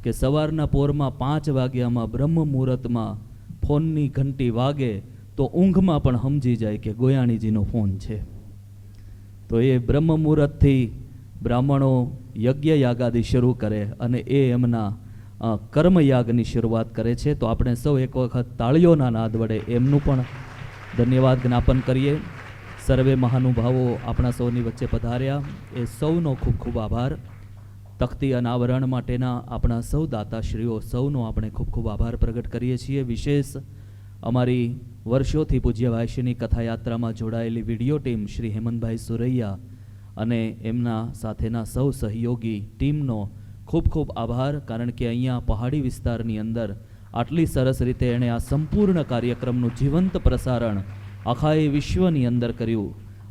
A: કે સવારના પોરમાં 5 વાગ્યામાં બ્રહ્મ મુહૂર્તમાં ફોનની ઘંટી વાગે તો ઊંઘમાં પણ સમજી જાય કે ગોયાણીજીનો ફોન છે. તો એ બ્રહ્મ મુહૂર્તથી બ્રાહ્મણો યજ્ઞ યાગાદી શરૂ કરે અને એ એમના કર્મયાગની શરૂઆત કરે છે. તો આપણે સૌ એક વખત તાળીઓના નાદ વડે એમનું પણ ધન્યવાદ જ્ઞાપન કરીએ. સર્વે મહાનુભાવો આપણા સૌની વચ્ચે પધાર્યા એ સૌનો ખૂબ ખૂબ આભાર. તખ્તી અનાવરણ માટેના આપણા સૌ દાતાશ્રીઓ સૌનો આપણે ખૂબ ખૂબ આભાર પ્રગટ કરીએ છીએ. વિશેષ અમારી વર્ષોથી પૂજ્ય ભાષ્યની કથાયાત્રામાં જોડાયેલી વિડીયો ટીમ શ્રી હેમંતભાઈ સુરૈયા અને એમના સાથેના સૌ સહયોગી ટીમનો ખૂબ ખૂબ આભાર. કારણ કે અહીંયા પહાડી વિસ્તારની અંદર આટલી સરસ રીતે એણે આ સંપૂર્ણ કાર્યક્રમનું જીવંત પ્રસારણ આખા એ વિશ્વની અંદર કર્યું.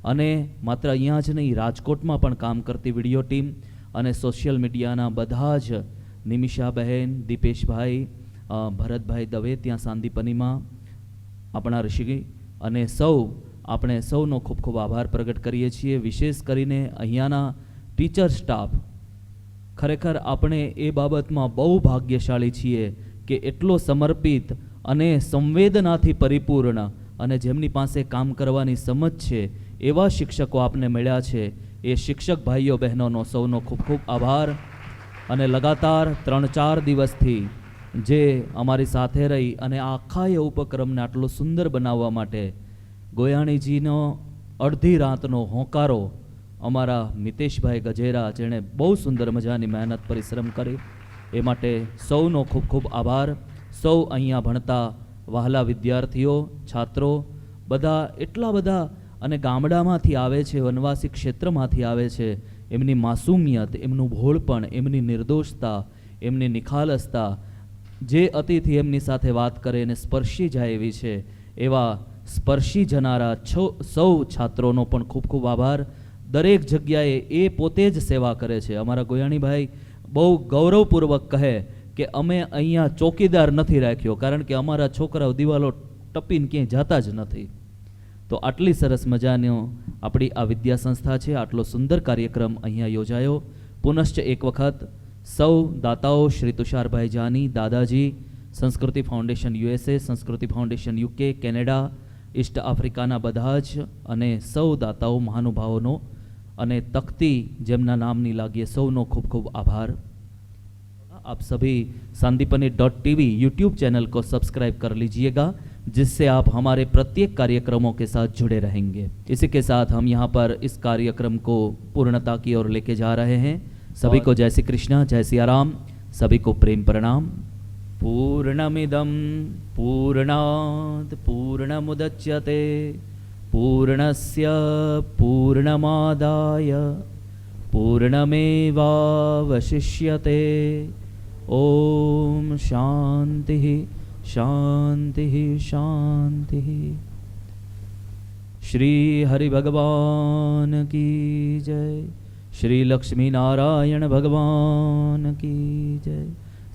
A: અને માત્ર અહીંયા જ નહીં, રાજકોટમાં પણ કામ કરતી વિડીયો ટીમ અને સોશિયલ મીડિયાના બધા જ નિમિષાબહેન, દીપેશભાઈ, ભરતભાઈ દવે ત્યાં સાંદીપનીમાં આપણા ઋષિ અને સૌ આપણે સૌનો ખૂબ ખૂબ આભાર પ્રગટ કરીએ છીએ. વિશેષ કરીને અહીંયાના ટીચર સ્ટાફ, ખરેખર આપણે એ બાબતમાં બહુ ભાગ્યશાળી છીએ કે એટલો સમર્પિત અને સંવેદનાથી પરિપૂર્ણ અને જેમની પાસે કામ કરવાની સમજ છે એવા શિક્ષકો આપને મળ્યા છે. એ શિક્ષક ભાઈઓ બહેનોનો સૌનો ખૂબ ખૂબ આભાર. અને લગાતાર 3-4 દિવસથી જે અમારી સાથે રહી અને આખા એ ઉપક્રમને આટલો સુંદર બનાવવા માટે ગોયાણીજીનો અડધી રાતનો હોંકારો અમારા મિતેશભાઈ ગજેરા, જેણે બહુ સુંદર મજાની મહેનત પરિશ્રમ કરી, એ માટે સૌનો ખૂબ ખૂબ આભાર. સૌ અહીંયા ભણતા વહાલા વિદ્યાર્થીઓ, છાત્રો બધા એટલા બધા અને ગામડામાંથી આવે છે, વનવાસી ક્ષેત્રમાંથી આવે છે. એમની માસૂમિયત, એમનું ભોળપણ, એમની નિર્દોષતા, એમની નિખાલસતા જે અતિથિ એમની સાથે વાત કરે એને સ્પર્શી જાય એવી છે. એવા સ્પર્શી જનારા સૌ છાત્રોનો પણ ખૂબ ખૂબ આભાર. દરેક જગ્યાએ એ પોતે જ સેવા કરે છે. અમારા ગોયાણીભાઈ બહુ ગૌરવપૂર્વક કહે કે અમે અહીંયા ચોકીદાર નથી રાખ્યો, કારણ કે અમારા છોકરાઓ દિવાલો ટપીને ક્યાંય જતા જ નથી. તો આટલી સરસ મજાનો આપણી આ વિદ્યા સંસ્થા છે. આટલો સુંદર કાર્યક્રમ અહીંયા યોજાયો. પુનશ્ચ એક વખત સૌ દાતાઓ, શ્રી તુષારભાઈ જાની, દાદાજી, સંસ્કૃતિ ફાઉન્ડેશન USA, સંસ્કૃતિ ફાઉન્ડેશન UK, કેનેડા, ઈસ્ટ આફ્રિકાના બધા જ અને સૌ દાતાઓ મહાનુભાવોનો અને તख्ती જેમના નામની લાગીએ સૌનો ખૂબ ખૂબ આભાર. आप सभी सांदीपनी.tv यूट्यूब चैनल को सब्सक्राइब कर लीजिएगा, जिससे आप हमारे प्रत्येक कार्यक्रमों के साथ जुड़े रहेंगे. इसी के साथ हम यहाँ पर इस कार्यक्रम को पूर्णता की ओर लेके जा रहे हैं. सभी को जय श्री कृष्ण, जय सिया राम, सभी को प्रेम प्रणाम. पूर्णमिदं पूर्णात् पूर्णमुदच्यते पूर्णस्य पूर्णमादाय पूर्णमेवावशिष्यते। ओम शांति शांति शांति। श्री हरि भगवान की जय। श्री लक्ष्मी नारायण भगवान की जय।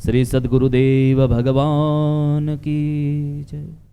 A: श्री सद्गुरुदेव भगवान की जय।